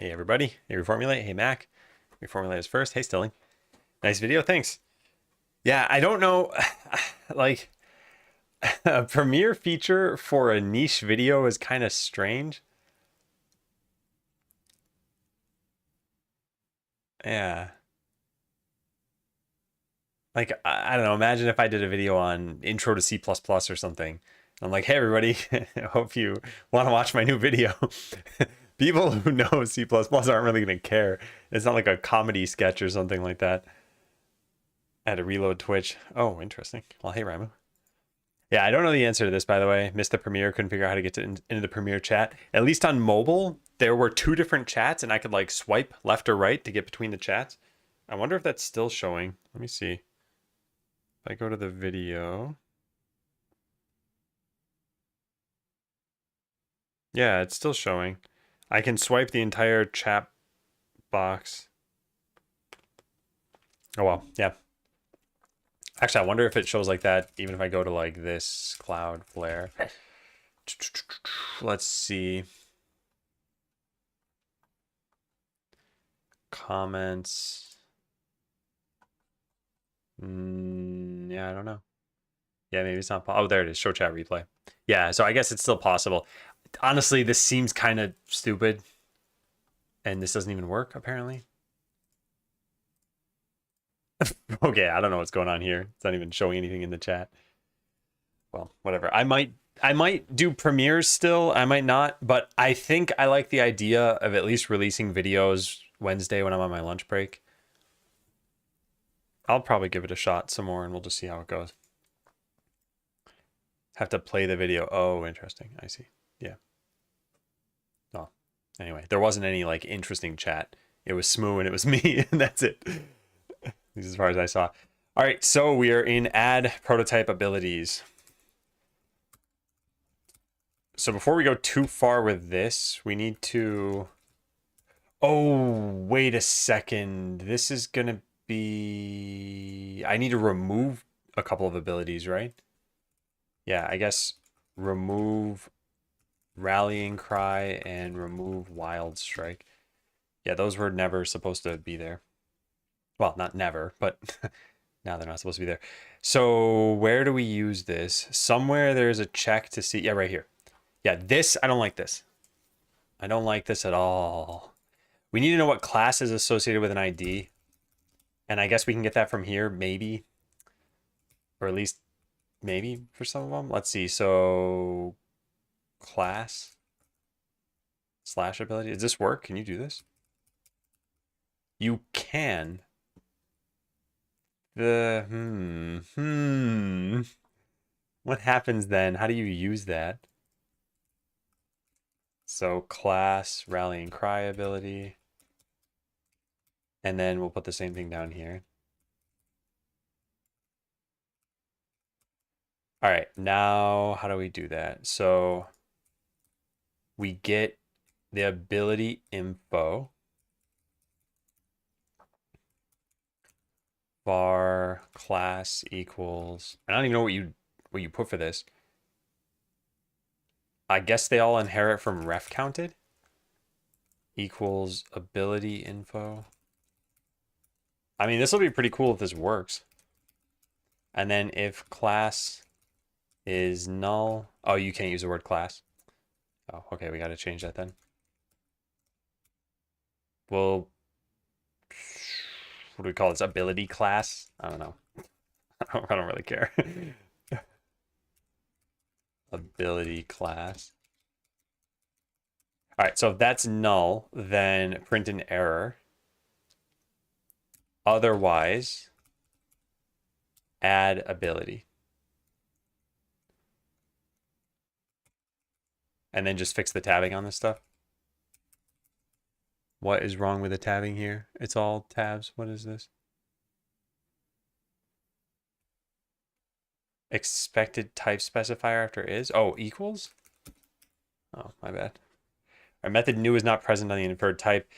Hey everybody. Hey Reformulate. Hey Mac. Reformulate is first. Hey Stilling. Nice video. Thanks. Yeah, I don't know. Like a premiere feature for a niche video is kind of strange. Yeah. Like I don't know. Imagine if I did a video on intro to C++ or something. I'm like, hey everybody, I hope you want to watch my new video. People who know C++ aren't really going to care. It's not like a comedy sketch or something like that. I had to reload Twitch. Oh, interesting. Well, hey Ramu. Yeah, I don't know the answer to this, by the way. Missed the Premiere, couldn't figure out how to get into the Premiere chat. At least on mobile, there were two different chats, and I could like swipe left or right to get between the chats. I wonder if that's still showing. Let me see. If I go to the video. Yeah, it's still showing. I can swipe the entire chat box. Oh well, yeah. Actually, I wonder if it shows like that even if I go to like this Cloudflare. Let's see. Comments. Yeah, I don't know. Yeah, maybe it's not. Oh, there it is. Show chat replay. Yeah, so I guess it's still possible. Honestly, this seems kind of stupid. And this doesn't even work, apparently. Okay, I don't know what's going on here. It's not even showing anything in the chat. Well, whatever. I might do premieres still. I might not, but I think I like the idea of at least releasing videos Wednesday when I'm on my lunch break. I'll probably give it a shot some more and we'll just see how it goes. Have to play the video. Oh, interesting. I see. Yeah. Oh, anyway, there wasn't any like interesting chat. It was Smoo and it was me, and that's it. This is as far as I saw. All right, so we are in add prototype abilities. So before we go too far with this, we need to... Oh, wait a second. This is going to be... I need to remove a couple of abilities, right? Yeah, I guess remove Rallying Cry and remove Wild Strike. Yeah, those were never supposed to be there. Well, not never, but now they're not supposed to be there. So where do we use this? Somewhere there's a check to see. Yeah, right here. Yeah, this, I don't like this. I don't like this at all. We need to know what class is associated with an ID. And I guess we can get that from here, maybe. Or at least maybe for some of them. Let's see. So class slash ability. Does this work? Can you do this? You can. What happens then? How do you use that? So class, rallying cry ability. And then we'll put the same thing down here. All right, now how do we do that? So we get the ability info. Var class equals, I don't even know what you put for this. I guess they all inherit from ref counted. Equals ability info. I mean, this will be pretty cool if this works. And then if class is null, oh, you can't use the word class. Oh, okay, we got to change that then. Well, what do we call this? Ability class? I don't know. I don't really care. Ability class. All right, so if that's null, then print an error. Otherwise, add ability. And then just fix the tabbing on this stuff. What is wrong with the tabbing here? It's all tabs. What is this? Expected type specifier after is? Oh, equals? Oh, my bad. Our method new is not present on the inferred type.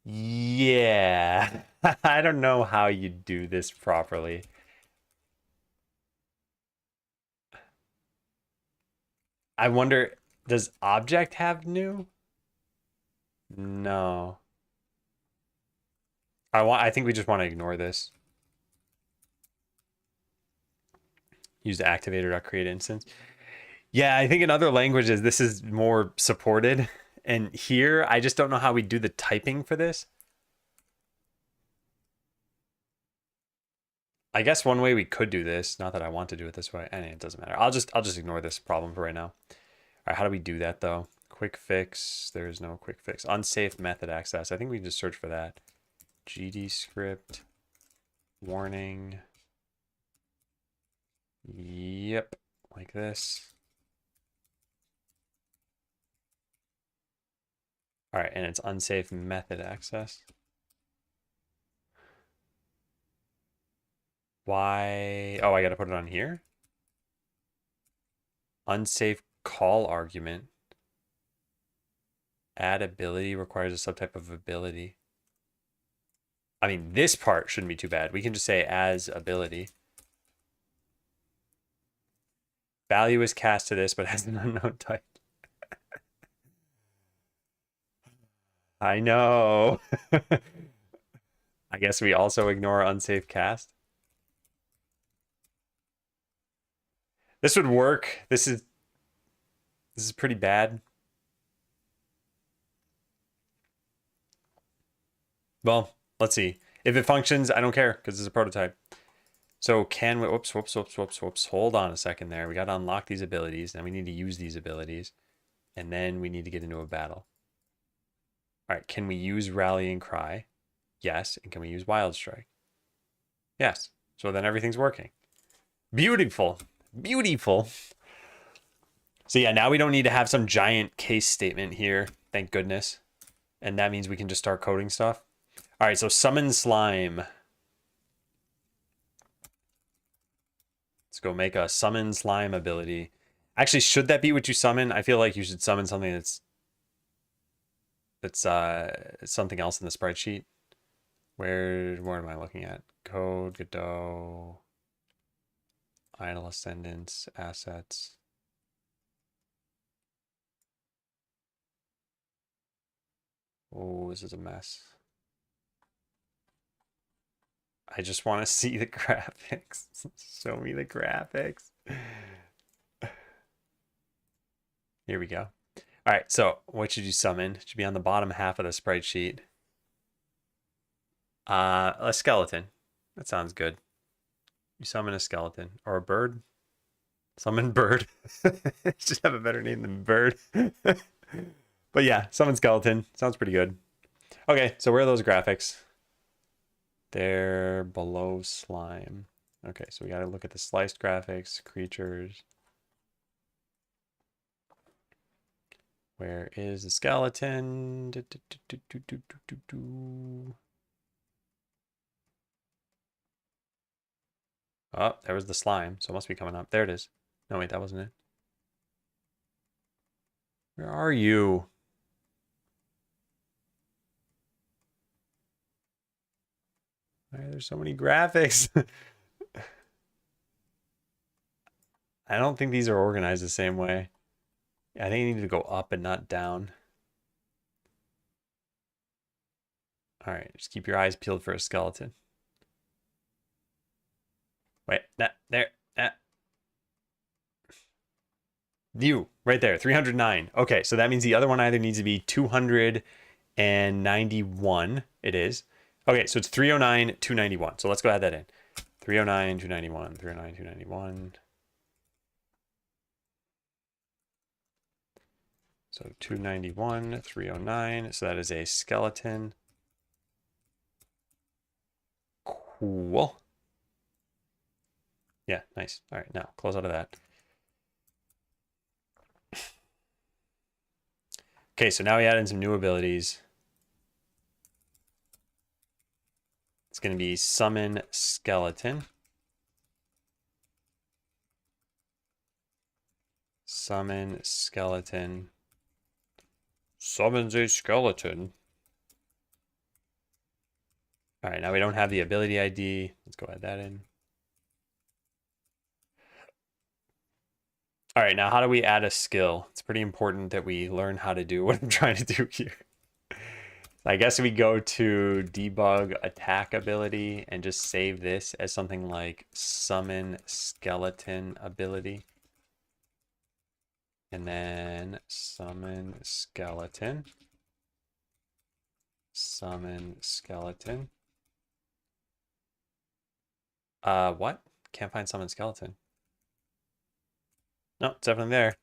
Yeah. I don't know how you do this properly. I wonder, does object have new? No. I think we just want to ignore this. Use the activator.create instance. Yeah, I think in other languages this is more supported. And here, I just don't know how we do the typing for this. I guess one way we could do this, not that I want to do it this way, and it doesn't matter. I'll just ignore this problem for right now. All right, how do we do that though? Quick fix. There's no quick fix. Unsafe method access. I think we can just search for that. GD script warning. Yep, like this. All right, and it's unsafe method access. Why? Oh, I got to put it on here. Unsafe call argument. Add ability requires a subtype of ability. I mean, this part shouldn't be too bad. We can just say as ability. Value is cast to this, but has an unknown type. I know. I guess we also ignore unsafe cast. This would work. This is pretty bad. Well, let's see. If it functions, I don't care because it's a prototype. So can we, whoops. Hold on a second there. We got to unlock these abilities. Then we need to use these abilities. And then we need to get into a battle. All right, can we use Rallying Cry? Yes. And can we use Wild Strike? Yes. So then everything's working. Beautiful. Beautiful. So yeah, now we don't need to have some giant case statement here. Thank goodness. And that means we can just start coding stuff. All right, so summon slime. Let's go make a summon slime ability. Actually, should that be what you summon? I feel like you should summon something that's something else in the spreadsheet. Where am I looking at? Code, Godot, idle ascendants, assets. Oh, this is a mess. I just want to see the graphics. Show me the graphics. Here we go. All right, so what should you summon? It should be on the bottom half of the spreadsheet. A skeleton. That sounds good. You summon a skeleton or a bird. Summon bird. Should have a better name than bird. But yeah, summon skeleton. Sounds pretty good. Okay, so where are those graphics? They're below slime. Okay, so we got to look at the sliced graphics, creatures. Where is the skeleton? Oh, there was the slime, so it must be coming up. There it is. No, wait, that wasn't it. Where are you? Why are there so many graphics? I don't think these are organized the same way. I think they need to go up and not down. All right, just keep your eyes peeled for a skeleton. Wait, there. You, right there, 309. Okay, so that means the other one either needs to be 291. It is. Okay, so it's 309, 291. So let's go add that in. 309, 291, 309, 291. So 291, 309. So that is a skeleton. Cool. Yeah, nice. All right, now close out of that. Okay, so now we add in some new abilities. It's going to be summon skeleton. Summon skeleton. Summons a skeleton. All right, now we don't have the ability ID. Let's go add that in. All right, now how do we add a skill? It's pretty important that we learn how to do what I'm trying to do here. I guess we go to debug attack ability and just save this as something like summon skeleton ability. And then summon skeleton. Summon skeleton. What? Can't find summon skeleton. No, it's definitely there.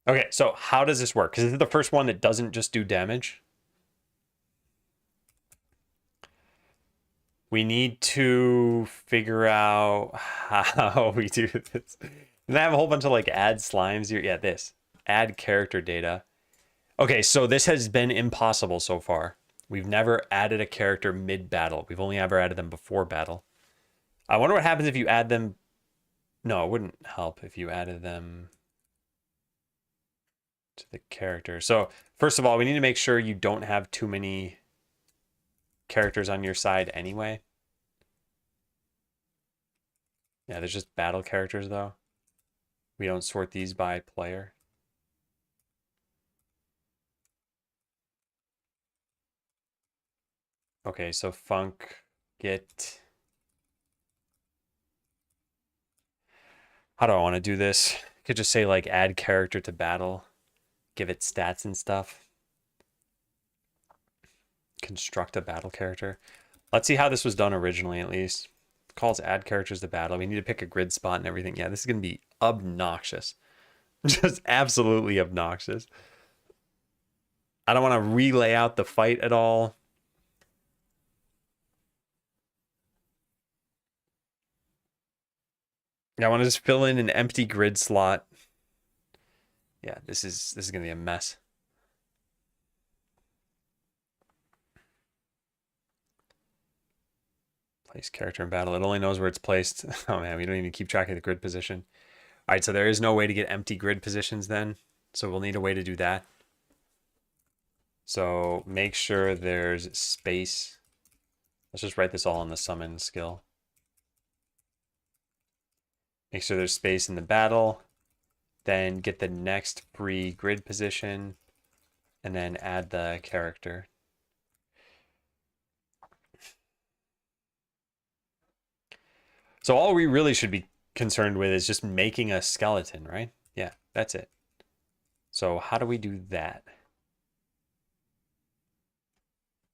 Okay, so how does this work? Because this is the first one that doesn't just do damage. We need to figure out how we do this. And I have a whole bunch of like add slimes here. Yeah, this. Add character data. Okay, so this has been impossible so far. We've never added a character mid-battle. We've only ever added them before battle. I wonder what happens if you add them... No, it wouldn't help if you added them to the character. So, first of all, we need to make sure you don't have too many characters on your side anyway. Yeah, there's just battle characters, though. We don't sort these by player. Okay, so func get... How do I want to do this? I could just say like add character to battle, give it stats and stuff. Construct a battle character. Let's see how this was done originally, at least. It calls add characters to battle. We need to pick a grid spot and everything. Yeah, this is going to be obnoxious. Just absolutely obnoxious. I don't want to relay out the fight at all. I want to just fill in an empty grid slot. Yeah, this is going to be a mess. Place character in battle. It only knows where it's placed. Oh man, we don't even keep track of the grid position. All right, so there is no way to get empty grid positions then. So we'll need a way to do that. So make sure there's space. Let's just write this all on the summon skill. Make sure there's space in the battle. Then get the next free grid position. And then add the character. So all we really should be concerned with is just making a skeleton, right? Yeah, that's it. So how do we do that?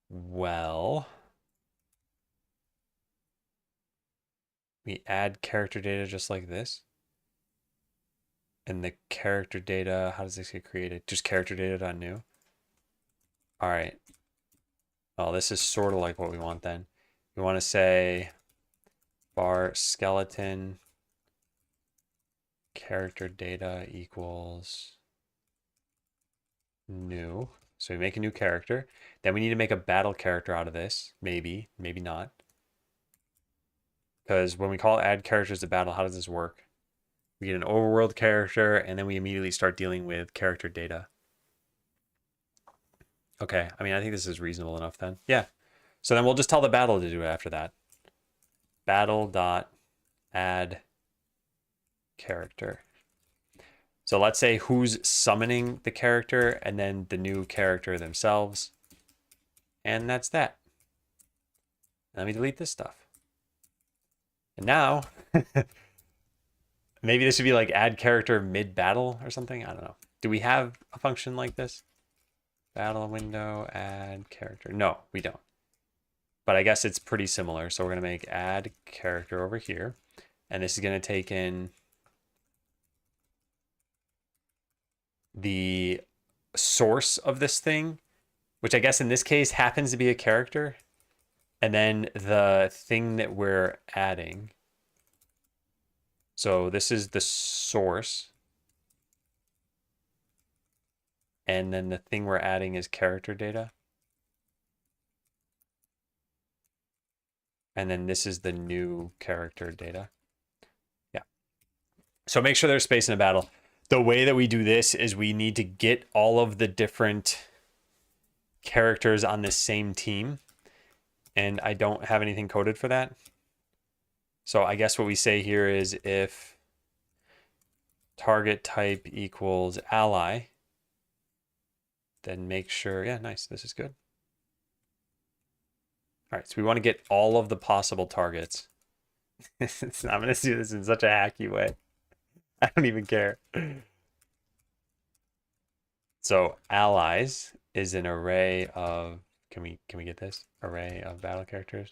Well, we add character data just like this. And the character data, how does this get created? Just character data.new. All right. Well, this is sort of like what we want then. We want to say bar skeleton character data equals new. So we make a new character. Then we need to make a battle character out of this. Maybe, maybe not. Because when we call add characters to battle, how does this work? We get an overworld character, and then we immediately start dealing with character data. Okay, I mean, I think this is reasonable enough then. Yeah. So then we'll just tell the battle to do it after that. Battle.add character. So let's say who's summoning the character and then the new character themselves. And that's that. Let me delete this stuff. And now, maybe this should be like add character mid-battle or something. I don't know. Do we have a function like this? Battle window, add character. No, we don't. But I guess it's pretty similar. So we're going to make add character over here. And this is going to take in the source of this thing, which I guess in this case happens to be a character. And then the thing that we're adding. So this is the source. And then the thing we're adding is character data. And then this is the new character data. Yeah. So make sure there's space in a battle. The way that we do this is we need to get all of the different characters on the same team. And I don't have anything coded for that. So I guess what we say here is if target type equals ally. Then make sure, yeah, nice, this is good. All right, so we want to get all of the possible targets. I'm going to do this in such a hacky way. I don't even care. So allies is an array of, can we get this? Array of battle characters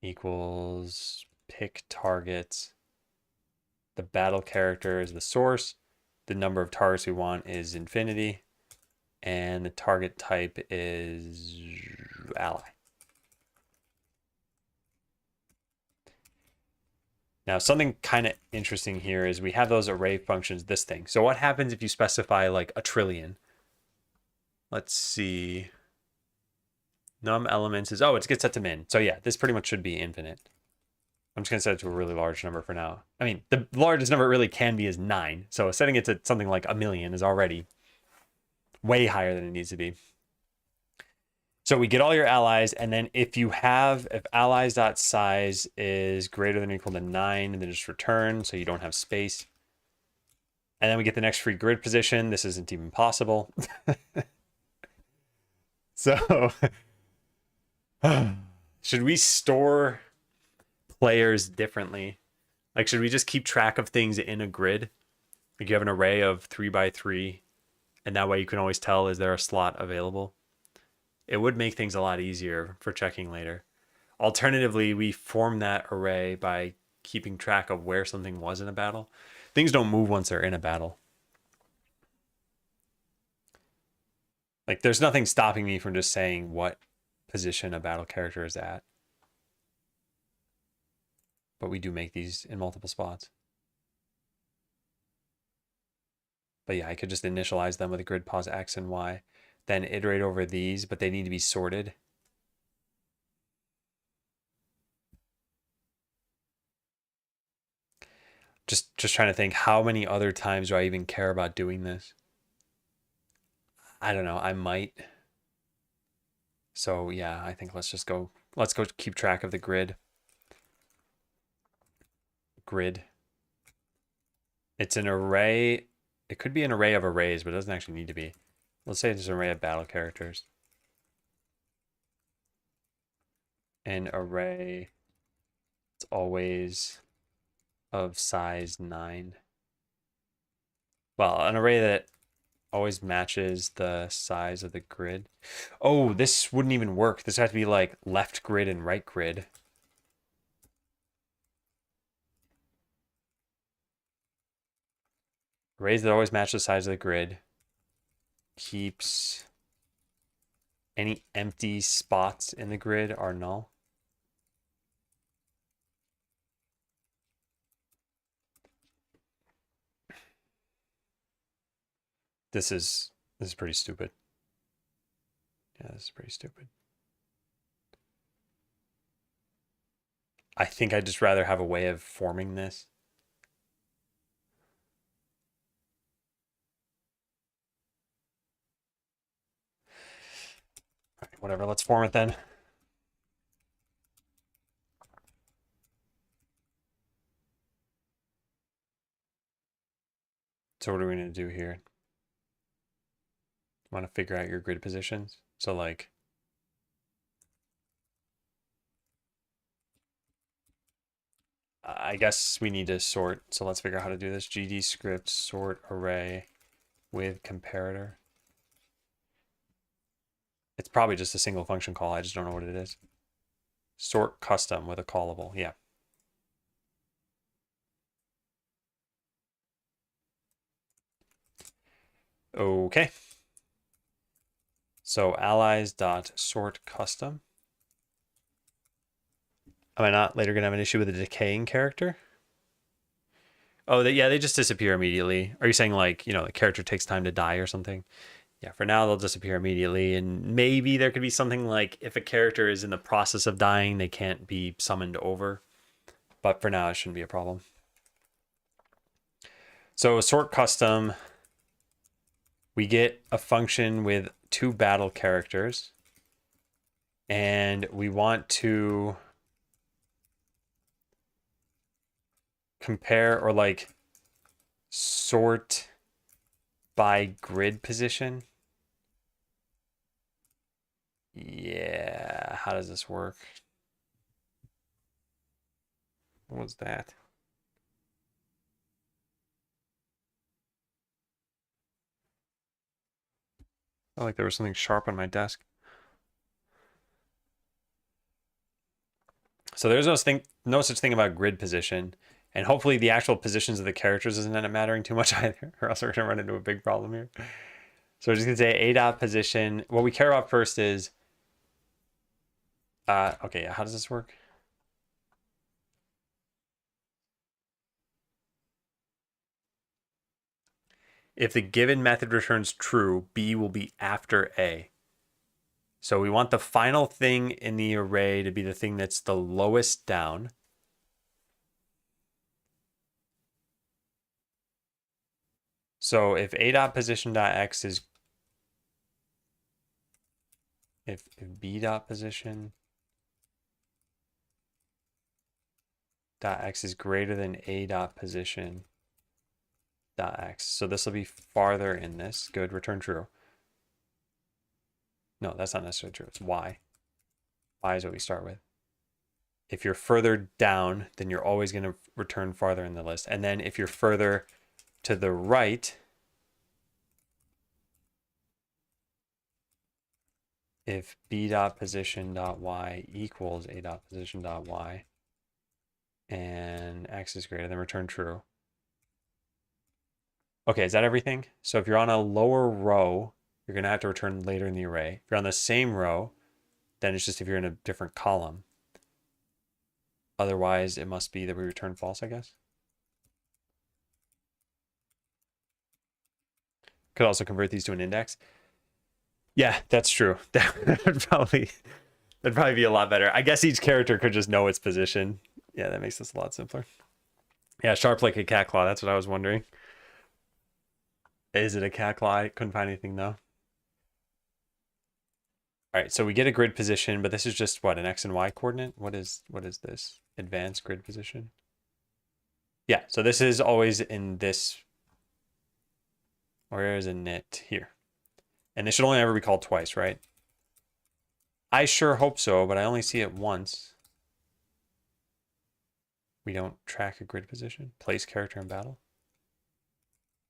equals pick targets. The battle character is the source. The number of targets we want is infinity. And the target type is ally. Now, something kind of interesting here is we have those array functions, this thing. So what happens if you specify like a trillion? Let's see. Num elements is, oh, it gets set to min. So yeah, this pretty much should be infinite. I'm just going to set it to a really large number for now. I mean, the largest number it really can be is 9. So setting it to something like 1,000,000 is already way higher than it needs to be. So we get all your allies, and then if allies.size is greater than or equal to 9, then just return so you don't have space. And then we get the next free grid position. This isn't even possible. So should we store players differently? Like, should we just keep track of things in a grid? Like you have an array of 3x3, and that way you can always tell, is there a slot available? It would make things a lot easier for checking later. Alternatively, we form that array by keeping track of where something was in a battle. Things don't move once they're in a battle. Like, there's nothing stopping me from just saying what position a battle character is at. But we do make these in multiple spots. But yeah, I could just initialize them with a grid pos X and Y. Then iterate over these, but they need to be sorted. Just trying to think, how many other times do I even care about doing this? I don't know, I might. So yeah, I think let's go keep track of the grid. It's an array. It could be an array of arrays, but it doesn't actually need to be. Let's say it's an array of battle characters. An array, it's always of size 9. Well, an array that always matches the size of the grid. Oh, this wouldn't even work. This has to be like left grid and right grid. Arrays that always match the size of the grid. Keeps any empty spots in the grid are null. This is pretty stupid. Yeah, this is pretty stupid. I think I'd just rather have a way of forming this. All right, whatever, let's form it then. So what are we going to do here? Want to figure out your grid positions? So like, I guess we need to sort. So let's figure out how to do this. GD script sort array with comparator. It's probably just a single function call. I just don't know what it is. Sort custom with a callable. Yeah. Okay. So allies.sort custom. Am I not later going to have an issue with a decaying character? Oh, yeah, they just disappear immediately. Are you saying like, the character takes time to die or something? Yeah, for now they'll disappear immediately. And maybe there could be something like if a character is in the process of dying, they can't be summoned over. But for now, it shouldn't be a problem. So sort custom, we get a function with 2 battle characters. And we want to compare or like sort by grid position. Yeah, how does this work? What was that? I felt like there was something sharp on my desk. So there's no such thing about grid position. And hopefully the actual positions of the characters doesn't end up mattering too much either, or else we're going to run into a big problem here. So we're just going to say A dot position. What we care about first is, okay, how does this work? If the given method returns true, B will be after A. So we want the final thing in the array to be the thing that's the lowest down. So if A dot position dot X is, if B dot position dot X is greater than A dot position dot X. So this will be farther in this. Good, return true. No, that's not necessarily true. It's Y. Y is what we start with. If you're further down, then you're always going to return farther in the list. And then if you're further to the right, if B dot position dot Y equals A dot position dot Y and X is greater, then return true. Okay, is that everything? So if you're on a lower row, you're going to have to return later in the array. If you're on the same row, then it's just if you're in a different column. Otherwise, it must be that we return false, I guess. Could also convert these to an index. Yeah, that's true. That'd probably be a lot better. I guess each character could just know its position. Yeah, that makes this a lot simpler. Yeah, sharp like a cat claw. That's what I was wondering. Is it a cat claw? I couldn't find anything though. All right, so we get a grid position, but this is just what, an X and Y coordinate? What is this? Advanced grid position? Yeah, so this is always in this. Where is init? Here. And this should only ever be called twice, right? I sure hope so, but I only see it once. We don't track a grid position. Place character in battle.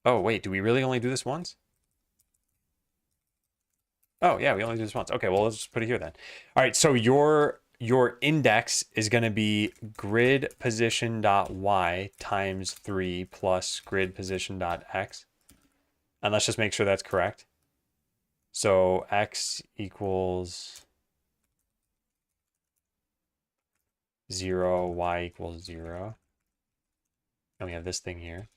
Oh, wait, do we really only do this once? Oh, yeah, we only do this once. Okay, well, let's just put it here then. All right, so your index is going to be grid position dot y times 3 plus grid position dot x. And let's just make sure that's correct. So x equals 0, y equals 0. And we have this thing here.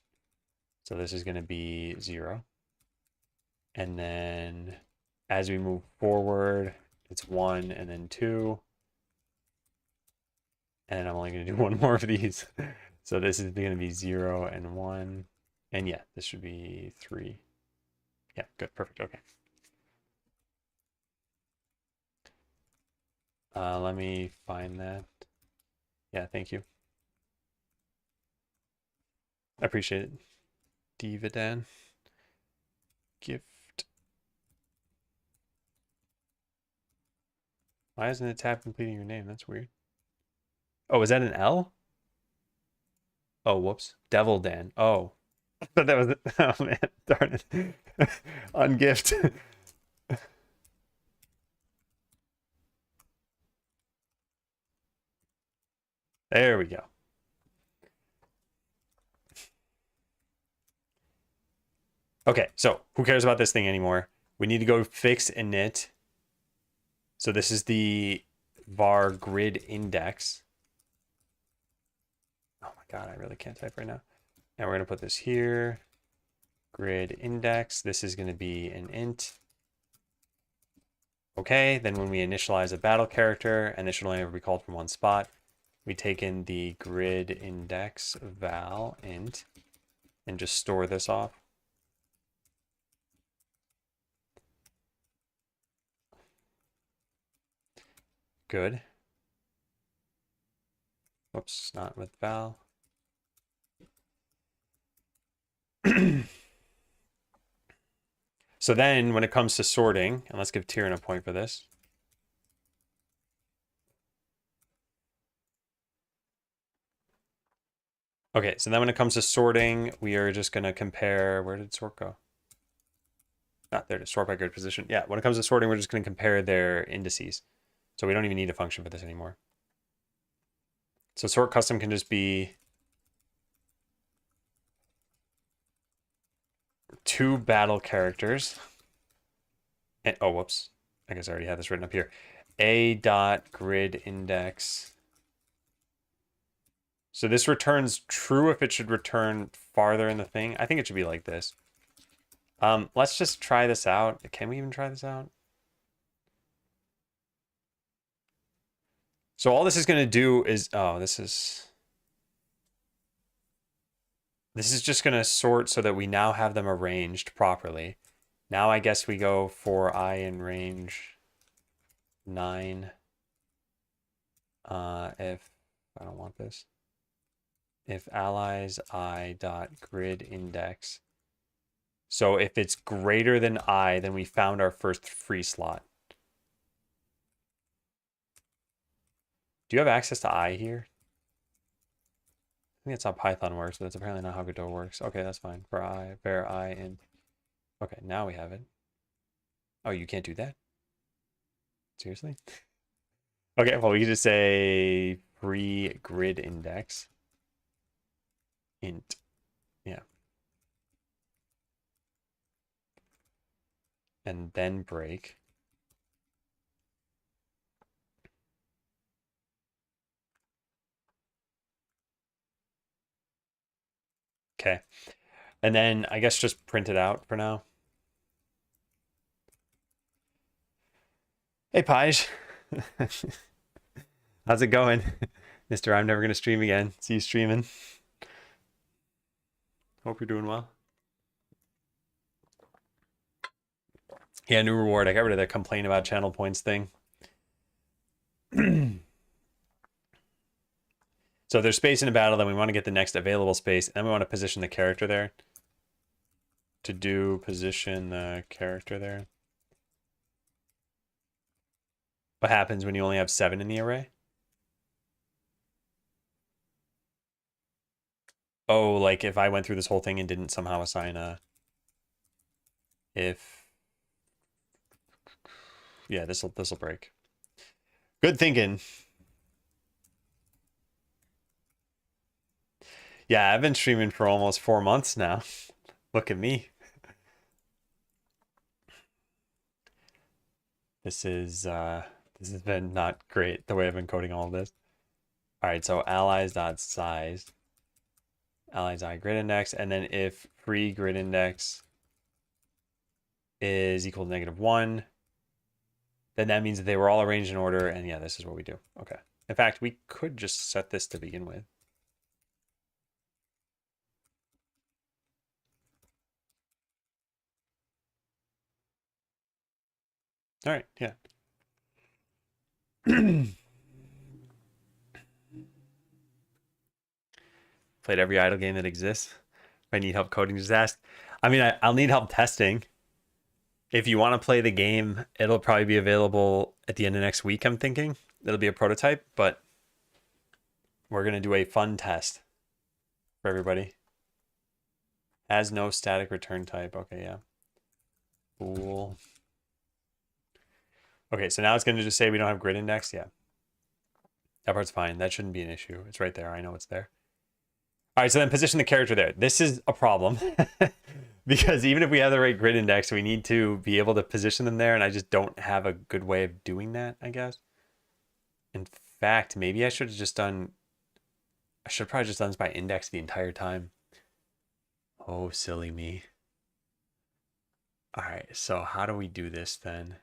So this is going to be 0. And then as we move forward, it's 1 and then 2. And I'm only going to do one more of these. So this is going to be 0 and 1. And yeah, this should be 3. Yeah, good, perfect, okay. Let me find that. Yeah, thank you. I appreciate it. Divadan. Gift. Why isn't it tab completing your name? That's weird. Oh, is that an L? Oh, whoops. Devil Dan. Oh. I thought that was it. Oh man, darn it. Ungift. There we go. Okay, so who cares about this thing anymore? We need to go fix init. So this is the var grid index. Oh my god, I really can't type right now. And we're going to put this here. Grid index. This is going to be an int. Okay, then when we initialize a battle character, and this should only ever be called from one spot, we take in the grid index val int and just store this off. Good. Whoops, not with val. So then when it comes to sorting, and let's give Tyrion a point for this. Okay, so then when it comes to sorting, we are just going to compare, where did sort go? Ah, there it is, sort by grid position. Yeah, when it comes to sorting, we're just going to compare their indices. So we don't even need a function for this anymore. So sort custom can just be 2 battle characters. And, oh, whoops. I guess I already had this written up here. A dot grid index. So this returns true if it should return farther in the thing. I think it should be like this. Let's just try this out. Can we even try this out? So all this is going to do is, oh, this is just going to sort so that we now have them arranged properly. Now I guess we go for I in range 9. If I don't want this. If allies I dot grid index. So if it's greater than I, then we found our first free slot. Do you have access to I here? I think that's how Python works, but that's apparently not how Godot works. Okay, that's fine. For I, var I, and... Okay, now we have it. Oh, you can't do that? Seriously? Okay, well, we can just say free grid index. Int. Yeah. And then break. Okay. And then I guess just print it out for now. Hey, Pige. How's it going? Mr. I'm never going to stream again. See you streaming. Hope you're doing well. Yeah, new reward. I got rid of the complain about channel points thing. So if there's space in a battle, then we want to get the next available space, and then we want to position the character there. To do position the character there. What happens when you only have 7 in the array? Oh, like if I went through this whole thing and didn't somehow assign a... If... Yeah, this'll break. Good thinking. Yeah, I've been streaming for almost 4 months now. Look at me. This has been not great the way I've been coding all of this. All right, so allies.size, allies I grid index, and then if free grid index is equal to -1, then that means that they were all arranged in order, and yeah, this is what we do. Okay. In fact, we could just set this to begin with. All right, yeah. Played every idle game that exists. If I need help coding, just ask. I mean, I'll need help testing. If you want to play the game, it'll probably be available at the end of next week, I'm thinking. It'll be a prototype, but we're going to do a fun test for everybody. Has no static return type. Okay, yeah. Cool. Okay, so now it's going to just say we don't have grid index. Yeah. That part's fine. That shouldn't be an issue. It's right there. I know it's there. All right, so then position the character there. This is a problem because even if we have the right grid index, we need to be able to position them there, and I just don't have a good way of doing that, I guess. In fact, maybe I should have just done... I should have probably just done this by index the entire time. Oh, silly me. All right, so how do we do this then?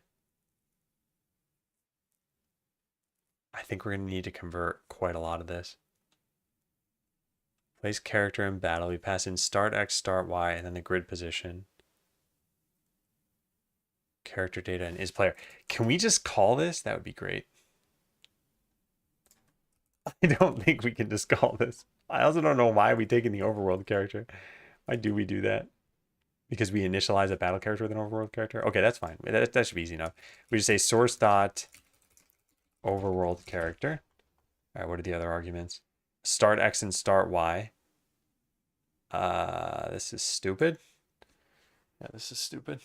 I think we're going to need to convert quite a lot of this. Place character in battle. We pass in start X, start Y, and then the grid position. Character data and is player. Can we just call this? That would be great. I don't think we can just call this. I also don't know why we take in the overworld character. Why do we do that? because we initialize a battle character with an overworld character. Okay, that's fine. That should be easy enough. We just say source dot overworld character. All right, what are the other arguments? Start X and start Y. This is stupid. Yeah, this is stupid.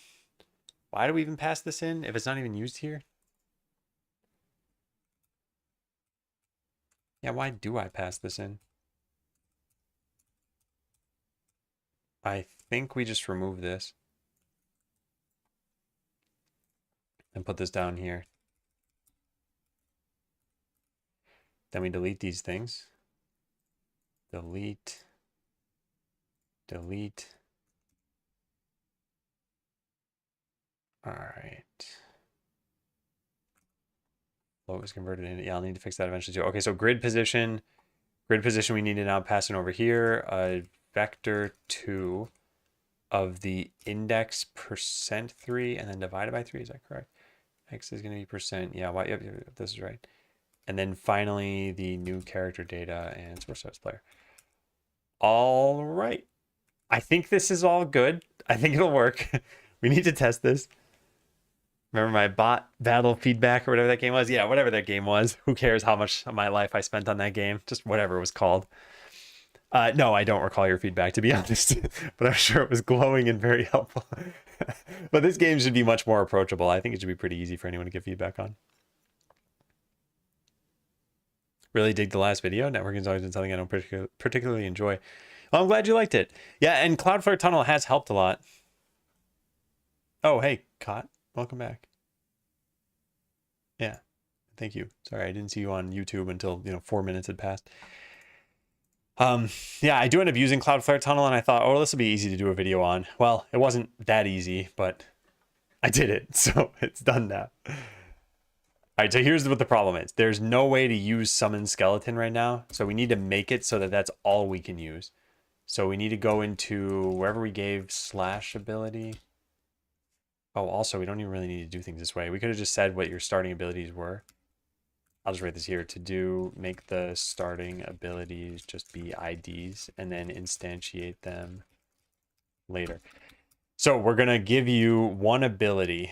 Why do we even pass this in if it's not even used here? Yeah, why do I pass this in? I think we just remove this and put this down here. Then we delete these things. Delete. Delete. All right. Float was converted in. Yeah, I'll need to fix that eventually too. Okay, so grid position. Grid position, we need to now pass in over here a vector 2 of the index %3 and then divided by 3. Is that correct? X is going to be percent. Yeah, y, yep, this is right. And then finally the new character data and source size player. All right. I think this is all good. I think it'll work. We need to test this. Remember my bot battle feedback or whatever that game was? Yeah, whatever that game was. Who cares how much of my life I spent on that game? Just whatever it was called. No, I don't recall your feedback, to be honest. But I'm sure it was glowing and very helpful. But this game should be much more approachable. I think it should be pretty easy for anyone to give feedback on. Really dig the last video. Networking has always been something I don't particularly enjoy. Well, I'm glad you liked it. Yeah, and Cloudflare Tunnel has helped a lot. Oh, hey, Cot. Welcome back. Yeah, thank you. Sorry, I didn't see you on YouTube until 4 minutes had passed. Yeah, I do end up using Cloudflare Tunnel, and I thought, oh, this will be easy to do a video on. Well, it wasn't that easy, but I did it, so it's done now. All right, so here's what the problem is. There's no way to use Summon Skeleton right now, so we need to make it so that that's all we can use. So we need to go into wherever we gave slash ability. Oh, also, we don't even really need to do things this way. We could have just said what your starting abilities were. I'll just write this here make the starting abilities just be IDs and then instantiate them later. So we're going to give you one ability.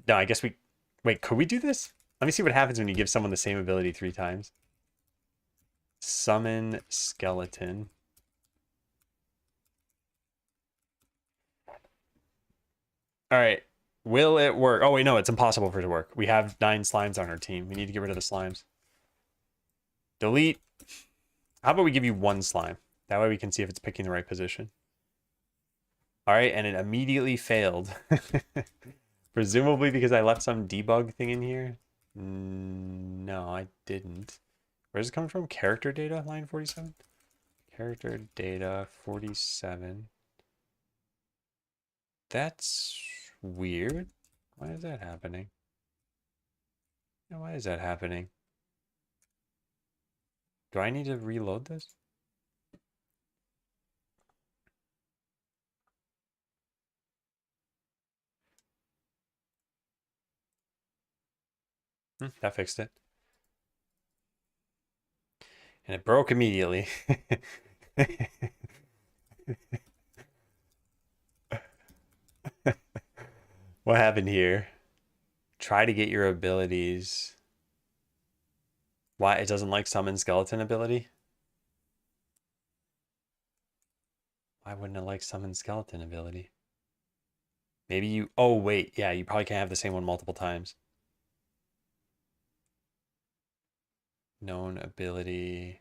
No, I guess wait, could we do this? Let me see what happens when you give someone the same ability 3 times. Summon skeleton. All right. Will it work? Oh, wait, no, it's impossible for it to work. We have 9 slimes on our team. We need to get rid of the slimes. Delete. How about we give you 1 slime? That way we can see if it's picking the right position. All right, and it immediately failed. Presumably because I left some debug thing in here. No, I didn't. Where's it coming from? Character data, line 47? Character data 47. That's weird. Why is that happening? Yeah, why is that happening? Do I need to reload this? That fixed it. And it broke immediately. What happened here? Try to get your abilities. Why? It doesn't like summon skeleton ability? Why wouldn't it like summon skeleton ability? Maybe you... Oh, wait. Yeah, you probably can't have the same one multiple times. Known ability.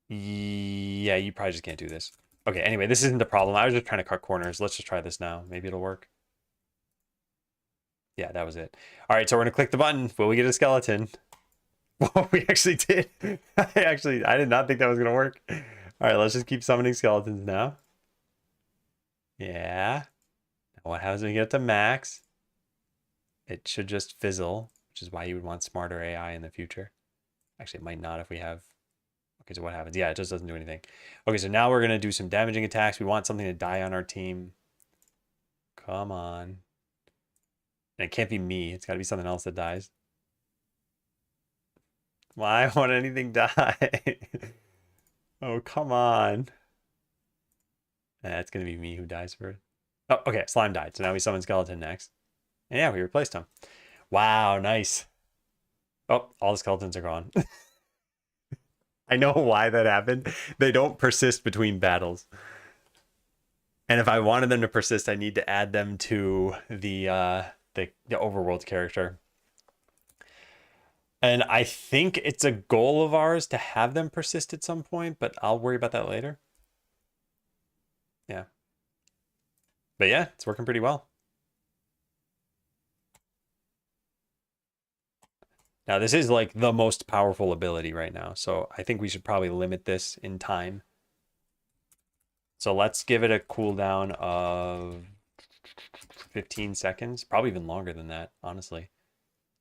Yeah, you probably just can't do this. Okay, anyway, this isn't the problem. I was just trying to cut corners. Let's just try this now. Maybe it'll work. Yeah, that was it. All right, so we're going to click the button. Will we get a skeleton? Well, we actually did. I did not think that was going to work. All right, let's just keep summoning skeletons now. Yeah. Now what happens when we get to max? It should just fizzle, which is why you would want smarter AI in the future. Actually, it might not if we have... Okay, so what happens? Yeah, it just doesn't do anything. Okay, so now we're going to do some damaging attacks. We want something to die on our team. Come on. And it can't be me. It's got to be something else that dies. Why won't anything die? Oh, come on. That's going to be me who dies first. Oh, okay. Slime died. So now we summon Skeleton next. And yeah, we replaced him. Wow, nice. Oh, all the skeletons are gone. I know why that happened. They don't persist between battles. And if I wanted them to persist, I need to add them to the overworld character. And I think it's a goal of ours to have them persist at some point, but I'll worry about that later. Yeah. But yeah, it's working pretty well. Now, this is like the most powerful ability right now, so I think we should probably limit this in time. So let's give it a cooldown of 15 seconds, probably even longer than that, honestly.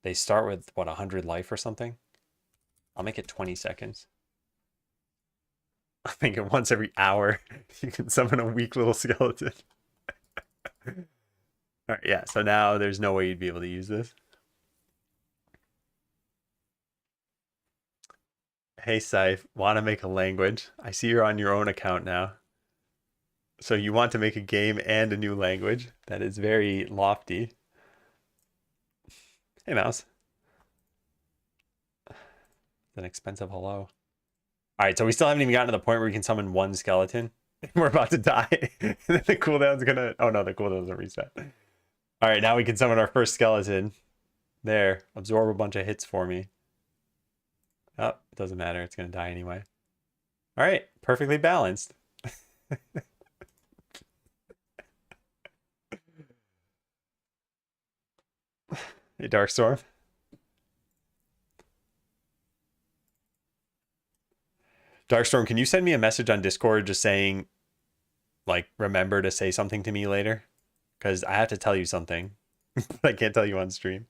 They start with, what, 100 life or something? I'll make it 20 seconds. I'll make it once every hour. You can summon a weak little skeleton. All right, yeah, so now there's no way you'd be able to use this. Hey, Scythe, want to make a language? I see you're on your own account now. So you want to make a game and a new language? That is very lofty. Hey, Mouse. It's an expensive hello. All right, so we still haven't even gotten to the point where we can summon one skeleton. We're about to die. And then the cooldown's gonna... Oh, no, the cooldown doesn't reset. All right, now we can summon our first skeleton. There. Absorb a bunch of hits for me. Oh, it doesn't matter. It's going to die anyway. All right, perfectly balanced. Hey, Darkstorm. Darkstorm, can you send me a message on Discord just saying, like, remember to say something to me later? Because I have to tell you something. But I can't tell you on stream.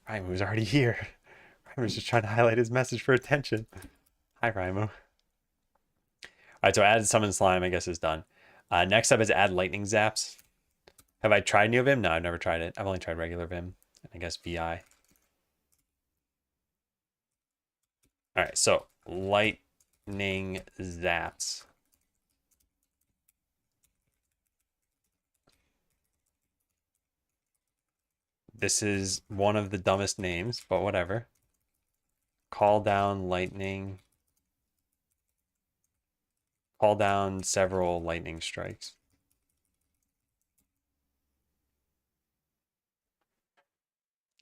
Raimu's already here. Raimu's just trying to highlight his message for attention. Hi, Raimu. All right, so add summon slime, I guess, is done. Next up is add lightning zaps. Have I tried Neo Vim? No, I've never tried it. I've only tried regular Vim. I guess VI. All right, so lightning zaps. This is one of the dumbest names, but whatever. Call down lightning. Call down several lightning strikes.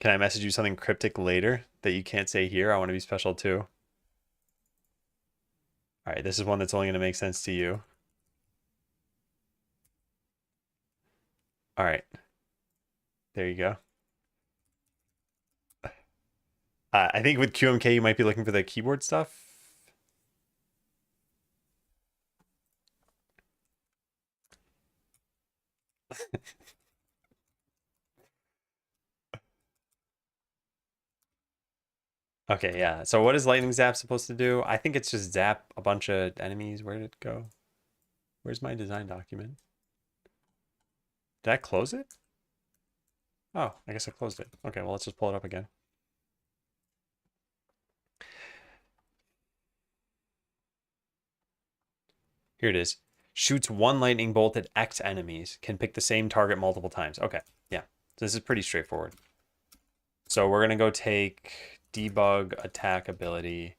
Can I message you something cryptic later that you can't say here? I want to be special too. All right, this is one that's only going to make sense to you. All right. There you go. I think with QMK, you might be looking for the keyboard stuff. Okay, yeah. So what is lightning zap supposed to do? I think it's just zap a bunch of enemies. Where did it go? Where's my design document? Did I close it? Oh, I guess I closed it. Okay, well, let's just pull it up again. Here it is. Shoots one lightning bolt at X enemies. Can pick the same target multiple times. Okay, yeah. So this is pretty straightforward. So we're going to go take debug attack ability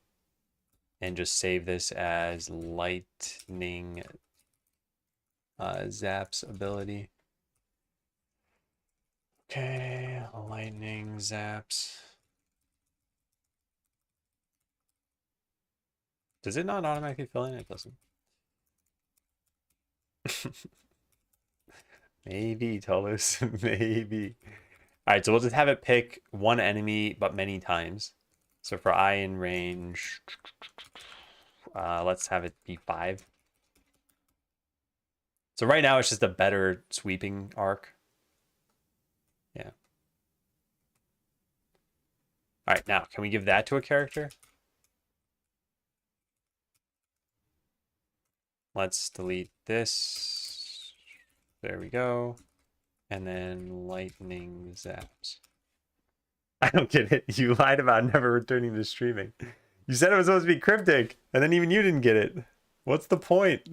and just save this as lightning zaps ability. Okay, lightning zaps. Does it not automatically fill in? It doesn't. Maybe, Tulus. Maybe. All right, so we'll just have it pick one enemy, but many times. So for eye in range, let's have it be 5. So right now it's just a better sweeping arc. Yeah. All right, now can we give that to a character? Let's delete this. There we go. And then lightning zaps. I don't get it. You lied about never returning to streaming. You said it was supposed to be cryptic, and then even you didn't get it. What's the point?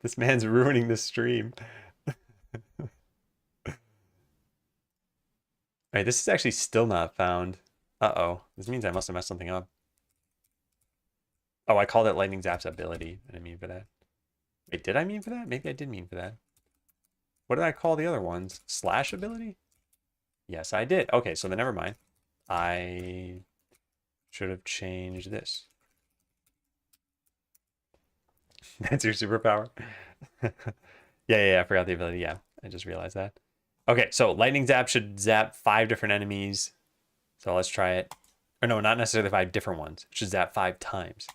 This man's ruining the stream. All right, this is actually still not found. Uh-oh. This means I must have messed something up. Oh, I called it Lightning Zap's ability. I didn't mean for that. Wait, did I mean for that? Maybe I did mean for that. What did I call the other ones? Slash ability? Yes, I did. Okay, so then never mind. I should have changed this. That's your superpower? Yeah, I forgot the ability. Yeah, I just realized that. Okay, so Lightning Zap should zap 5 different enemies. So let's try it. Or no, not necessarily 5 different ones. It should zap 5 times.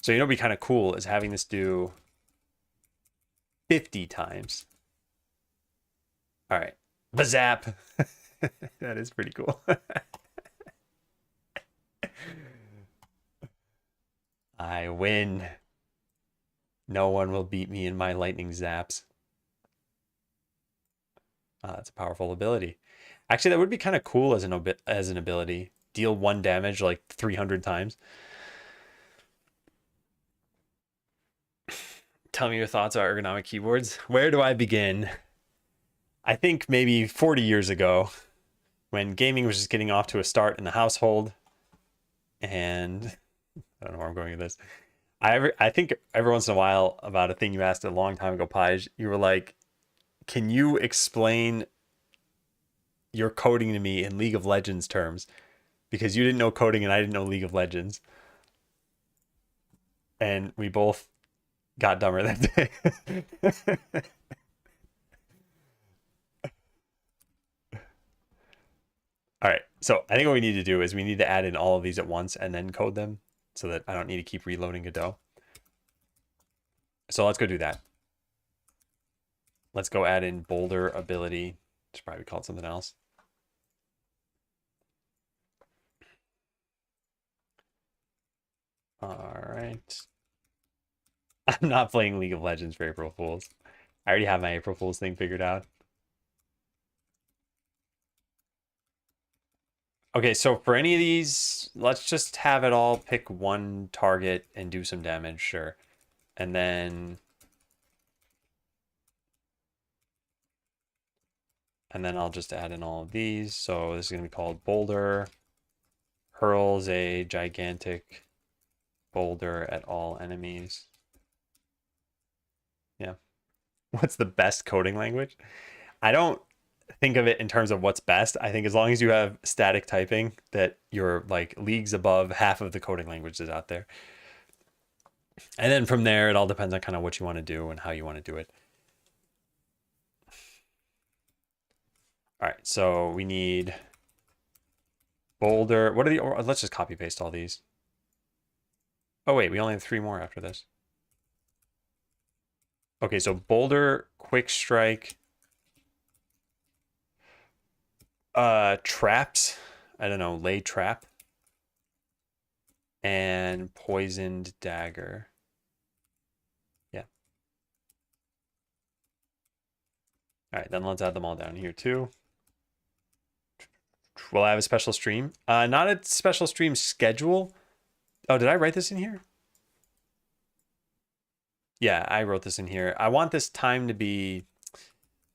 So you know what'd be kind of cool is having this do 50 times. All right. The zap. That is pretty cool. I win. No one will beat me in my lightning zaps. That's a powerful ability. Actually, that would be kind of cool as an ability. Deal 1 damage like 300 times. Tell me your thoughts on ergonomic keyboards. Where do I begin? I think maybe 40 years ago, when gaming was just getting off to a start in the household, and I don't know where I'm going with this. I think every once in a while about a thing you asked a long time ago, Paj, you were like, can you explain your coding to me in League of Legends terms? Because you didn't know coding and I didn't know League of Legends. And we both got dumber that day. All right, so I think what we need to do is we need to add in all of these at once and then code them so that I don't need to keep reloading Godot. So let's go do that. Let's go add in boulder ability. Should probably call it something else. All right. I'm not playing League of Legends for April Fools. I already have my April Fools thing figured out. Okay, so for any of these, let's just have it all pick one target and do some damage, sure. And then I'll just add in all of these. So this is going to be called boulder. Hurls a gigantic boulder at all enemies. Yeah. What's the best coding language? I don't think of it in terms of what's best. I think as long as you have static typing, that you're like leagues above half of the coding languages out there. And then from there, it all depends on kind of what you want to do and how you want to do it. All right, so we need boulder. What are the, let's just copy paste all these. Oh wait, we only have 3 more after this. Okay, so boulder, quick strike, traps. I don't know, lay trap. And poisoned dagger. Yeah. All right, then let's add them all down here too. Will I have a special stream? Not a special stream schedule. Oh, did I write this in here? Yeah, I wrote this in here. I want this time to be...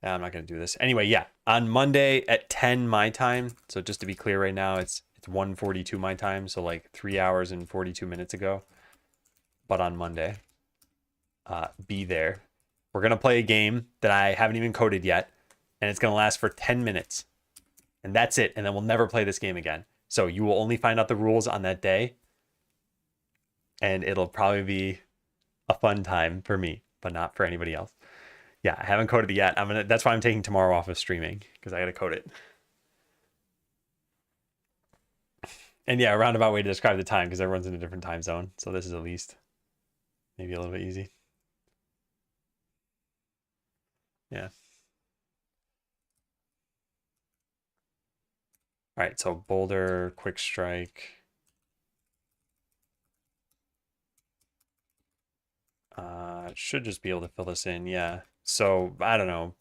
I'm not going to do this. Anyway, yeah. On Monday at 10 my time. So just to be clear right now, it's 1:42 my time. So like 3 hours and 42 minutes ago. But on Monday, be there. We're going to play a game that I haven't even coded yet. And it's going to last for 10 minutes. And that's it. And then we'll never play this game again. So you will only find out the rules on that day. And it'll probably be a fun time for me, but not for anybody else. Yeah, I haven't coded it yet. That's why I'm taking tomorrow off of streaming, because I gotta code it. And yeah, a roundabout way to describe the time, because everyone's in a different time zone. So this is at least maybe a little bit easy. Yeah. All right, so boulder, quick strike. Should just be able to fill this in, yeah. So I don't know.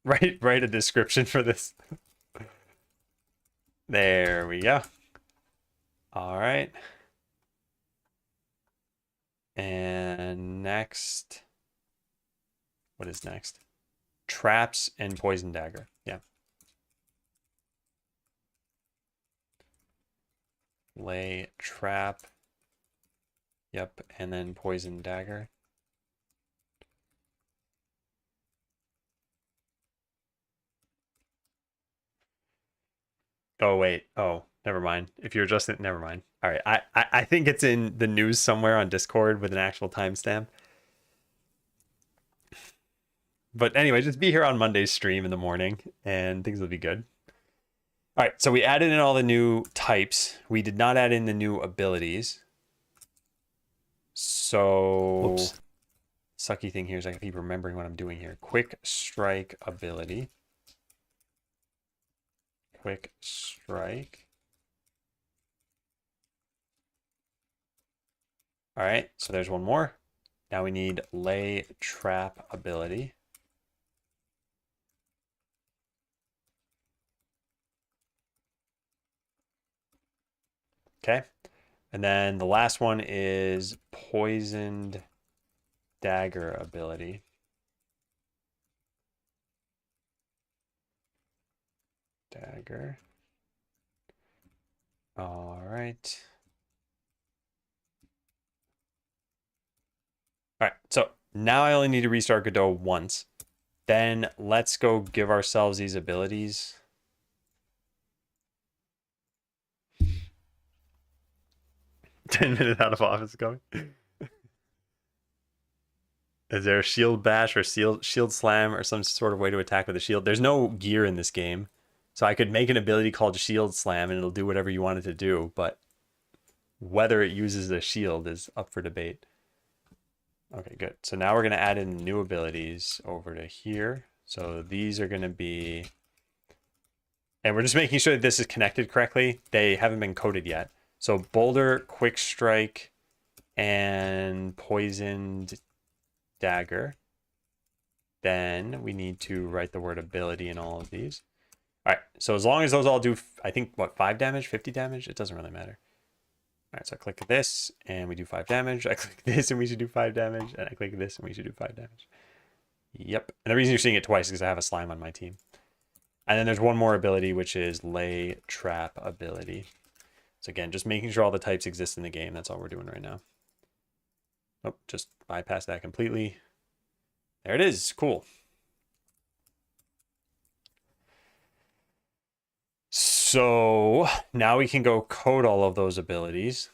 Write a description for this. There we go. All right. And next, what is next? Traps and poison dagger. Yeah. Lay trap. Yep. And then poison dagger. Oh, wait. Oh, never mind. If you're adjusting it, never mind. All right. I think it's in the news somewhere on Discord with an actual timestamp. But anyway, just be here on Monday's stream in the morning and things will be good. All right. So we added in all the new types. We did not add in the new abilities. So, Oops. sucky thing here is I keep remembering what I'm doing here. Quick strike ability. Quick strike. All right, so there's one more. Now we need lay trap ability. Okay. And then the last one is poisoned dagger ability. Dagger. All right. All right, so now I only need to restart Godot once. Then let's go give ourselves these abilities. 10 minutes out of office going. Is there a shield bash or shield slam or some sort of way to attack with a shield? There's no gear in this game. So I could make an ability called shield slam and it'll do whatever you want it to do, but whether it uses a shield is up for debate. Okay, good. So now we're going to add in new abilities over to here. So these are going to be, and we're just making sure that this is connected correctly. They haven't been coded yet. So boulder, quick strike, and poisoned dagger. Then we need to write the word ability in all of these. All right, so as long as those all do, I think, what, 5 damage, 50 damage? It doesn't really matter. All right, so I click this and we do 5 damage. I click this and we should do 5 damage. And I click this and we should do 5 damage. Yep. And the reason you're seeing it twice is because I have a slime on my team. And then there's one more ability, which is lay trap ability. So again, just making sure all the types exist in the game. That's all we're doing right now. Oh, just bypass that completely. There it is. Cool. So now we can go code all of those abilities.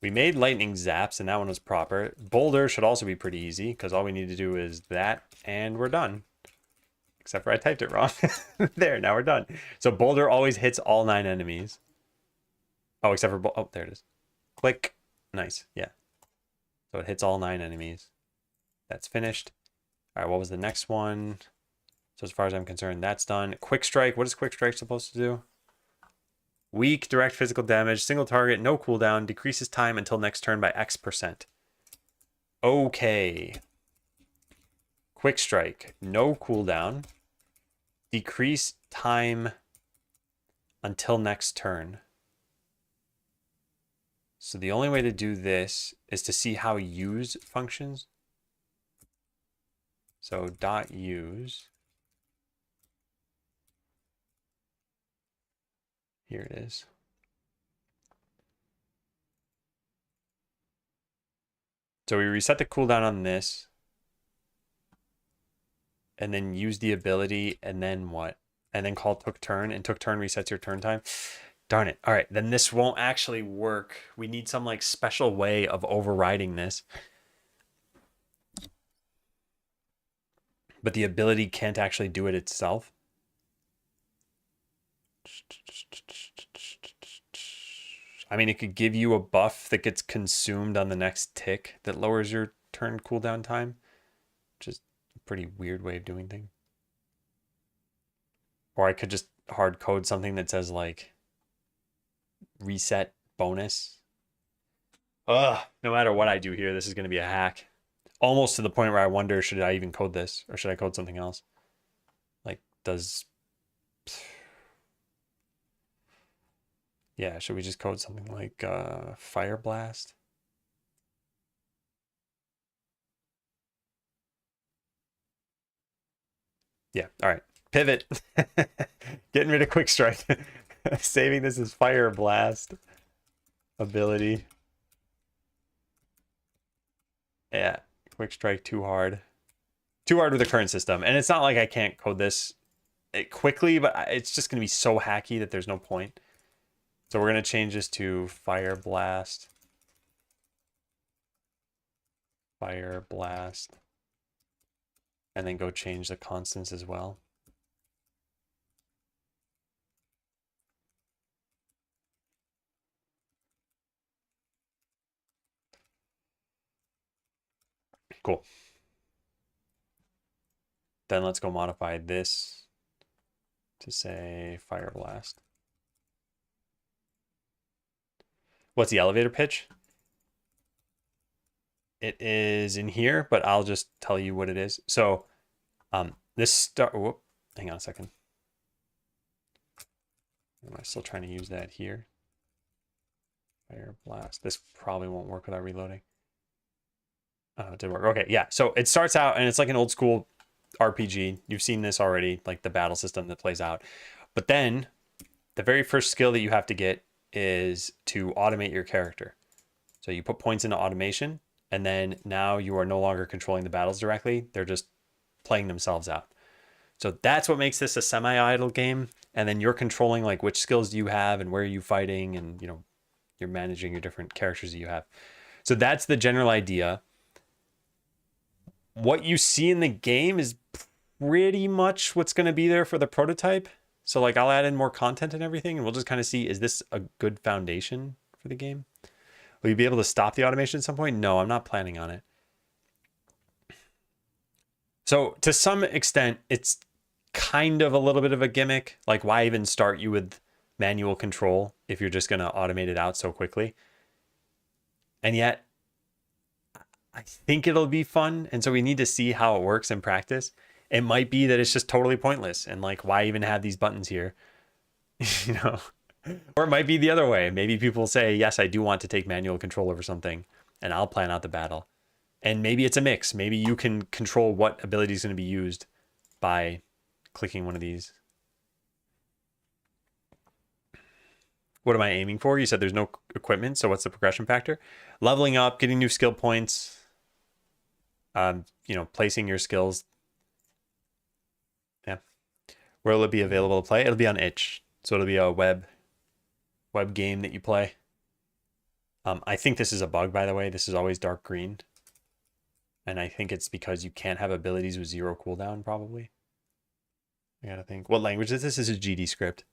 We made lightning zaps and that one was proper. Boulder should also be pretty easy because all we need to do is that and we're done. Except for I typed it wrong. There, now we're done. So boulder always hits all 9 enemies. Oh, except for, oh, there it is. Click. Nice, yeah. So it hits all 9 enemies. That's finished. All right, what was the next one? So as far as I'm concerned, that's done. Quick strike, what is quick strike supposed to do? Weak, direct physical damage, single target, no cooldown, decreases time until next turn by X%. Okay. Quick strike, no cooldown, decrease time until next turn. So the only way to do this is to see how use functions. So dot use. Here it is. So we reset the cooldown on this. And then use the ability, and then what? And then call took turn, and took turn resets your turn time. Darn it. All right, then this won't actually work. We need some like special way of overriding this. But the ability can't actually do it itself. I mean, it could give you a buff that gets consumed on the next tick that lowers your turn cooldown time, which is a pretty weird way of doing things. Or I could just hard code something that says like reset bonus. Ugh, no matter what I do here, this is going to be a hack. Almost to the point where I wonder, should I even code this or should I code something else? Like, does... Yeah, should we just code something like Fire Blast? Yeah, all right. Pivot. Getting rid of quick strike. Saving this as fire blast ability. Yeah, quick strike too hard. Too hard with the current system. And it's not like I can't code this quickly, but it's just going to be so hacky that there's no point. So we're going to change this to fire blast. Fire blast. And then go change the constants as well. Cool. Then let's go modify this to say fire blast. What's the elevator pitch? It is in here, but I'll just tell you what it is. So this start, whoop, hang on a second. Am I still trying to use that here? Fire blast. This probably won't work without reloading. Oh, it did work. Okay, yeah. So it starts out and it's like an old school RPG. You've seen this already, like the battle system that plays out. But then the very first skill that you have to get is to automate your character. So you put points into automation, and then now you are no longer controlling the battles directly. They're just playing themselves out. So that's what makes this a semi-idle game. And then you're controlling like which skills do you have and where are you fighting, and you know, you're managing your different characters that you have. So that's the general idea. What you see in the game is pretty much what's going to be there for the prototype. So like I'll add in more content and everything, and we'll just kind of see, is this a good foundation for the game? Will you be able to stop the automation at some point? No, I'm not planning on it. So to some extent, it's kind of a little bit of a gimmick. Like, why even start you with manual control if you're just going to automate it out so quickly? And yet, I think it'll be fun. And so we need to see how it works in practice. It might be that it's just totally pointless. And like, why even have these buttons here? You know? Or it might be the other way. Maybe people say, yes, I do want to take manual control over something, and I'll plan out the battle. And maybe it's a mix. Maybe you can control what ability is going to be used by clicking one of these. What am I aiming for? You said there's no equipment, so what's the progression factor? Leveling up, getting new skill points, you know, placing your skills. Yeah. Where will it be available to play? It'll be on itch. So it'll be a web game that you play. I think this is a bug, by the way. This is always dark green. And I think it's because you can't have abilities with 0 cooldown, probably. I gotta think. What language is this? This is a GD script.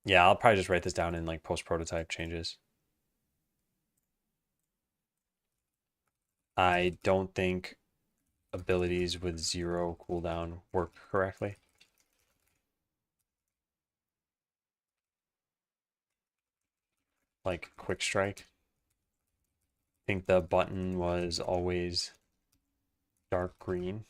Yeah, I'll probably just write this down in like post-prototype changes. I don't think abilities with 0 cooldown work correctly. Like quick strike. I think the button was always dark green.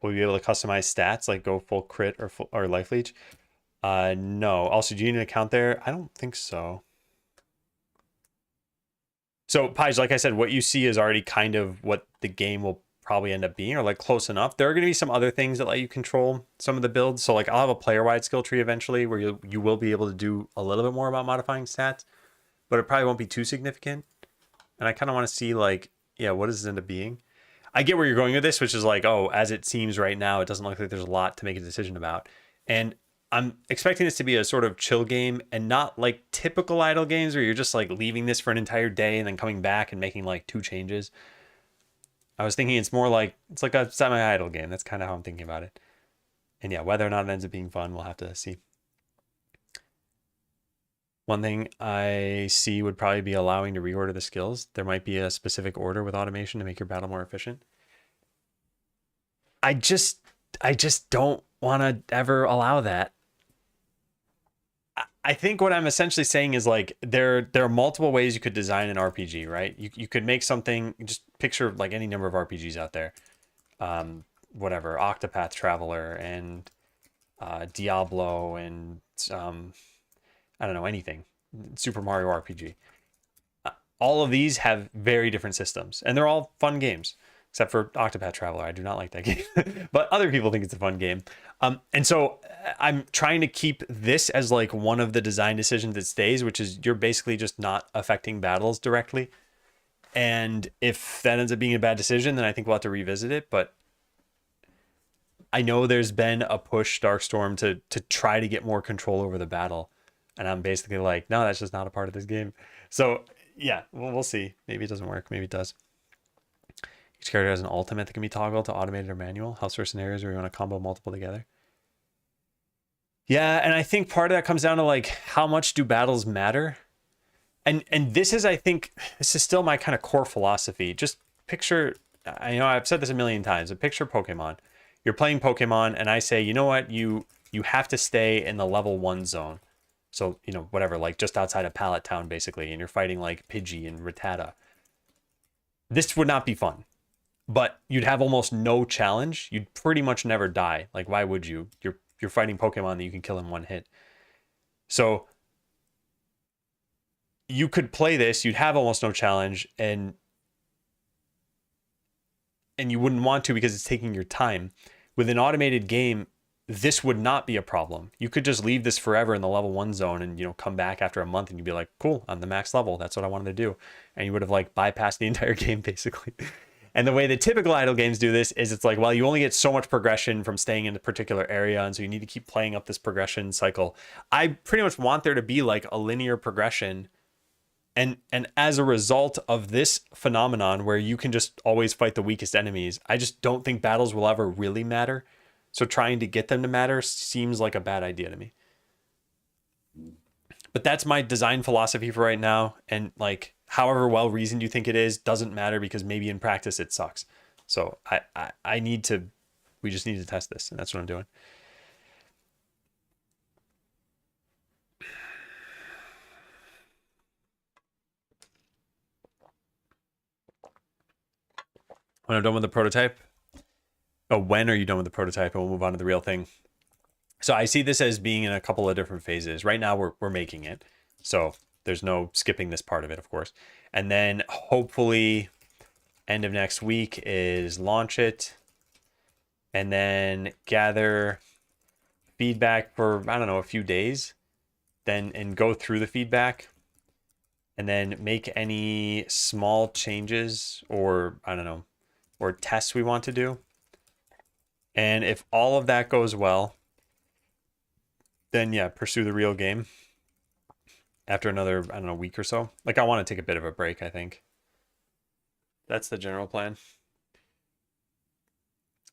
Will you be able to customize stats like go full crit or life leech? No. Also, do you need an account there? I don't think so. So, Pige, like I said, what you see is already kind of what the game will probably end up being, or like close enough. There are going to be some other things that let you control some of the builds. So like I'll have a player-wide skill tree eventually where you will be able to do a little bit more about modifying stats, but it probably won't be too significant. And I kind of want to see like, yeah, what does it end up being? I get where you're going with this, which is like, oh, as it seems right now, it doesn't look like there's a lot to make a decision about. And I'm expecting this to be a sort of chill game and not like typical idle games where you're just like leaving this for an entire day and then coming back and making like 2 changes. I was thinking it's more like, it's like a semi-idle game. That's kind of how I'm thinking about it. And yeah, whether or not it ends up being fun, we'll have to see. One thing I see would probably be allowing to reorder the skills. There might be a specific order with automation to make your battle more efficient. I just don't want to ever allow that. I think what I'm essentially saying is like there are multiple ways you could design an RPG, right? You could make something, just picture like any number of RPGs out there. Whatever, Octopath Traveler and Diablo and I don't know, anything. Super Mario RPG. all of these have very different systems, and they're all fun games, except for Octopath Traveler. I do not like that game, but other people think it's a fun game. And so I'm trying to keep this as like one of the design decisions that stays, which is you're basically just not affecting battles directly. And if that ends up being a bad decision, then I think we'll have to revisit it. But I know there's been a push Darkstorm to try to get more control over the battle. And I'm basically like, no, that's just not a part of this game. So yeah, we'll see. Maybe it doesn't work. Maybe it does. Each character has an ultimate that can be toggled to automated or manual. Helps for scenarios where you want to combo multiple together. Yeah, and I think part of that comes down to like how much do battles matter? And this is, I think, this is still my kind of core philosophy. Just picture, I know I've said this a million times, but picture Pokemon. You're playing Pokemon, and I say, you know what, you have to stay in the level 1 zone. So, you know, whatever, like just outside of Pallet Town, basically, and you're fighting like Pidgey and Rattata. This would not be fun, but you'd have almost no challenge. You'd pretty much never die. Like, why would you? You're fighting Pokemon that you can kill in one hit. So you could play this, you'd have almost no challenge, and you wouldn't want to because it's taking your time. With an automated game, this would not be a problem. You could just leave this forever in the level 1 zone and, you know, come back after a month and you'd be like, cool, I'm the max level. That's what I wanted to do. And you would have like bypassed the entire game basically. And the way the typical idle games do this is it's like, well, you only get so much progression from staying in a particular area. And so you need to keep playing up this progression cycle. I pretty much want there to be like a linear progression. And as a result of this phenomenon where you can just always fight the weakest enemies, I just don't think battles will ever really matter. So trying to get them to matter seems like a bad idea to me. But that's my design philosophy for right now. And like, however well reasoned you think it is, doesn't matter because maybe in practice it sucks. So we just need to test this, and that's what I'm doing. When I'm done with the prototype, when are you done with the prototype? And we'll move on to the real thing. So I see this as being in a couple of different phases. Right now we're making it. So there's no skipping this part of it, of course. And then hopefully end of next week is launch it and then gather feedback for, I don't know, a few days, then and go through the feedback and then make any small changes or, I don't know, or tests we want to do. And if all of that goes well, then yeah, pursue the real game after another, I don't know, week or so. Like, I want to take a bit of a break, I think. That's the general plan.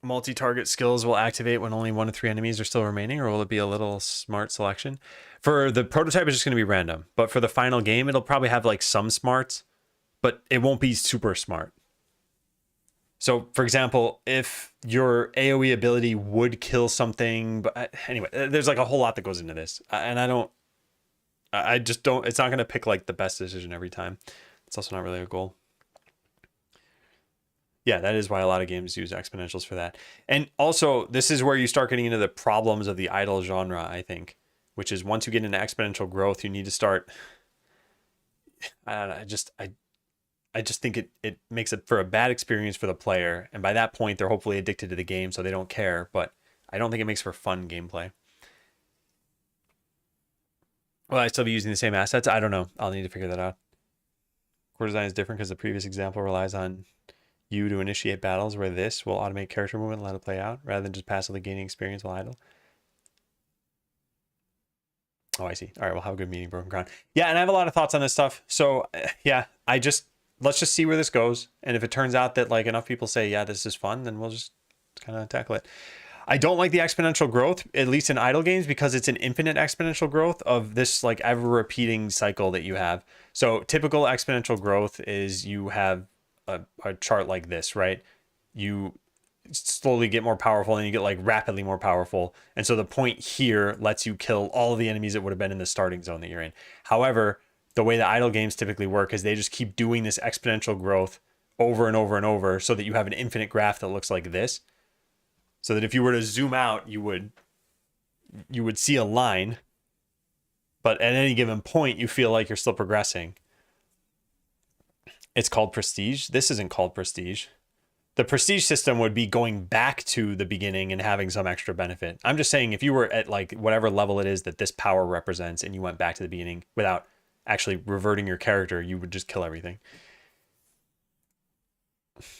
Multi-target skills will activate when only 1 to 3 enemies are still remaining, or will it be a little smart selection? For the prototype, it's just going to be random. But for the final game, it'll probably have like some smarts, but it won't be super smart. So, for example, if your AoE ability would kill something, but anyway, there's like a whole lot that goes into this, and I just don't. It's not going to pick like the best decision every time. It's also not really a goal. Yeah, that is why a lot of games use exponentials for that. And also, this is where you start getting into the problems of the idle genre, I think, which is once you get into exponential growth, you need to start. I just think it makes it for a bad experience for the player. And by that point, they're hopefully addicted to the game, so they don't care. But I don't think it makes for fun gameplay. Will I still be using the same assets? I don't know. I'll need to figure that out. Core design is different because the previous example relies on you to initiate battles, where this will automate character movement and let it play out, rather than just passively gaining experience while idle. Oh, I see. All right, we'll have a good meeting, Broken Crown. Yeah, and I have a lot of thoughts on this stuff. So yeah, let's just see where this goes. And if it turns out that like enough people say, yeah, this is fun, then we'll just kind of tackle it. I don't like the exponential growth, at least in idle games, because it's an infinite exponential growth of this like ever repeating cycle that you have. So typical exponential growth is you have a chart like this, right? You slowly get more powerful and you get like rapidly more powerful. And so the point here lets you kill all of the enemies that would have been in the starting zone that you're in. However, the way the idle games typically work is they just keep doing this exponential growth over and over and over so that you have an infinite graph that looks like this. So that if you were to zoom out, you would see a line, but at any given point, you feel like you're still progressing. It's called Prestige. This isn't called Prestige. The Prestige system would be going back to the beginning and having some extra benefit. I'm just saying if you were at like whatever level it is that this power represents and you went back to the beginning without actually reverting your character, you would just kill everything.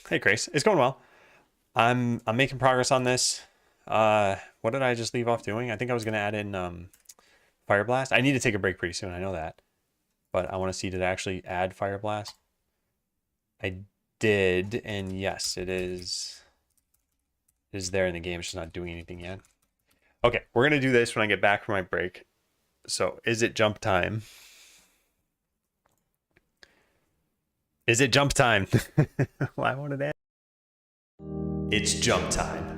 Hey, Grace. It's going well. I'm making progress on this. What did I just leave off doing? I think I was going to add in Fire Blast. I need to take a break pretty soon. I know that. But I want to see, did I actually add Fire Blast? I did, and yes, it is there in the game. It's just not doing anything yet. Okay, we're gonna do this when I get back from my break. So, is it jump time? Is it jump time? Well, I wanted that. It's jump time.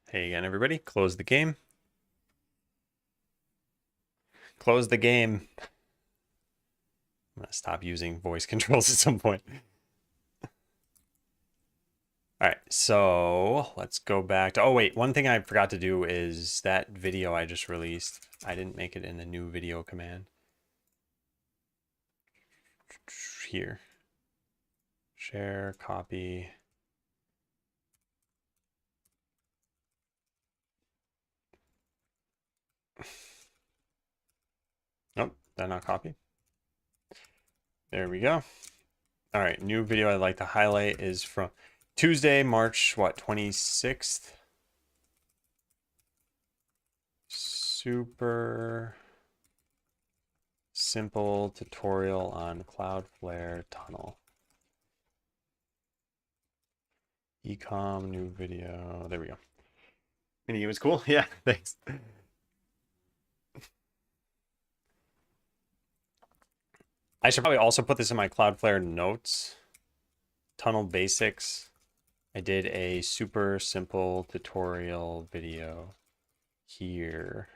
Hey again, everybody. Close the game. Close the game. I'm going to stop using voice controls at some point. All right, so let's go back to, oh wait, one thing I forgot to do is that video I just released. I didn't make it in the new video command. Here. Share, copy. Nope, did I not copy? There we go. All right, new video I'd like to highlight is from Tuesday, March, what, 26th? Super simple tutorial on Cloudflare tunnel. Ecom, new video. There we go. Minigame was cool. Yeah, thanks. I should probably also put this in my Cloudflare notes. Tunnel basics. I did a super simple tutorial video here.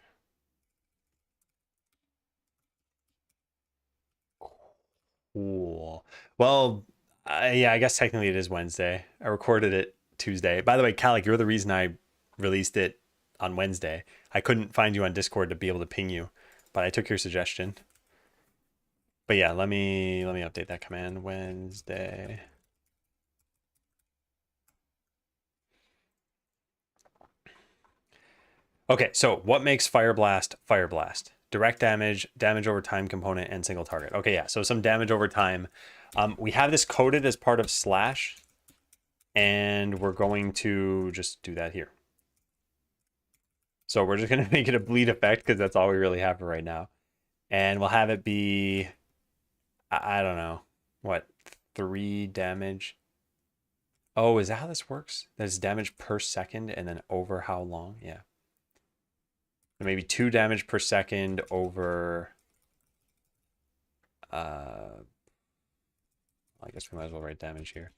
Cool. Well, yeah, I guess technically it is Wednesday. I recorded it Tuesday. By the way, Calic, you're the reason I released it on Wednesday. I couldn't find you on Discord to be able to ping you, but I took your suggestion. But yeah, let me update that command. Wednesday. Okay, so what makes Fire Blast Fire Blast? Direct damage, damage over time component, and single target. Okay, yeah, so some damage over time. We have this coded as part of slash, and we're going to just do that here. So we're just going to make it a bleed effect because that's all we really have for right now. And we'll have it be, I don't know, what, 3 damage? Oh, is that how this works? That's damage per second and then over how long? Yeah. Maybe 2 damage per second over, I guess we might as well write damage here.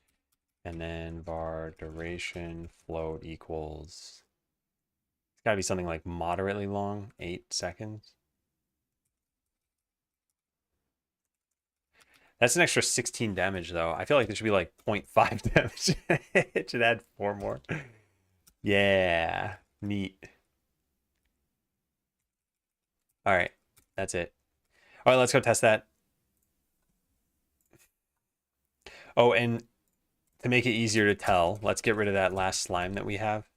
And then var duration float equals, it's gotta be something like moderately long, 8 seconds. That's an extra 16 damage though. I feel like there should be like 0.5 damage. It should add 4 more. Yeah, neat. All right, that's it. All right, let's go test that. Oh, and to make it easier to tell, let's get rid of that last slime that we have.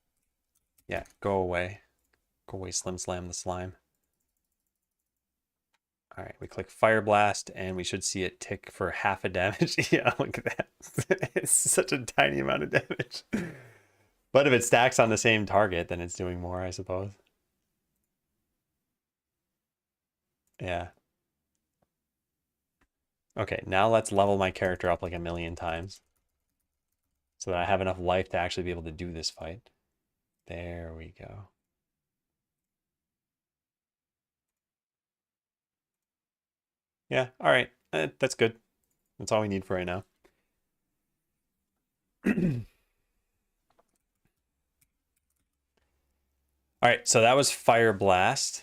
Yeah, go away. Go away, Slim Slam the slime. All right, we click Fire Blast, and we should see it tick for half a damage. Yeah, look at that. It's such a tiny amount of damage. But if it stacks on the same target, then it's doing more, I suppose. Yeah. Okay, now let's level my character up like a million times so that I have enough life to actually be able to do this fight. There we go. Yeah, all right. That's good. That's all we need for right now. All right, so that was Fire Blast.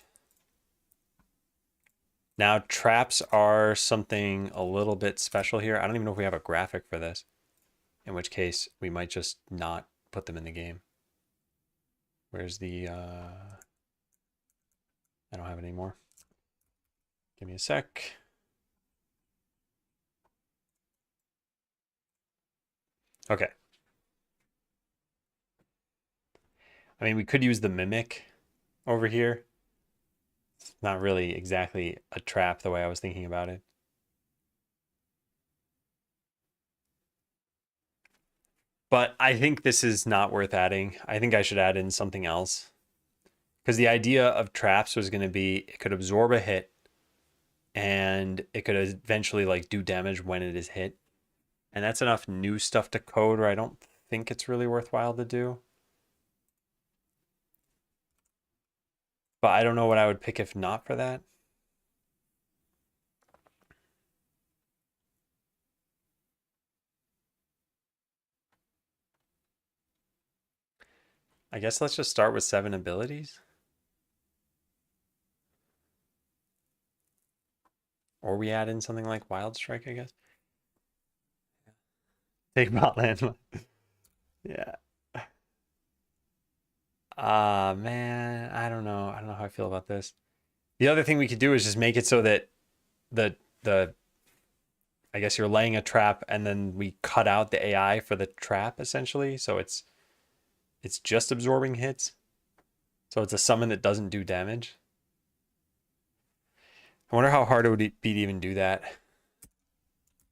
Now traps are something a little bit special here. I don't even know if we have a graphic for this, in which case we might just not put them in the game. Where's the, I don't have it anymore. Give me a sec. Okay. I mean, we could use the mimic over here. It's not really exactly a trap the way I was thinking about it. But I think this is not worth adding. I think I should add in something else. Because the idea of traps was going to be it could absorb a hit and it could eventually like do damage when it is hit. And that's enough new stuff to code where I don't think it's really worthwhile to do. But I don't know what I would pick if not for that. I guess let's just start with 7 abilities. Or we add in something like Wild Strike, I guess. Take bot land. Yeah. Man, I don't know. I don't know how I feel about this. The other thing we could do is just make it so that the I guess you're laying a trap and then we cut out the AI for the trap essentially. So it's just absorbing hits. So it's a summon that doesn't do damage. I wonder how hard it would be to even do that.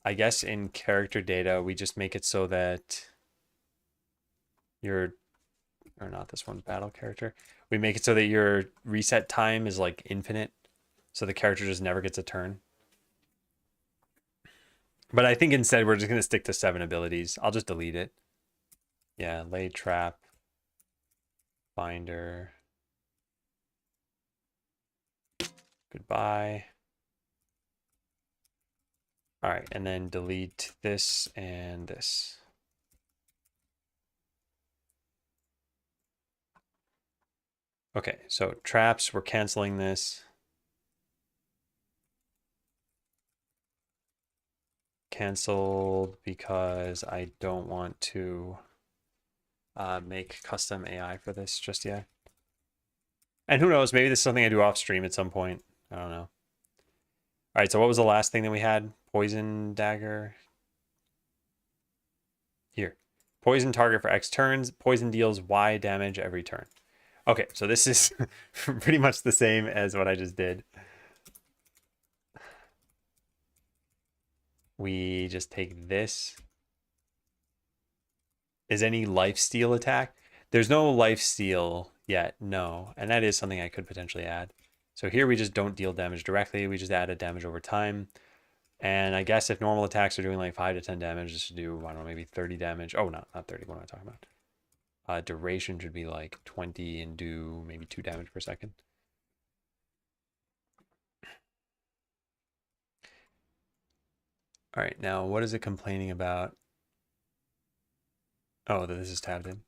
I guess in character data, we just make it so that your, or not this one, battle character. We make it so that your reset time is like infinite. So the character just never gets a turn. But I think instead we're just going to stick to 7 abilities. I'll just delete it. Yeah, lay trap, binder. Goodbye. All right, and then delete this and this. Okay, so traps, we're canceling this. Canceled because I don't want to make custom AI for this just yet. And who knows, maybe this is something I do off stream at some point. I don't know. All right, so what was the last thing that we had? Poison dagger. Here. Poison target for X turns. Poison deals Y damage every turn. Okay, so this is pretty much the same as what I just did. We just take this. Is any lifesteal attack? There's no lifesteal yet, no. And that is something I could potentially add. So here we just don't deal damage directly. We just add a damage over time. And I guess if normal attacks are doing like 5 to 10 damage, this should do, I don't know, maybe 30 damage. Oh, not 30. What am I talking about? Duration should be like 20 and do maybe 2 damage per second. All right, now what is it complaining about? Oh, that this is tabbed in.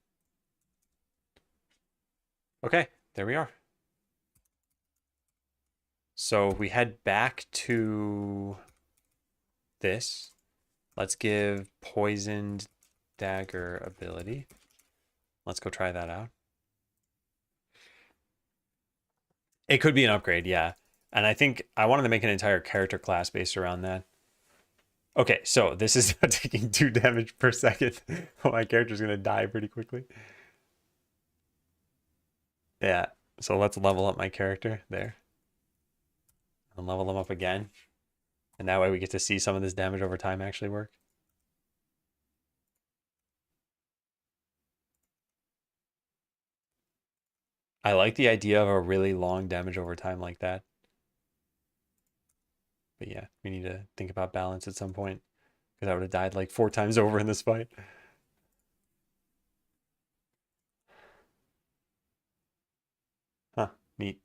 Okay, there we are. So if we head back to this, let's give poisoned dagger ability. Let's go try that out. It could be an upgrade, yeah. And I think I wanted to make an entire character class based around that. Okay, so this is taking 2 damage per second. My character's going to die pretty quickly. Yeah, so let's level up my character there. And level them up again. And that way we get to see some of this damage over time actually work. I like the idea of a really long damage over time like that. But yeah, we need to think about balance at some point. Because I would have died like 4 times over in this fight. Huh, neat.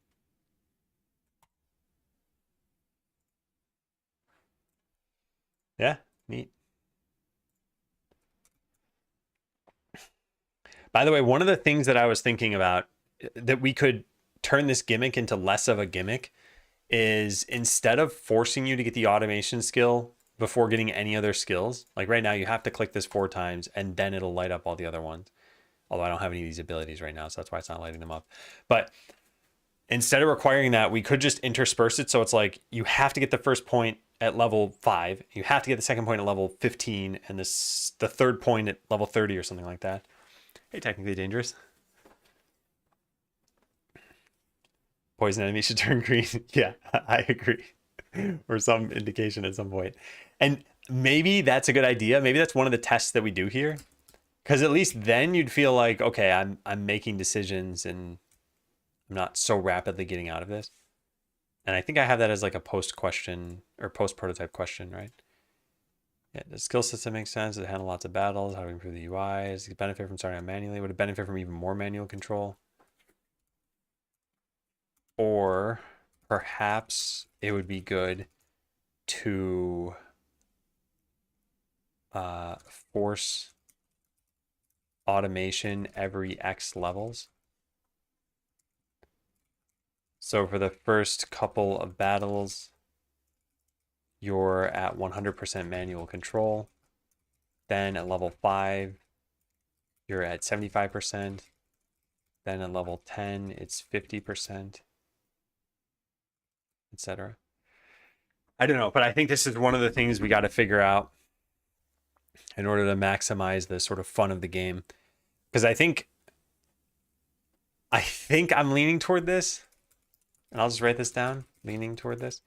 Yeah, neat. By the way, one of the things that I was thinking about that we could turn this gimmick into less of a gimmick is instead of forcing you to get the automation skill before getting any other skills, like right now you have to click this 4 times and then it'll light up all the other ones. Although I don't have any of these abilities right now, so that's why it's not lighting them up. But instead of requiring that, we could just intersperse it. So it's like you have to get the first point at level 5, you have to get the second point at level 15, and the third point at level 30 or something like that. Hey, technically dangerous. Poison enemy should turn green. Yeah, I agree. Or some indication at some point. And maybe that's a good idea. Maybe that's one of the tests that we do here. Because at least then you'd feel like, okay, I'm making decisions and I'm not so rapidly getting out of this. And I think I have that as like a post question or post prototype question, right? Yeah, the skill system makes sense. Does it handle lots of battles? How do we improve the UI? Does it benefit from starting out manually? Would it benefit from even more manual control? Or perhaps it would be good to force automation every X levels. So for the first couple of battles, you're at 100% manual control. Then at level 5, you're at 75%. Then at level 10, it's 50%, etc. I don't know, but I think this is one of the things we got to figure out in order to maximize the sort of fun of the game. Because I think I'm leaning toward this, and I'll just write this down, leaning toward this.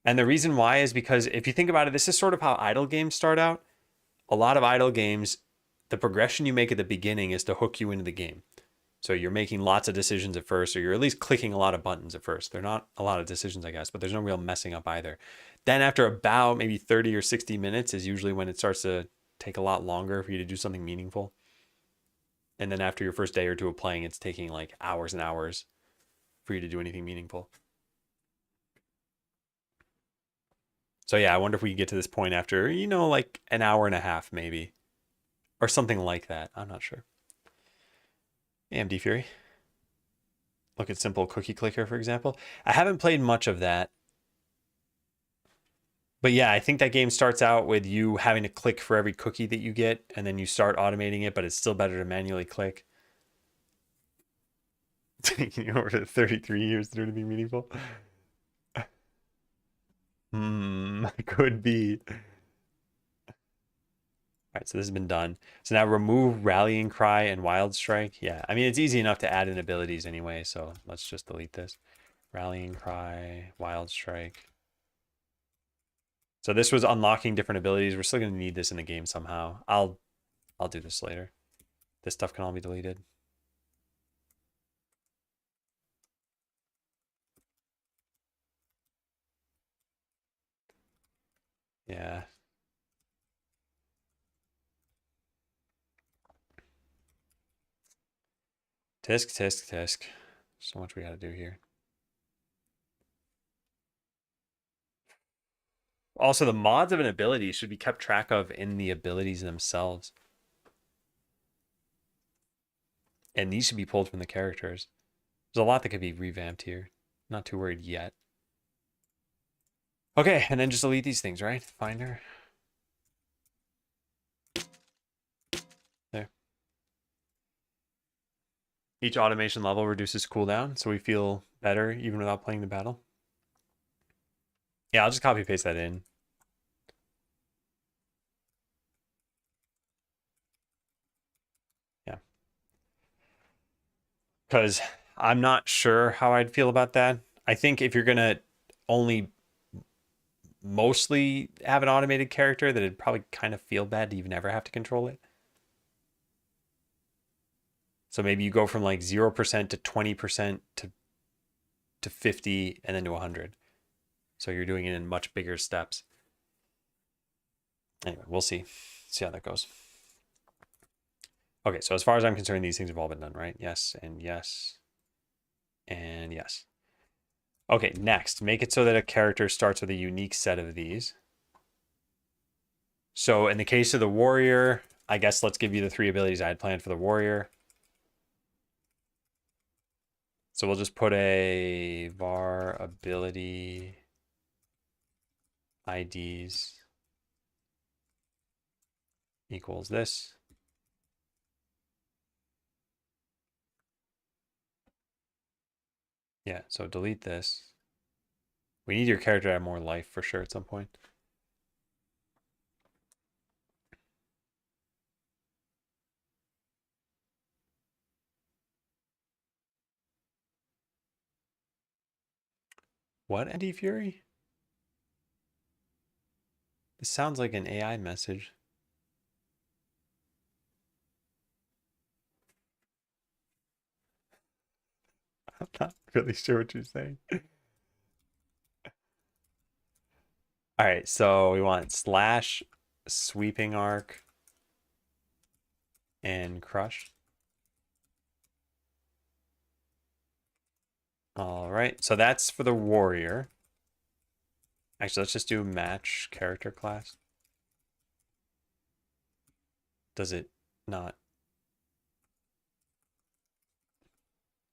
And the reason why is because if you think about it, this is sort of how idle games start out. A lot of idle games, the progression you make at the beginning is to hook you into the game. So you're making lots of decisions at first, or you're at least clicking a lot of buttons at first. They're not a lot of decisions, I guess, but there's no real messing up either. Then after about maybe 30 or 60 minutes is usually when it starts to take a lot longer for you to do something meaningful. And then after your first day or two of playing, it's taking like hours and hours for you to do anything meaningful. So yeah, I wonder if we can get to this point after, like an hour and a half maybe. Or something like that. I'm not sure. AMD Fury. Look at Simple Cookie Clicker, for example. I haven't played much of that. But yeah, I think that game starts out with you having to click for every cookie that you get, and then you start automating it, but it's still better to manually click. Taking you over to 33 years to do anything meaningful. Could be. All right, so this has been done. So now remove Rallying Cry and Wild Strike. Yeah, I mean, it's easy enough to add in abilities anyway, so let's just delete this. Rallying Cry, Wild Strike. So this was unlocking different abilities. We're still going to need this in the game somehow. I'll do this later. This stuff can all be deleted. Yeah. Tisk, tisk, tisk. So much we got to do here. Also, the mods of an ability should be kept track of in the abilities themselves. And these should be pulled from the characters. There's a lot that could be revamped here. Not too worried yet. Okay, and then just delete these things, right? Finder. There. Each automation level reduces cooldown, so we feel better even without playing the battle. Yeah, I'll just copy paste that in. Yeah. Because I'm not sure how I'd feel about that. I think if you're going to only mostly have an automated character, that it'd probably kind of feel bad to even ever have to control it. So maybe you go from like 0% to 20% to 50 and then to 100. So you're doing it in much bigger steps. Anyway, we'll see. See how that goes. Okay, so as far as I'm concerned, these things have all been done, right? Yes, and yes, and yes. Okay, next, make it so that a character starts with a unique set of these. So in the case of the warrior, I guess let's give you the 3 abilities I had planned for the warrior. So we'll just put a var ability IDs equals this. Yeah, so delete this. We need your character to have more life for sure at some point. What, Andy Fury? This sounds like an AI message. I'm not really sure what you're saying. All right, so we want slash sweeping arc and crush. All right, so that's for the warrior. Actually, let's just do match character class. Does it not?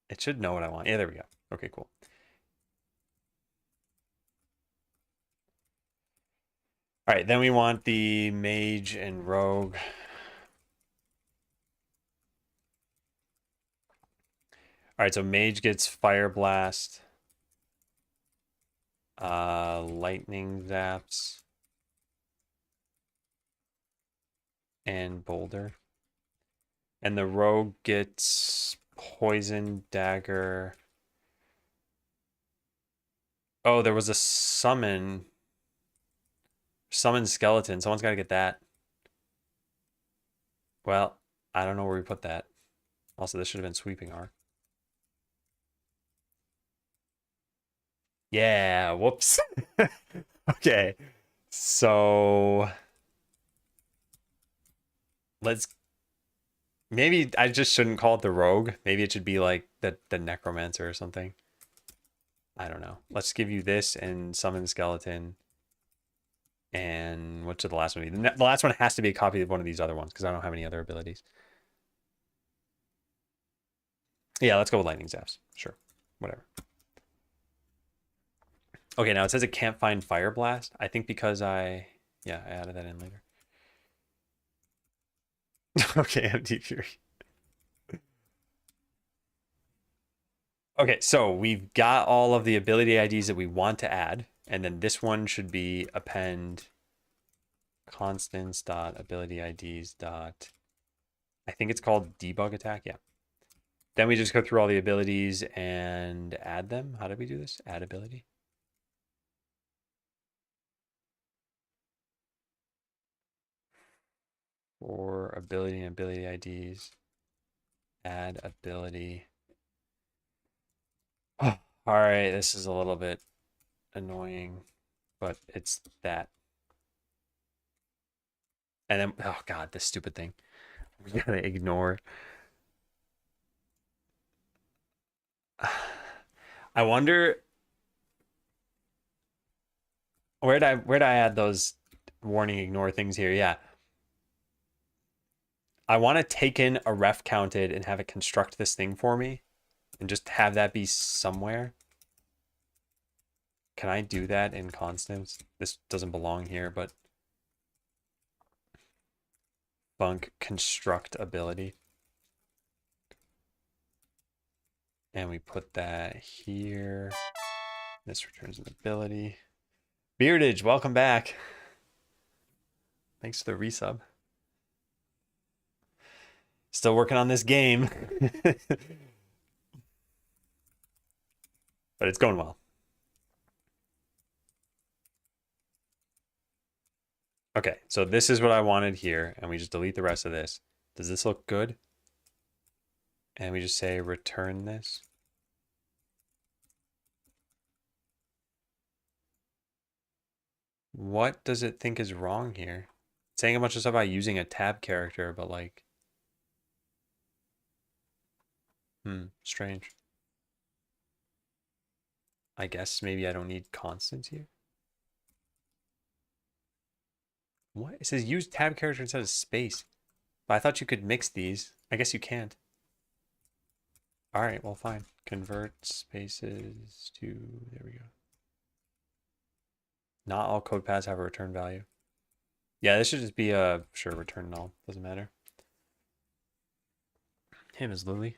It should know what I want. Yeah, there we go. Okay, cool. All right, then we want the mage and rogue. All right, so mage gets fire blast, lightning zaps, and boulder. And the rogue gets poison dagger, Oh, there was a summon skeleton. Someone's got to get that. Well, I don't know where we put that. Also, this should have been sweeping arc. Yeah, whoops. Okay. So let's maybe I just shouldn't call it the rogue. Maybe it should be like the necromancer or something. I don't know. Let's give you this and summon skeleton. And what should the last one be? The last one has to be a copy of one of these other ones because I don't have any other abilities. Yeah, let's go with lightning zaps. Sure. Whatever. Okay, now it says it can't find fire blast. I think because I added that in later. Okay, empty fury. Okay, so we've got all of the ability IDs that we want to add, and then this one should be append constants dot ability IDs dot. I think it's called debug attack. Yeah. Then we just go through all the abilities and add them. How did we do this? Add ability. For ability and ability IDs. Add ability. Oh, all right, this is a little bit annoying, but it's that. And then, oh God, this stupid thing. We gotta ignore. I wonder where'd I add those warning ignore things here? Yeah. I want to take in a ref counted and have it construct this thing for me and just have that be somewhere. Can I do that in constants? This doesn't belong here, but func construct ability. And we put that here. This returns an ability. Beardage, welcome back. Thanks for the resub. Still working on this game. But it's going well. Okay, so this is what I wanted here, and we just delete the rest of this. Does this look good? And we just say return this. What does it think is wrong here? It's saying a bunch of stuff about using a tab character, but like... strange. I guess maybe I don't need constants here. What? It says use tab character instead of space. But I thought you could mix these. I guess you can't. All right, well, fine. Convert spaces to, there we go. Not all code paths have a return value. Yeah, this should just be a, sure, return null. Doesn't matter. Hey, Ms. Lily.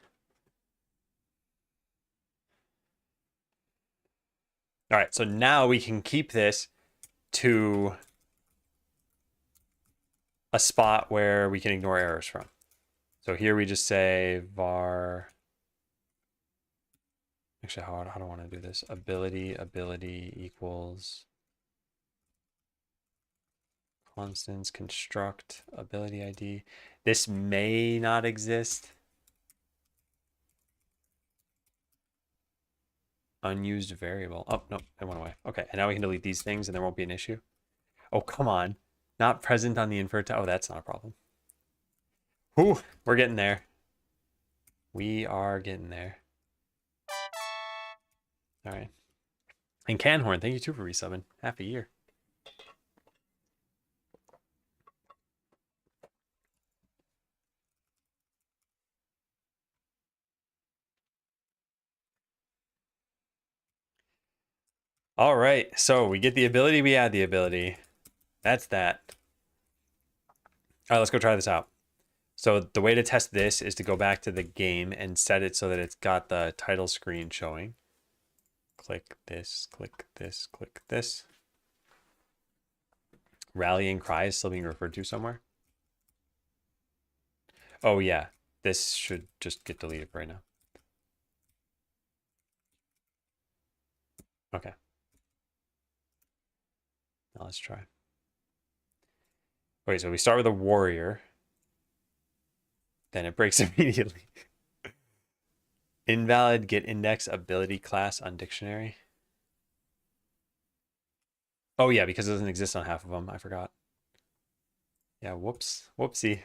All right, so now we can keep this to a spot where we can ignore errors from. So here we just say var. Actually, how do I want to do this? Ability equals constants construct ability ID. This may not exist. Unused variable. Oh, no, it went away. Okay, and now we can delete these things and there won't be an issue. Oh, come on. Not present on the invert. Oh, that's not a problem. Whew, we're getting there. We are getting there. All right. And Canhorn, thank you too for resubbing. Half a year. All right, so we get the ability, we add the ability. That's that. All right, let's go try this out. So the way to test this is to go back to the game and set it so that it's got the title screen showing. Click this, click this, click this. Rallying cry is still being referred to somewhere. Oh yeah, this should just get deleted right now. Okay. Now let's try. Okay, so we start with a warrior. Then it breaks immediately. Invalid get index ability class on dictionary. Oh yeah, because it doesn't exist on half of them. I forgot. Yeah, whoops. Whoopsie.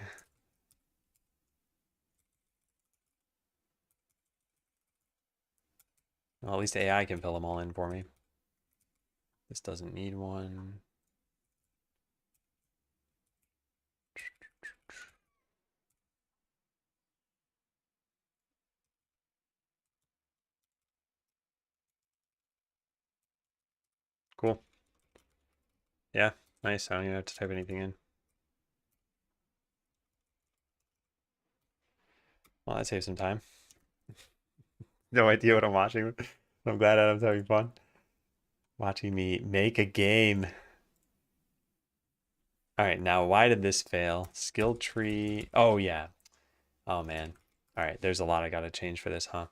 Well, at least AI can fill them all in for me. This doesn't need one. Cool. Yeah, nice. I don't even have to type anything in. Well, that saves some time. No idea what I'm watching. I'm glad Adam's having fun. Watching me make a game. All right, now why did this fail? Skill tree. Oh, yeah. Oh, man. All right, there's a lot I got to change for this, huh?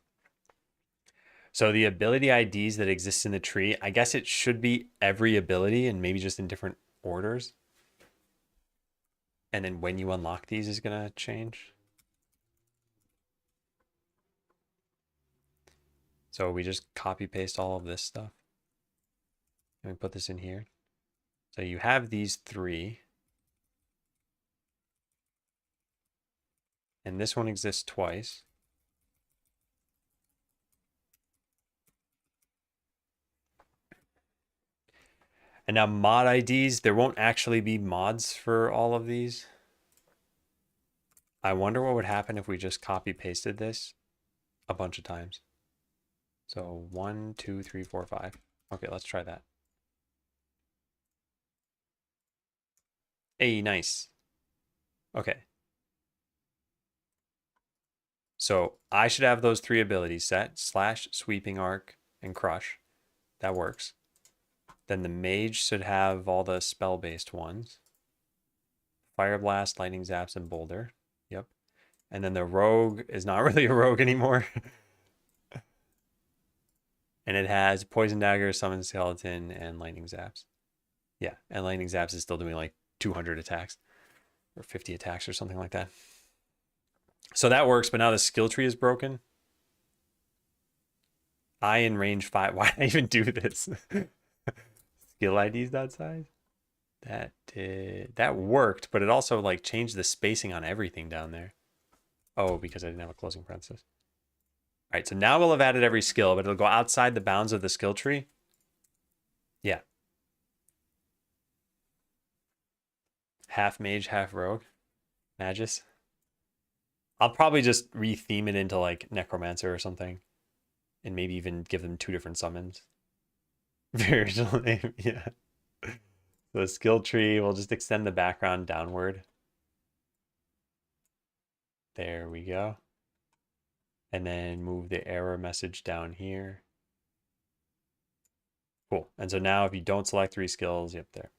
So the ability IDs that exist in the tree, I guess it should be every ability and maybe just in different orders. And then when you unlock these is going to change. So we just copy paste all of this stuff. And we put this in here. So you have these three. And this one exists twice. And now mod IDs, there won't actually be mods for all of these. I wonder what would happen if we just copy pasted this a bunch of times. So 1, 2, 3, 4, 5. Okay, let's try that. Hey, nice. Okay. So I should have those three abilities set: slash, sweeping arc, and crush. That works. Then the mage should have all the spell-based ones. Fire blast, lightning zaps, and boulder. Yep. And then the rogue is not really a rogue anymore. And it has poison dagger, summon skeleton, and lightning zaps. Yeah, and lightning zaps is still doing like 200 attacks or 50 attacks or something like that. So that works, but now the skill tree is broken. I in range 5. Why did I even do this? Skill IDs dot size. That worked, but it also like changed the spacing on everything down there. Oh, because I didn't have a closing parenthesis. All right, so now we'll have added every skill, but it'll go outside the bounds of the skill tree. Yeah. Half mage, half rogue. Magus. I'll probably just retheme it into like necromancer or something. And maybe even give them 2 different summons. Very lame, yeah. The skill tree, we'll just extend the background downward. There we go. And then move the error message down here. Cool. And so now if you don't select 3 skills, yep, there.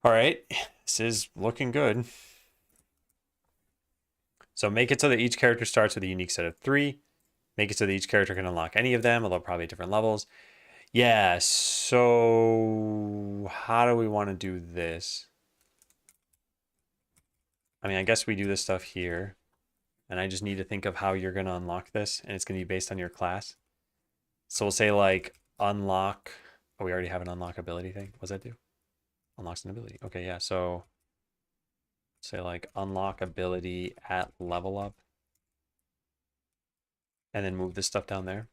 All right, this is looking good. So make it so that each character starts with a unique set of 3. Make it so that each character can unlock any of them, although probably different levels. Yeah, so how do we want to do this? I mean, I guess we do this stuff here. And I just need to think of how you're going to unlock this. And it's going to be based on your class. So we'll say like unlock. Oh, we already have an unlock ability thing. What does that do? Unlocks an ability. Okay, yeah. So say like unlock ability at level up. And then move this stuff down there.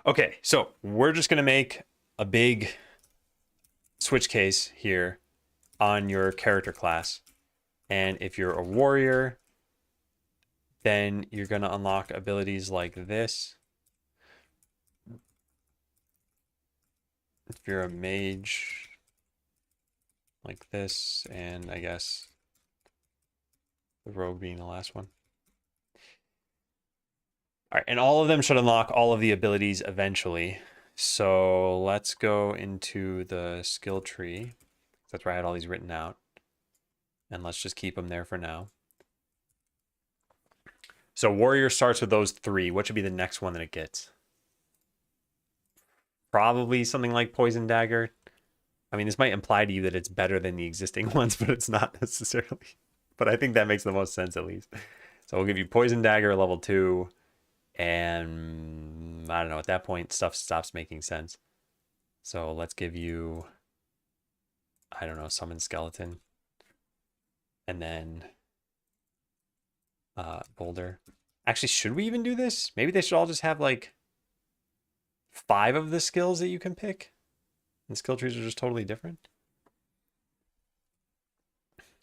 Okay, so we're just going to make a big switch case here on your character class. And if you're a warrior, then you're going to unlock abilities like this. If you're a mage, like this, and I guess the rogue being the last one. All right, and all of them should unlock all of the abilities eventually. So let's go into the skill tree. That's where I had all these written out. And let's just keep them there for now. So warrior starts with those 3. What should be the next one that it gets? Probably something like poison dagger. I mean, this might imply to you that it's better than the existing ones, but it's not necessarily. But I think that makes the most sense at least. So we'll give you poison dagger level 2, and I don't know, at that point stuff stops making sense. So let's give you, I don't know, summon skeleton, and then boulder. Actually, should we even do this? Maybe they should all just have like 5 of the skills that you can pick. And skill trees are just totally different.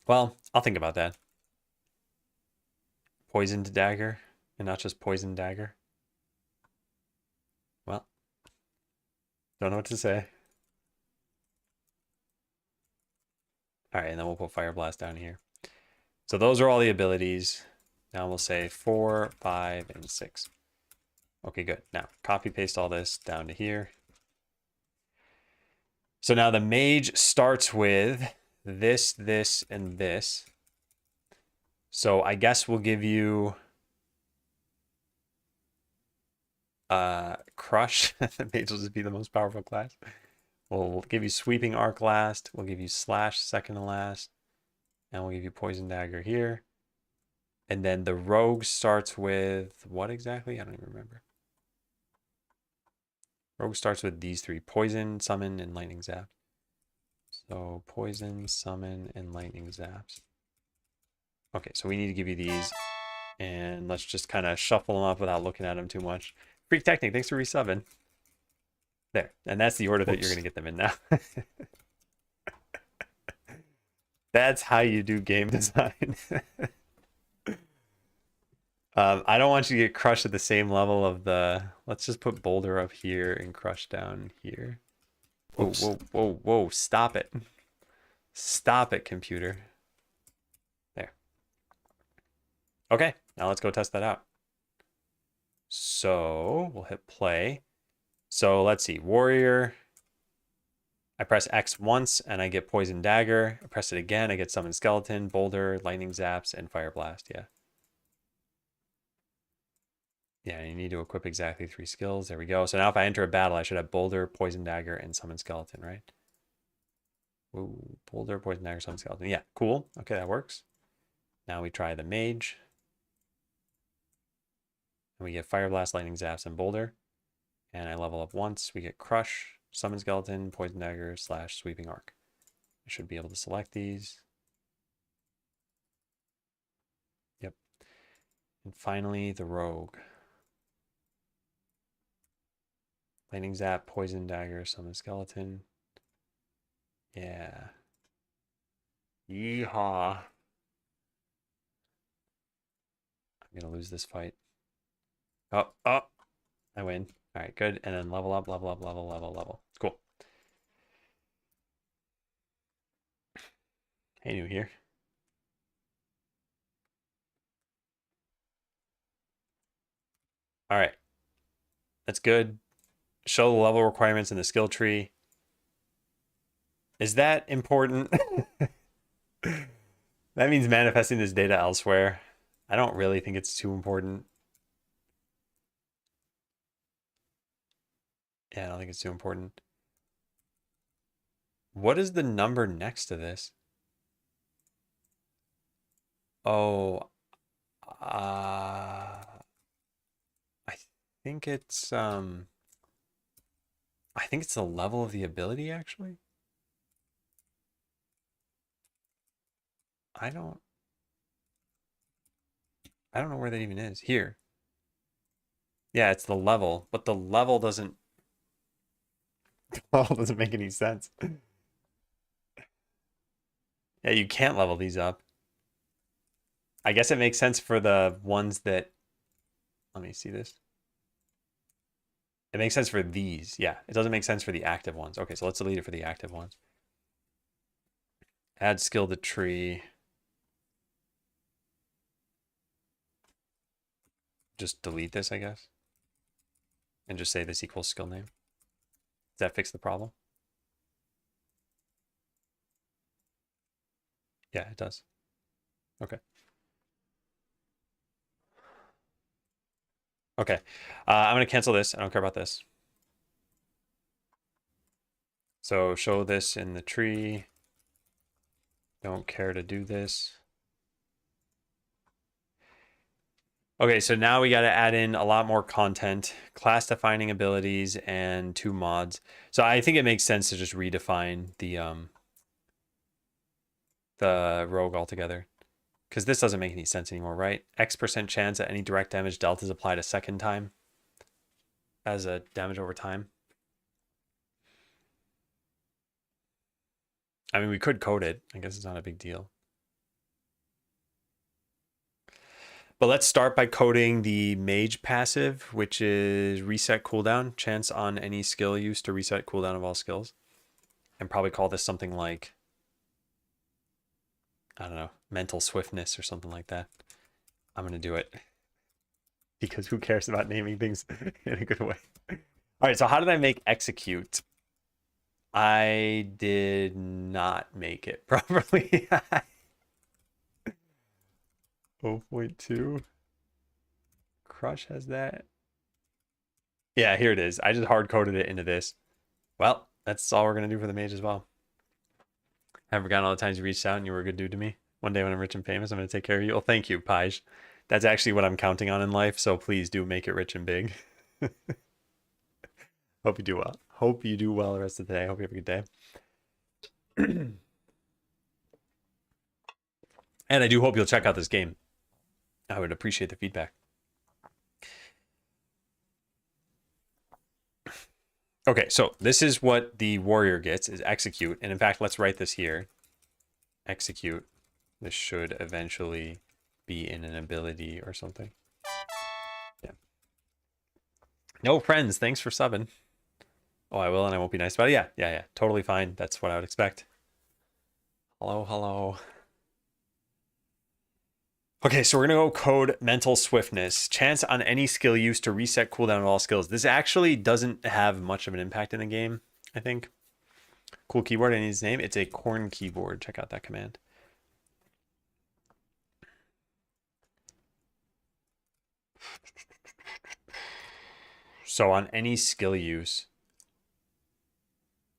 Well, I'll think about that. Poisoned dagger and not just poison dagger. Well, don't know what to say. All right, and then we'll put Fire Blast down here. So those are all the abilities. Now we'll say 4, 5, and 6. Okay, good. Now copy paste all this down to here. So now the mage starts with this, this, and this. So I guess we'll give you Crush. The mage will just be the most powerful class. We'll give you Sweeping Arc last. We'll give you Slash second to last. And we'll give you Poison Dagger here. And then the rogue starts with what exactly? I don't even remember. Rogue starts with these 3. Poison, Summon, and Lightning Zap. So Poison, Summon, and Lightning Zaps. Okay, so we need to give you these. And let's just kind of shuffle them up without looking at them too much. Freak Technic, thanks for resubbing. There. And that's the order that you're going to get them in now. That's how you do game design. I don't want you to get crushed at the same level of the... Let's just put Boulder up here and Crush down here. Whoa, whoa, whoa, whoa. Stop it. Stop it, computer. There. Okay, now let's go test that out. So we'll hit play. So let's see. Warrior. I press X once and I get Poison Dagger. I press it again. I get Summon Skeleton, Boulder, Lightning Zaps, and Fire Blast. Yeah. Yeah, you need to equip exactly 3 skills. There we go. So now if I enter a battle, I should have Boulder, Poison Dagger, and Summon Skeleton, right? Ooh, Boulder, Poison Dagger, Summon Skeleton. Yeah, cool. Okay, that works. Now we try the Mage. And we get Fire Blast, Lightning Zaps, and Boulder. And I level up once. We get Crush, Summon Skeleton, Poison Dagger, / Sweeping Arc. I should be able to select these. Yep. And finally, the Rogue. Lightning Zap, Poison Dagger, Summon Skeleton. Yeah. Yeehaw. I'm going to lose this fight. Oh, I win. All right, good. And then level up, level up, level. Cool. Hey, new here. All right. That's good. Show the level requirements in the skill tree. Is that important? That means manifesting this data elsewhere. I don't really think it's too important. Yeah, I don't think it's too important. What is the number next to this? Oh, I think it's the level of the ability actually. I don't know where that even is. Here. Yeah, it's the level, but the level doesn't doesn't make any sense. Yeah, you can't level these up. I guess it makes sense for the ones that, let me see this. It makes sense for these. Yeah, it doesn't make sense for the active ones. Okay, so let's delete it for the active ones. Add skill to tree. Just delete this, I guess. And just say this equals skill name. Does that fix the problem? Yeah, it does. Okay. Okay. I'm going to cancel this. I don't care about this. So show this in the tree. Don't care to do this. Okay, so now we got to add in a lot more content, class defining abilities, and 2 mods. So I think it makes sense to just redefine the rogue altogether, because this doesn't make any sense anymore, right? X% chance that any direct damage dealt is applied a second time as a damage over time. I mean, we could code it. I guess it's not a big deal. But let's start by coding the mage passive, which is reset cooldown, chance on any skill used to reset cooldown of all skills. And probably call this something like, I don't know, mental swiftness or something like that. I'm going to do it because who cares about naming things in a good way? All right, so how did I make execute? I did not make it properly. 0.2. Crush has that. Yeah, here it is. I just hard coded it into this. Well, that's all we're going to do for the mage as well. I haven't forgotten all the times you reached out and you were a good dude to me. One day when I'm rich and famous, I'm going to take care of you. Well, thank you, Paj. That's actually what I'm counting on in life, so please do make it rich and big. Hope you do well. Hope you do well the rest of the day. Hope you have a good day. And I do hope you'll check out this game. I would appreciate the feedback. Okay, so this is what the warrior gets, is execute. And in fact, let's write this here. Execute. This should eventually be in an ability or something. Yeah. No friends, thanks for subbing. Oh, I will and I won't be nice about it. Yeah. Totally fine. That's what I would expect. Hello. Okay, so we're going to go code mental swiftness. Chance on any skill used to reset cooldown of all skills. This actually doesn't have much of an impact in the game, I think. Cool keyboard, I need his name. It's a corn keyboard. Check out that command. So on any skill use,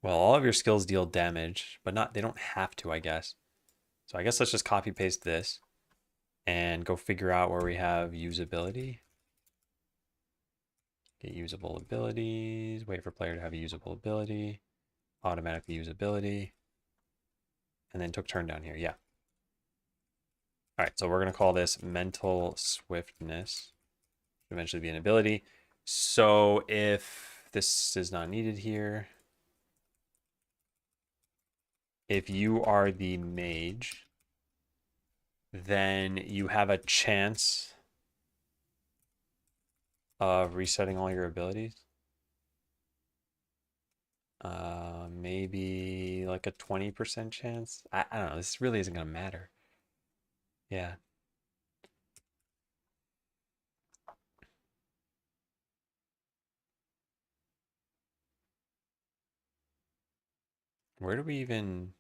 well, all of your skills deal damage, but they don't have to, I guess. So I guess let's just copy paste this and go figure out where we have usability. Get usable abilities, wait for player to have a usable ability, automatically usability, and then took turn down here. Yeah. All right, so we're going to call this mental swiftness. Eventually be an ability. So if this is not needed here, if you are the mage, then you have a chance of resetting all your abilities. Maybe like a 20% chance. I don't know. This really isn't going to matter. Yeah. Where do we even...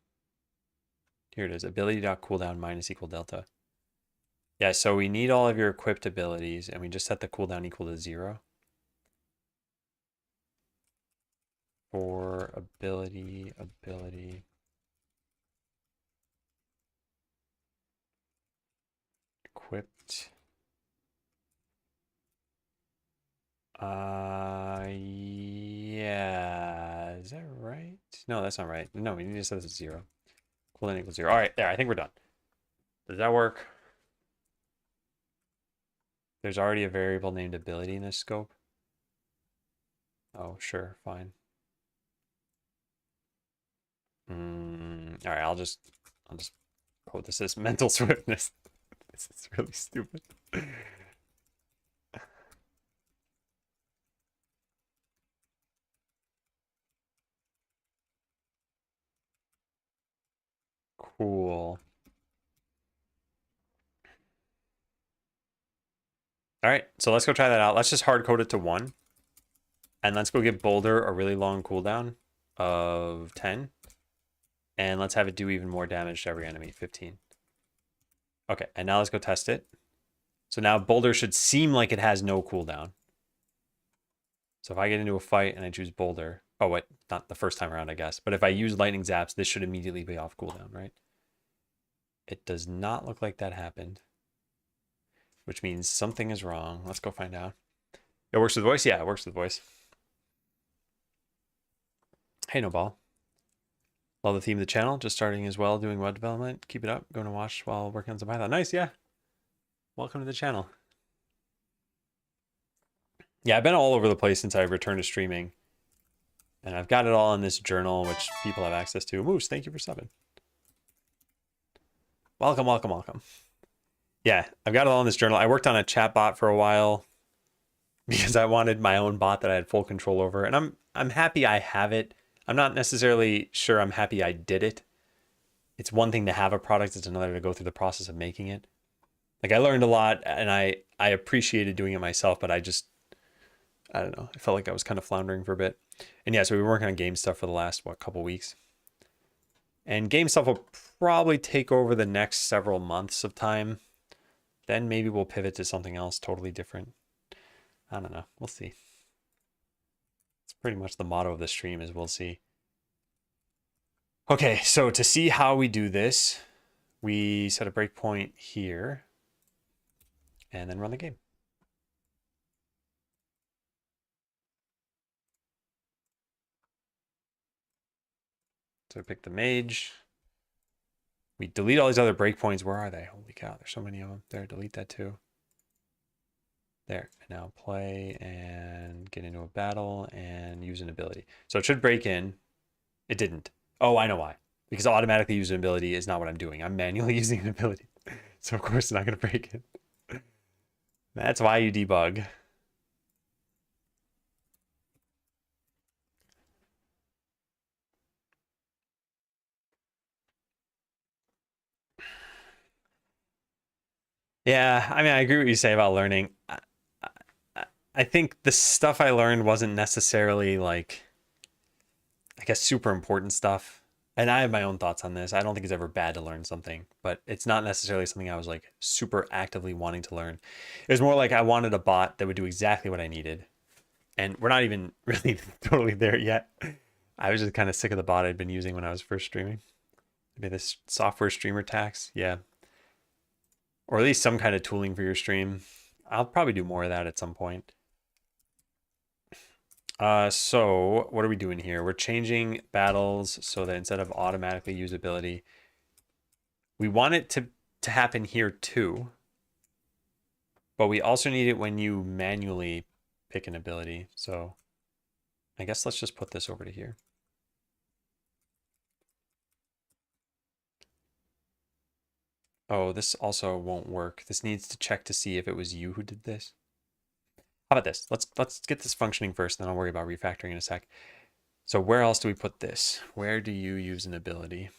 Here it is. Ability.cooldown minus equal delta. Yeah, so we need all of your equipped abilities, and we just set the cooldown equal to 0. For ability. Equipped. Yeah. Is that right? No, that's not right. No, we need to set this at 0. Cooldown equals 0. All right, there. I think we're done. Does that work? There's already a variable named ability in this scope. Oh, sure, fine. All right, I'll just quote this as mental swiftness. This is really stupid. Cool. All right, so let's go try that out. Let's just hard code it to 1. And let's go give Boulder a really long cooldown of 10. And let's have it do even more damage to every enemy, 15. Okay, and now let's go test it. So now Boulder should seem like it has no cooldown. So if I get into a fight and I choose Boulder, oh wait, not the first time around, I guess. But if I use Lightning Zaps, this should immediately be off cooldown, right? It does not look like that happened, which means something is wrong. Let's go find out. It works with voice? Yeah, it works with voice. Hey, No Ball. Love the theme of the channel. Just starting as well, doing web development. Keep it up. Going to watch while working on some Python. Nice, yeah. Welcome to the channel. Yeah, I've been all over the place since I returned to streaming. And I've got it all in this journal, which people have access to. Moose, thank you for subbing. Welcome, welcome, welcome. Yeah, I've got it all in this journal. I worked on a chat bot for a while because I wanted my own bot that I had full control over. And I'm happy I have it. I'm not necessarily sure I'm happy I did it. It's one thing to have a product, it's another to go through the process of making it. Like I learned a lot and I appreciated doing it myself, but I don't know. I felt like I was kind of floundering for a bit. And yeah, so we were working on game stuff for the last, couple weeks. And game stuff will probably take over the next several months of time. Then maybe we'll pivot to something else totally different. I don't know. We'll see. It's pretty much the motto of the stream is we'll see. Okay, so to see how we do this, we set a breakpoint here and then run the game. So we pick the mage. We delete all these other breakpoints. Where are they? Holy cow, there's so many of them. There, delete that too. There, and now play and get into a battle and use an ability. So it should break in. It didn't. Oh, I know why. Because automatically use an ability is not what I'm doing. I'm manually using an ability. So of course it's not going to break it. That's why you debug. Yeah, I mean, I agree with what you say about learning. I think the stuff I learned wasn't necessarily like, I guess, super important stuff. And I have my own thoughts on this. I don't think it's ever bad to learn something, but it's not necessarily something I was like super actively wanting to learn. It was more like I wanted a bot that would do exactly what I needed. And we're not even really totally there yet. I was just kind of sick of the bot I'd been using when I was first streaming. Maybe this software streamer tax. Yeah. Or at least some kind of tooling for your stream. I'll probably do more of that at some point. So what are we doing here? We're changing battles so that instead of automatically usability, we want it to happen here too. But we also need it when you manually pick an ability. So I guess let's just put this over to here. Oh, this also won't work. This needs to check to see if it was you who did this. How about this? Let's get this functioning first, then I'll worry about refactoring in a sec. So where else do we put this? Where do you use an ability?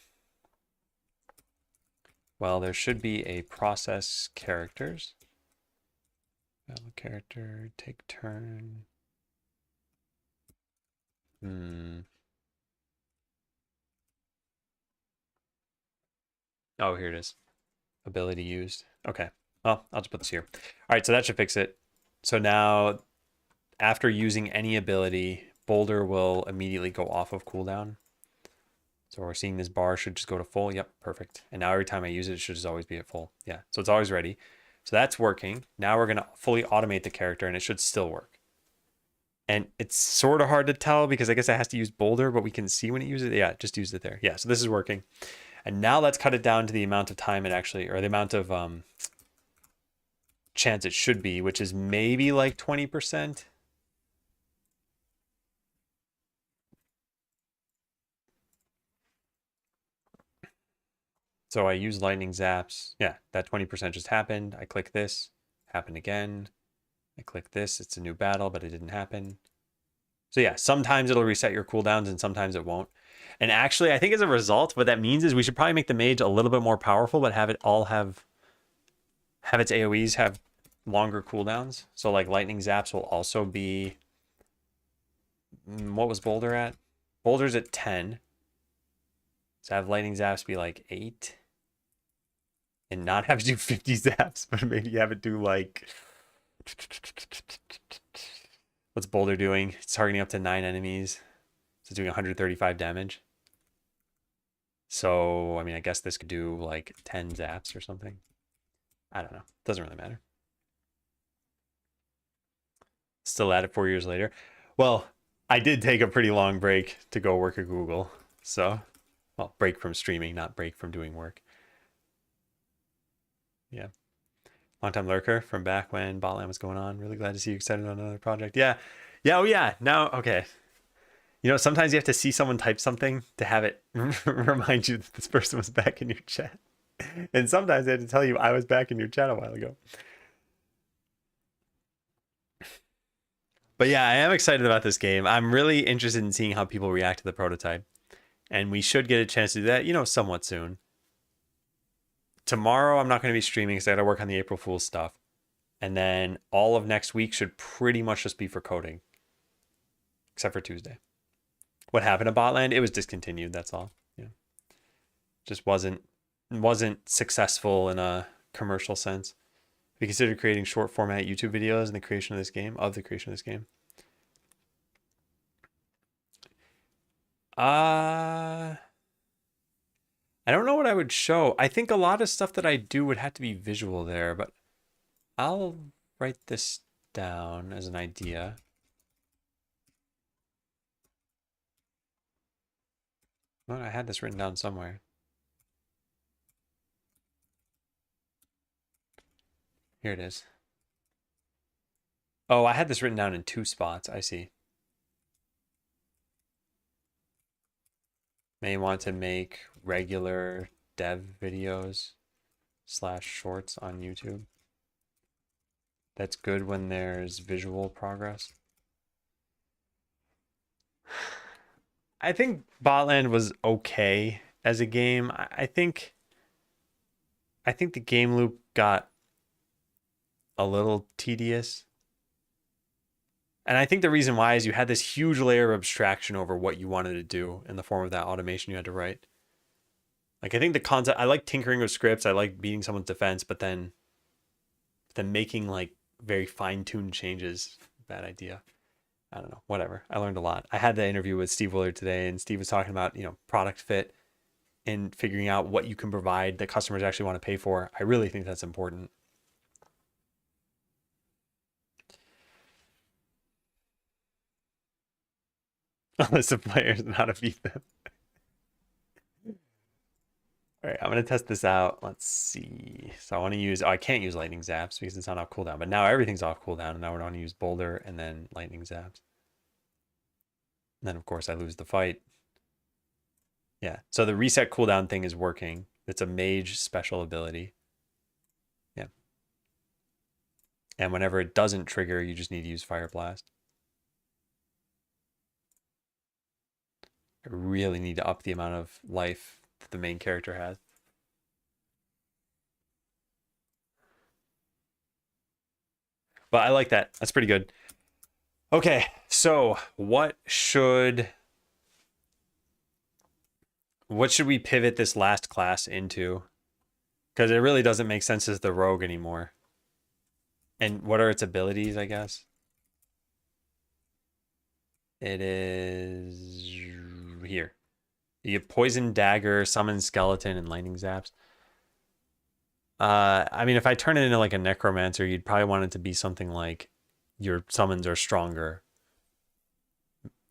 Well, there should be a process characters. Battle character, take turn. Oh, here it is. Ability used. Okay. Well, I'll just put this here. All right, so that should fix it. So now, after using any ability, Boulder will immediately go off of cooldown. So we're seeing this bar should just go to full. Yep, perfect. And now every time I use it, it should just always be at full. Yeah, so it's always ready. So that's working. Now we're going to fully automate the character, and it should still work. And it's sort of hard to tell because I guess it has to use Boulder, but we can see when it uses it. Yeah, it just used it there. Yeah, so this is working. And now let's cut it down to the amount of time it actually, or the amount of chance it should be, which is maybe like 20%. So I use lightning zaps. Yeah, that 20% just happened. I click this, happened again. I click this, it's a new battle, but it didn't happen. So yeah, sometimes it'll reset your cooldowns and sometimes it won't. And actually, I think as a result, what that means is we should probably make the mage a little bit more powerful, but have it all have its AoEs have longer cooldowns. So like lightning zaps will also be, what was Boulder at? Boulder's at 10. So have lightning zaps be like 8. And not have to do 50 zaps, but maybe have it do like What's Boulder doing? It's targeting up to 9 enemies. So it's doing 135 damage. So, I mean, I guess this could do like 10 zaps or something. I don't know. Doesn't really matter. Still at it 4 years later. Well, I did take a pretty long break to go work at Google. So, well, break from streaming, not break from doing work. Yeah. Long time lurker from back when Botland was going on. Really glad to see you excited on another project. Yeah. Yeah. Oh, yeah. Now, okay. You know, sometimes you have to see someone type something to have it remind you that this person was back in your chat. And sometimes I had to tell you I was back in your chat a while ago. But yeah, I am excited about this game. I'm really interested in seeing how people react to the prototype. And we should get a chance to do that, you know, somewhat soon. Tomorrow, I'm not going to be streaming because I got to work on the April Fool's stuff. And then all of next week should pretty much just be for coding. Except for Tuesday. What happened to Botland? It was discontinued, that's all. Yeah. Just wasn't successful in a commercial sense. We considered creating short format YouTube videos in the creation of this game, I don't know what I would show. I think a lot of stuff that I do would have to be visual there, but I'll write this down as an idea. Well, I had this written down somewhere. Here it is. Oh, I had this written down in 2 spots. I see. May want to make regular dev videos / shorts on YouTube. That's good when there's visual progress. I think Botland was okay as a game. I think the game loop got a little tedious. And I think the reason why is you had this huge layer of abstraction over what you wanted to do in the form of that automation you had to write. Like, I think the concept, I like tinkering with scripts, I like beating someone's defense, but then making like very fine-tuned changes, bad idea. I don't know, whatever. I learned a lot. I had the interview with Steve Willard today, and Steve was talking about, you know, product fit and figuring out what you can provide that customers actually want to pay for. I really think that's important. A list of players and how to beat them. All right, I'm going to test this out. Let's see. So I want to use, I can't use lightning zaps because it's not off cooldown, but now everything's off cooldown, and now we're going to use boulder and then lightning zaps. And then, of course, I lose the fight. Yeah, so the reset cooldown thing is working. It's a mage special ability. Yeah. And whenever it doesn't trigger, you just need to use Fire Blast. I really need to up the amount of life that the main character has. But I like that. That's pretty good. Okay, so what should we pivot this last class into? Because it really doesn't make sense as the rogue anymore. And what are its abilities, I guess? It is here. You get poison dagger, summon skeleton, and lightning zaps. I mean, if I turn it into like a necromancer, you'd probably want it to be something like your summons are stronger.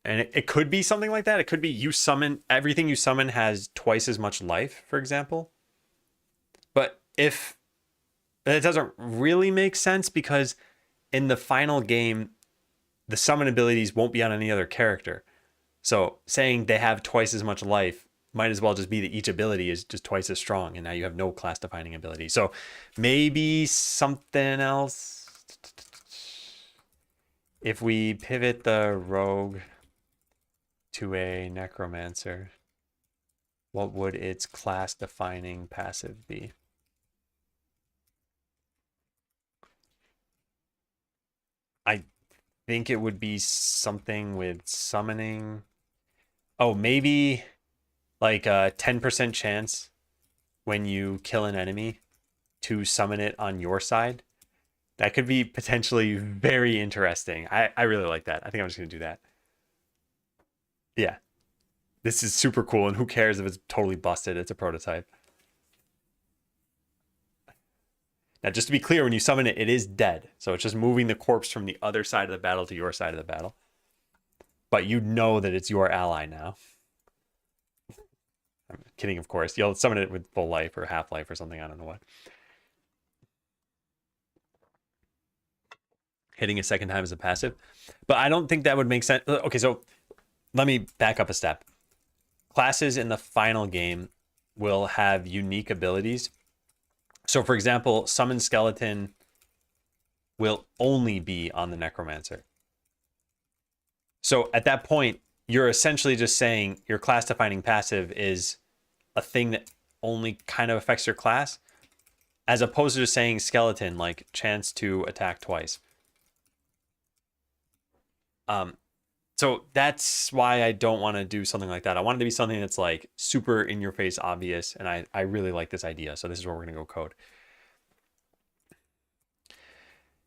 And it could be something like that. It could be you summon, everything you summon has twice as much life, for example. But if it doesn't really make sense, because in the final game, the summon abilities won't be on any other character. So saying they have twice as much life might as well just be that each ability is just twice as strong, and now you have no class defining ability. So maybe something else. If we pivot the rogue to a necromancer, what would its class defining passive be? I think it would be something with summoning. Oh, maybe like a 10% chance when you kill an enemy to summon it on your side. That could be potentially very interesting. I really like that. I think I'm just gonna do that. Yeah, this is super cool, and who cares if it's totally busted? It's a prototype. Now, just to be clear, when you summon it, it is dead. So it's just moving the corpse from the other side of the battle to your side of the battle. But you know that it's your ally now. I'm kidding, of course. You'll summon it with full life or half life or something. I don't know what. Hitting a second time is a passive. But I don't think that would make sense. Okay, so let me back up a step. Classes in the final game will have unique abilities. So, for example, Summon Skeleton will only be on the Necromancer. So at that point, you're essentially just saying your class defining passive is a thing that only kind of affects your class, as opposed to just saying skeleton, like chance to attack twice. So that's why I don't want to do something like that. I want it to be something that's like super in your face obvious, and I really like this idea. So this is where we're gonna go code.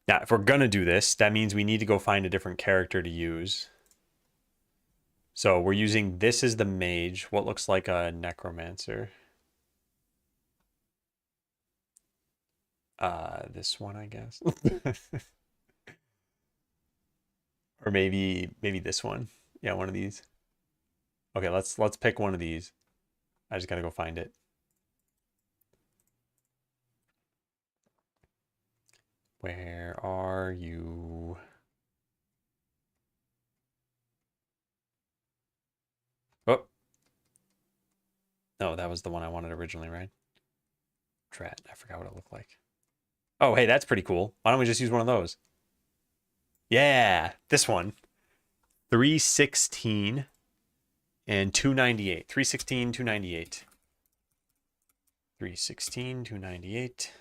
Now, if we're gonna do this, that means we need to go find a different character to use. So we're using this as the mage. What looks like a necromancer? This one, I guess. Or maybe this one. Yeah, one of these. Okay, let's pick one of these. I just gotta go find it. Where are you? Oh. No, that was the one I wanted originally, right? Drat, I forgot what it looked like. Oh, hey, that's pretty cool. Why don't we just use one of those? Yeah, this one. 316 and 298. 316, 298. 316, 298.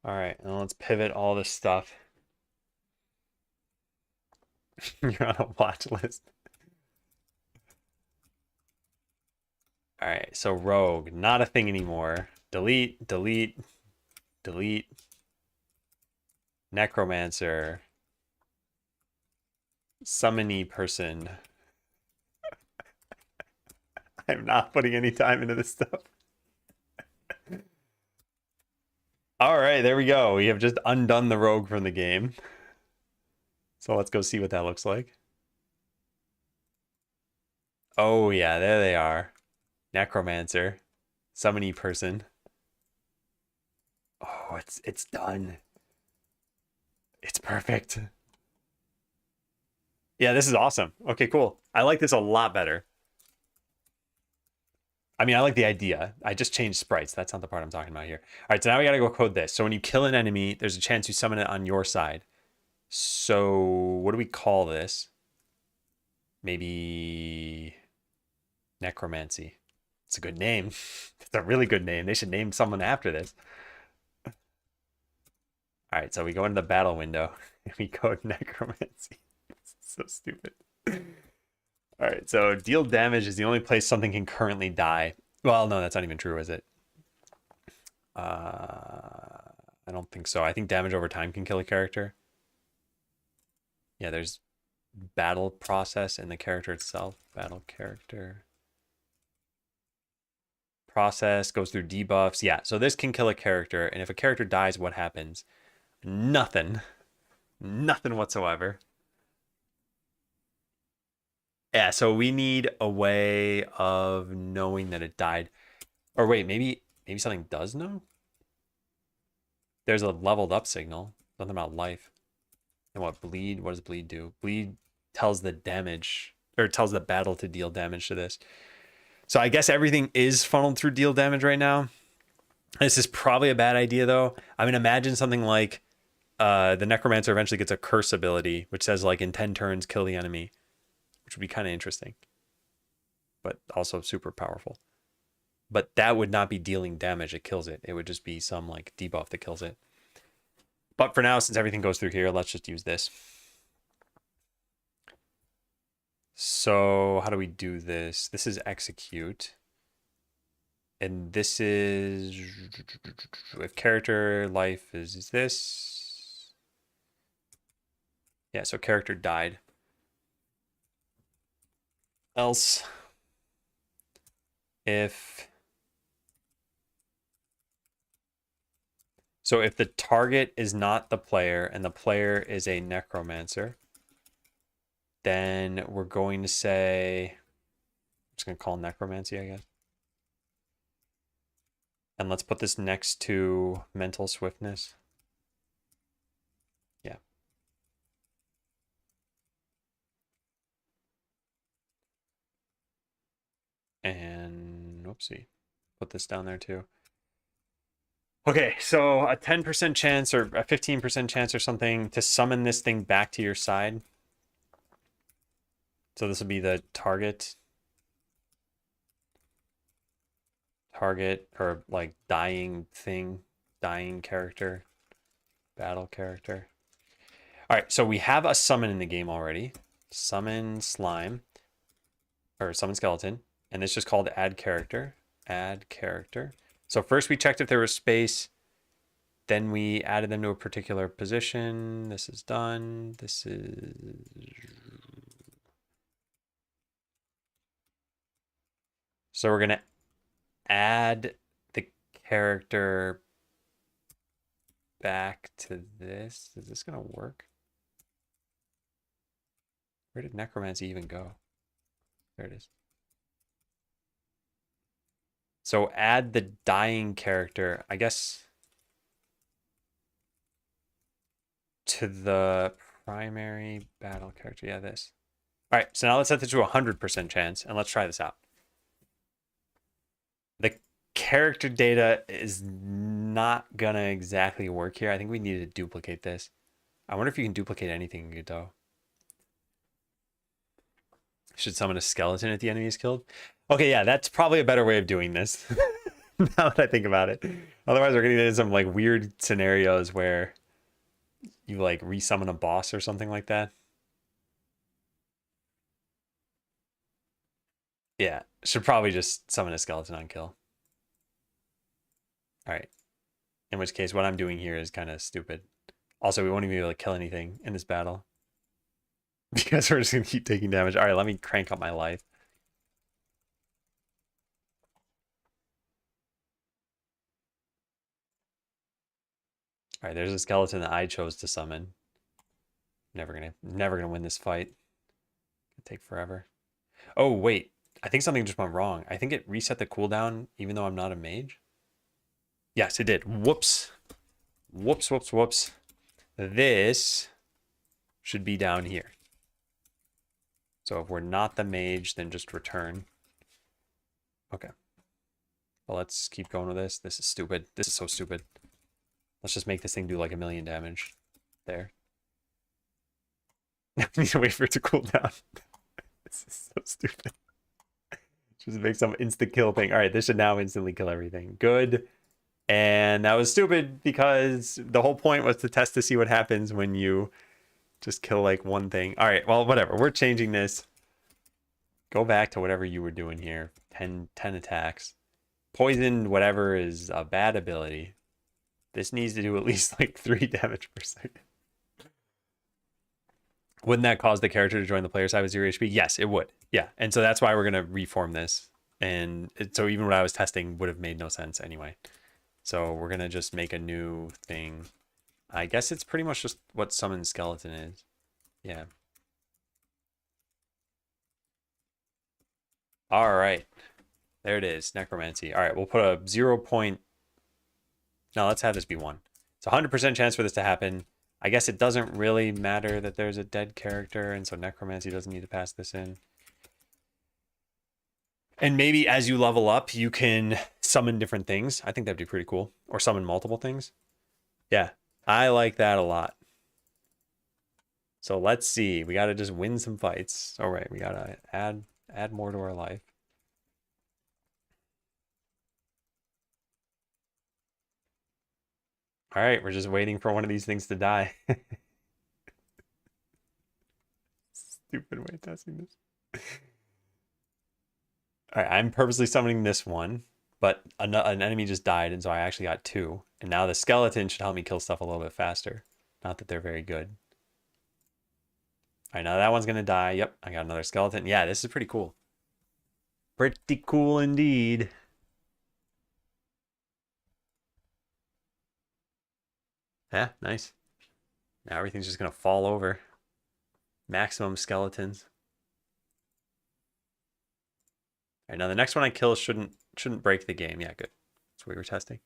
All right, now let's pivot all this stuff. You're on a watch list. All right, so rogue, not a thing anymore. Delete, delete, delete. Necromancer. Summony person. I'm not putting any time into this stuff. All right, there we go. We have just undone the rogue from the game. So let's go see what that looks like. Oh yeah, there they are. Necromancer. Summony person. Oh, it's done. It's perfect. Yeah, this is awesome. Okay, cool. I like this a lot better. I mean, I like the idea. I just changed sprites. That's not the part I'm talking about here. All right, so now we got to go code this. So when you kill an enemy, there's a chance you summon it on your side. So what do we call this? Maybe necromancy. It's a good name. It's a really good name. They should name someone after this. All right, so we go into the battle window and we code necromancy. It's so stupid. All right, so deal damage is the only place something can currently die. Well, no, that's not even true, is it? I don't think so. I think damage over time can kill a character. Yeah, there's battle process in the character itself. Battle character. Process goes through debuffs. Yeah, so this can kill a character, and if a character dies, what happens? Nothing. Nothing whatsoever. Yeah, so we need a way of knowing that it died. Or wait, maybe something does know? There's a leveled up signal. Something about life. And what bleed? What does bleed do? Bleed tells the damage, or tells the battle to deal damage to this. So I guess everything is funneled through deal damage right now. This is probably a bad idea though. I mean, imagine something like the Necromancer eventually gets a curse ability, which says like in 10 turns, kill the enemy, which would be kind of interesting, but also super powerful. But that would not be dealing damage, it kills it. It would just be some like debuff that kills it. But for now, since everything goes through here, let's just use this. So how do we do this? This is execute. And this is if character life is this. Yeah, so character died. Else if so if the target is not the player and the player is a necromancer, then we're going to say I'm just gonna call necromancy, I guess. And let's put this next to mental swiftness. Yeah. And whoopsie. Put this down there too. Okay, so a 10% chance or a 15% chance or something to summon this thing back to your side. So this will be the target. Target or like dying thing, dying character, battle character. All right, so we have a summon in the game already. Summon slime or summon skeleton. And this is just called add character. Add character. So first we checked if there was space. Then we added them to a particular position. This is done. This is... So we're going to add the character back to this. Is this going to work? Where did necromancy even go? There it is. So add the dying character, I guess, to the primary battle character. Yeah, this. All right, so now let's set this to 100% chance, and let's try this out. The character data is not gonna exactly work here. I think we need to duplicate this. I wonder if you can duplicate anything in Godot. Should summon a skeleton if the enemy is killed. Okay, yeah, that's probably a better way of doing this. Now that I think about it. Otherwise, we're getting into some like weird scenarios where you like resummon a boss or something like that. Yeah, should probably just summon a skeleton on kill. All right. In which case, what I'm doing here is kind of stupid. Also, we won't even be able to kill anything in this battle. Because we're just going to keep taking damage. All right, let me crank up my life. All right, there's a skeleton that I chose to summon. Never gonna win this fight. It'll take forever. Oh, wait. I think something just went wrong. I think it reset the cooldown even though I'm not a mage. Yes, it did. Whoops. Whoops, whoops, whoops. This should be down here. So if we're not the mage, then just return. Okay. Well, let's keep going with this. This is stupid. This is so stupid. Let's just make this thing do like 1,000,000 damage. There. I need to wait for it to cool down. This is so stupid. Just make some insta kill thing. All right, this should now instantly kill everything. Good. And that was stupid because the whole point was to test to see what happens when you just kill like one thing. All right, well, whatever. We're changing this. Go back to whatever you were doing here. 10 attacks. Poison, whatever, is a bad ability. This needs to do at least like 3 damage per second. Wouldn't that cause the character to join the player side with 0 HP? Yes, it would. Yeah, and so that's why we're going to reform this. And so even what I was testing would have made no sense anyway. So we're going to just make a new thing. I guess it's pretty much just what summon skeleton is. Yeah. All right. There it is, necromancy. All right, we'll put a 0. No, let's have this be 1. It's a 100% chance for this to happen. I guess it doesn't really matter that there's a dead character, and so necromancy doesn't need to pass this in. And maybe as you level up, you can summon different things. I think that'd be pretty cool. Or summon multiple things. Yeah, I like that a lot. So let's see. We got to just win some fights. All right, we got to add more to our life. All right, we're just waiting for one of these things to die. Stupid way of testing this. All right, I'm purposely summoning this one, but an enemy just died, and so I actually got two. And now the skeleton should help me kill stuff a little bit faster. Not that they're very good. All right, now that one's going to die. Yep, I got another skeleton. Yeah, this is pretty cool. Pretty cool indeed. Yeah, nice. Now everything's just going to fall over. Maximum skeletons. All right, now the next one I kill shouldn't break the game. Yeah, good. That's what we were testing.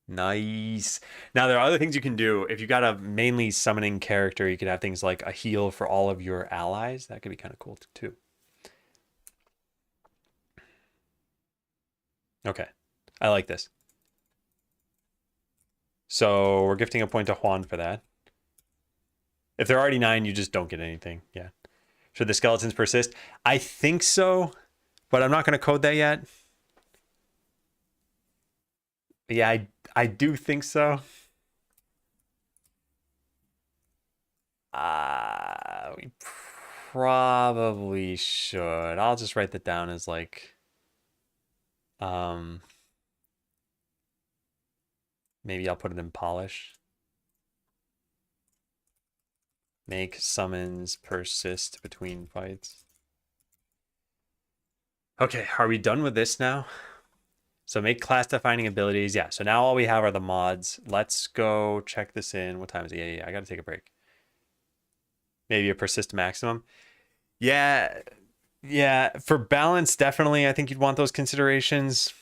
Nice. Now there are other things you can do. If you got a mainly summoning character, you could have things like a heal for all of your allies. That could be kind of cool too. Okay. I like this. So we're gifting a point to Juan for that. If they're already 9, you just don't get anything. Yeah. Should the skeletons persist? I think so, but I'm not going to code that yet. Yeah, I do think so. We probably should. I'll just write that down as like, maybe I'll put it in polish. Make summons persist between fights. Okay, are we done with this now? So make class defining abilities. Yeah, so now all we have are the mods. Let's go check this in. What time is it? Yeah, I got to take a break. Maybe a persist maximum. Yeah, for balance, definitely. I think you'd want those considerations.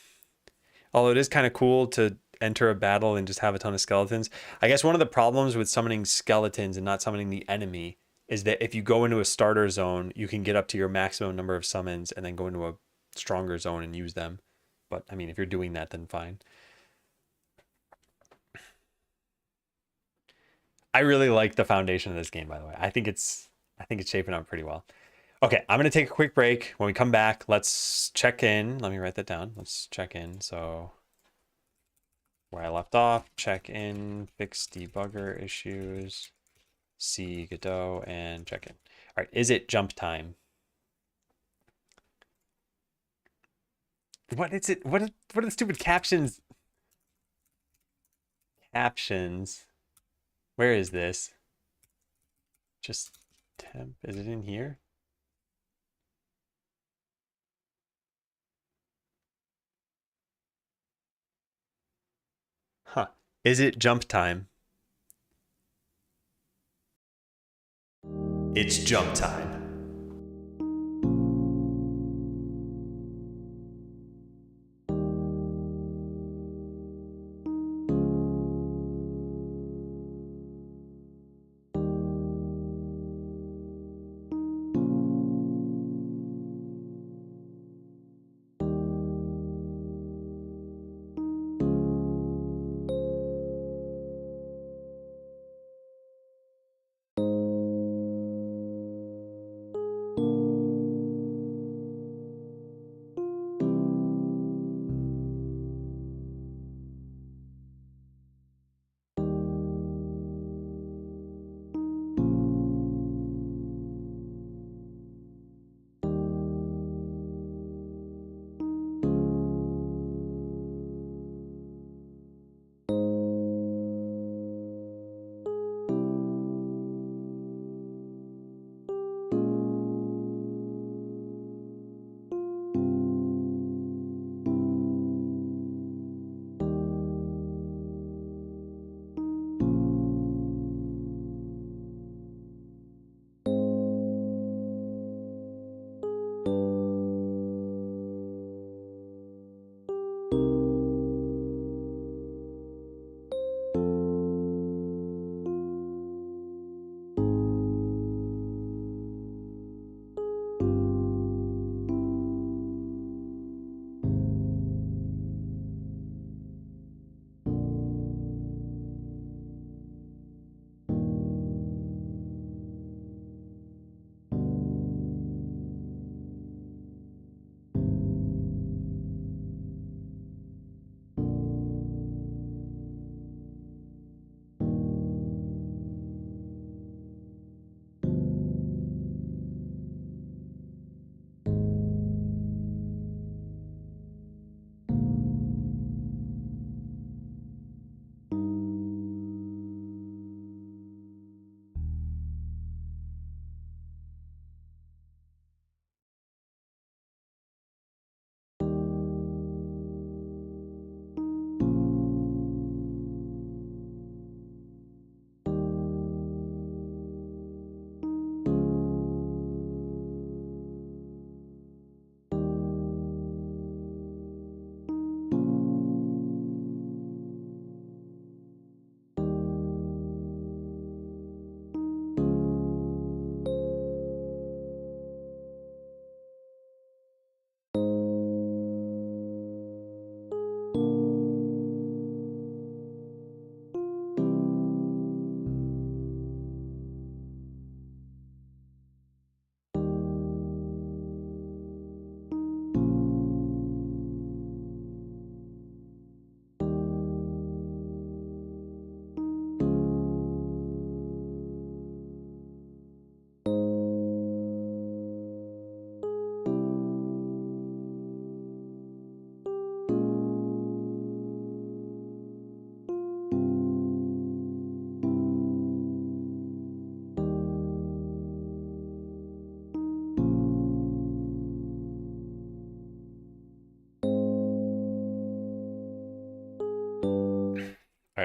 Although it is kind of cool to enter a battle and just have a ton of skeletons. I guess one of the problems with summoning skeletons and not summoning the enemy is that if you go into a starter zone, you can get up to your maximum number of summons and then go into a stronger zone and use them. But I mean, if you're doing that, then fine. I really like the foundation of this game, by the way. I think it's shaping up pretty well. Okay, I'm gonna take a quick break. When we come back, let's check in. Let me write that down. Let's check in. So where I left off, check in, fix debugger issues, see Godot, and check in. All right, is it jump time? What is it? What are the stupid captions? Captions. Where is this? Just temp. Is it in here? Huh. Is it jump time? It's jump time.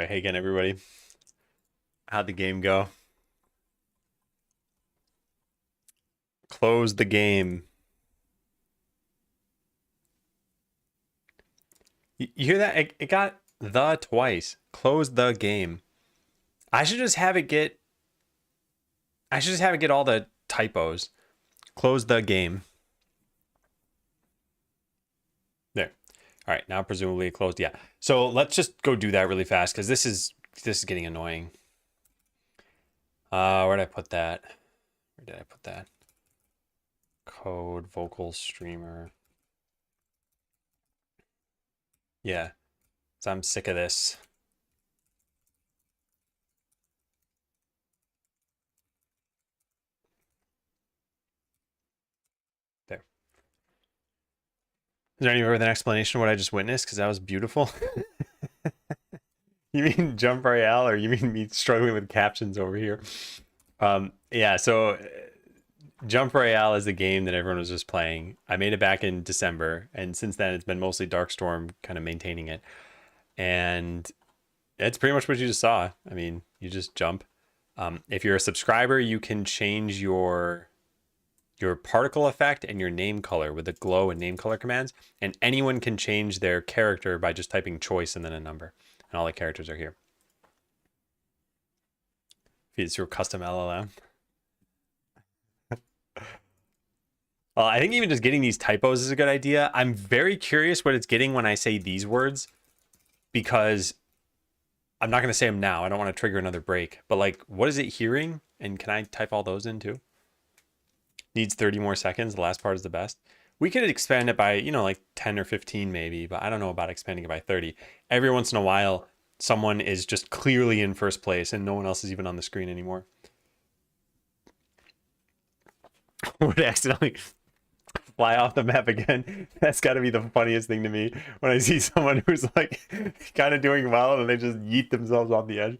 right, hey again, everybody. How'd the game go? Close the game. You hear that? It got the twice. Close the game. I should just have it get. I should just have it get all the typos. Close the game. There. All right, now presumably it closed. Yeah. So let's just go do that really fast because this is getting annoying. Where did I put that? Where did I put that? Code vocal streamer. Yeah. So I'm sick of this. There. Is there any further explanation of what I just witnessed? Because that was beautiful. You mean Jump Royale, or you mean me struggling with captions over here? Yeah, so Jump Royale is the game that everyone was just playing. I made it back in December, and since then it's been mostly Darkstorm kind of maintaining it. And it's pretty much what you just saw. I mean, you just jump. If you're a subscriber, you can change your particle effect and your name color with the glow and name color commands, and anyone can change their character by just typing choice and then a number, and all the characters are here. Feeds through a custom LLM. Well, I think even just getting these typos is a good idea. I'm very curious what it's getting when I say these words, because I'm not going to say them now. I don't want to trigger another break, but like, what is it hearing? And can I type all those in too? Needs 30 more seconds. The last part is the best. We could expand it by, you know, like 10 or 15 maybe, but I don't know about expanding it by 30. Every once in a while, someone is just clearly in first place and no one else is even on the screen anymore. Would accidentally fly off the map again. That's got to be the funniest thing to me when I see someone who's like kind of doing well and they just yeet themselves off the edge.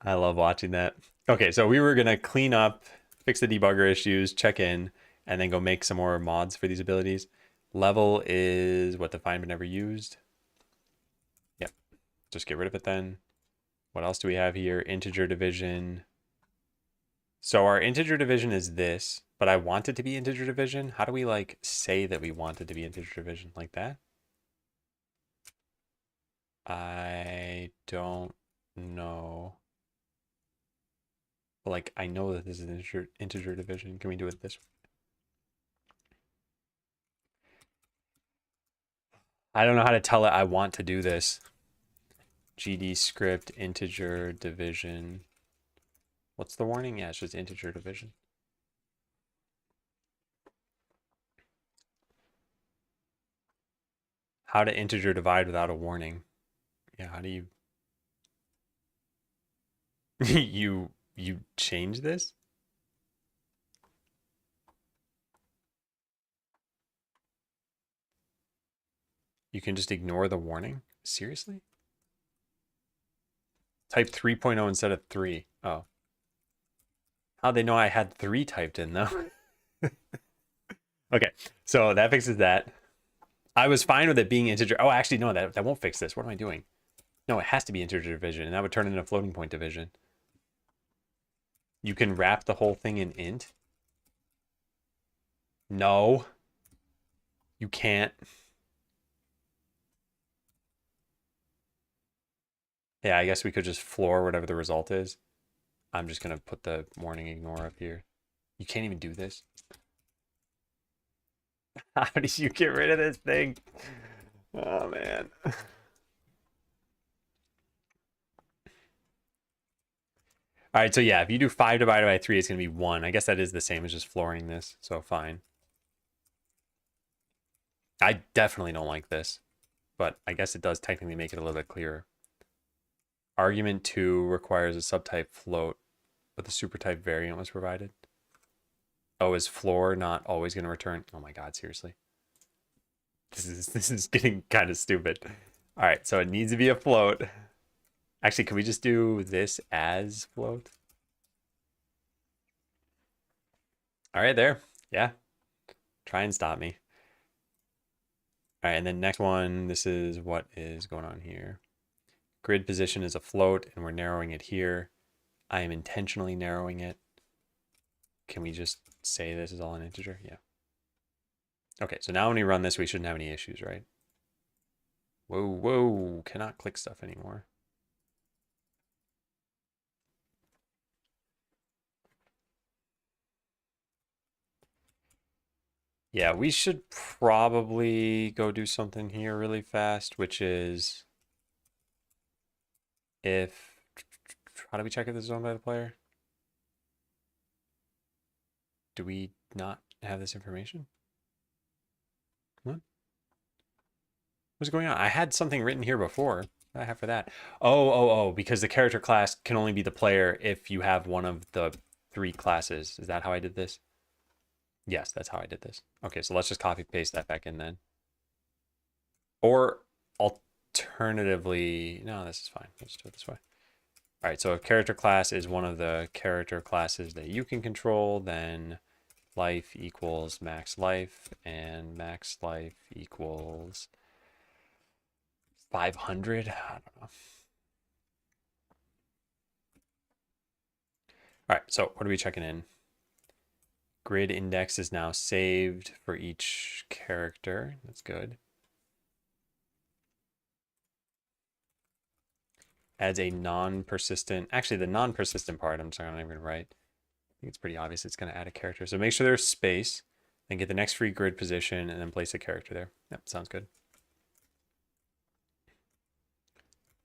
I love watching that. Okay, so we were going to clean up, fix the debugger issues, check in, and then go make some more mods for these abilities. Level is what? Defined but never used. Yep. Just get rid of it then. What else do we have here? Integer division. So our integer division is this, but I want it to be integer division. How do we like say that we want it to be integer division like that? I don't know. Like, I know that this is integer division. Can we do it this way? I don't know how to tell it I want to do this. GD script integer division. What's the warning? Yeah, it's just integer division. How to integer divide without a warning. Yeah, how do you you change this? You can just ignore the warning? Seriously? Type 3.0 instead of 3. Oh. How'd they know I had 3 typed in though? Okay, so that fixes that. I was fine with it being integer. Oh, actually, no, that won't fix this. What am I doing? No, it has to be integer division, and that would turn into floating point division. You can wrap the whole thing in int? No. You can't. Yeah, I guess we could just floor whatever the result is. I'm just going to put the warning ignore up here. You can't even do this. How did you get rid of this thing? Oh, man. All right, so yeah, if you do 5 divided by 3, it's going to be 1. I guess that is the same as just flooring this, so fine. I definitely don't like this, but I guess it does technically make it a little bit clearer. Argument 2 requires a subtype float, but the supertype variant was provided. Oh, is floor not always going to return? Oh my god, seriously. This is getting kind of stupid. All right, so it needs to be a float. Actually, can we just do this as float? All right, there. Yeah. Try and stop me. All right, and then next one, this is what is going on here. Grid position is a float, and we're narrowing it here. I am intentionally narrowing it. Can we just say this is all an integer? Yeah. Okay, so now when we run this, we shouldn't have any issues, right? Whoa, whoa, cannot click stuff anymore. Yeah, we should probably go do something here really fast, which is if, how do we check if this is owned by the player? Do we not have this information? What? What's going on? I had something written here before. What do I have for that? Oh, because the character class can only be the player if you have one of the 3 classes. Is that how I did this? Yes, that's how I did this. Okay, so let's just copy paste that back in then. Or alternatively, no, this is fine. Let's do it this way. All right, so if character class is one of the character classes that you can control, then life equals max life, and max life equals 500. I don't know. All right, so what are we checking in? Grid index is now saved for each character. That's good. Adds a non-persistent, actually the non-persistent part, I'm sorry, I'm not even right. I think it's pretty obvious it's going to add a character. So make sure there's space, then get the next free grid position, and then place a character there. Yep, sounds good.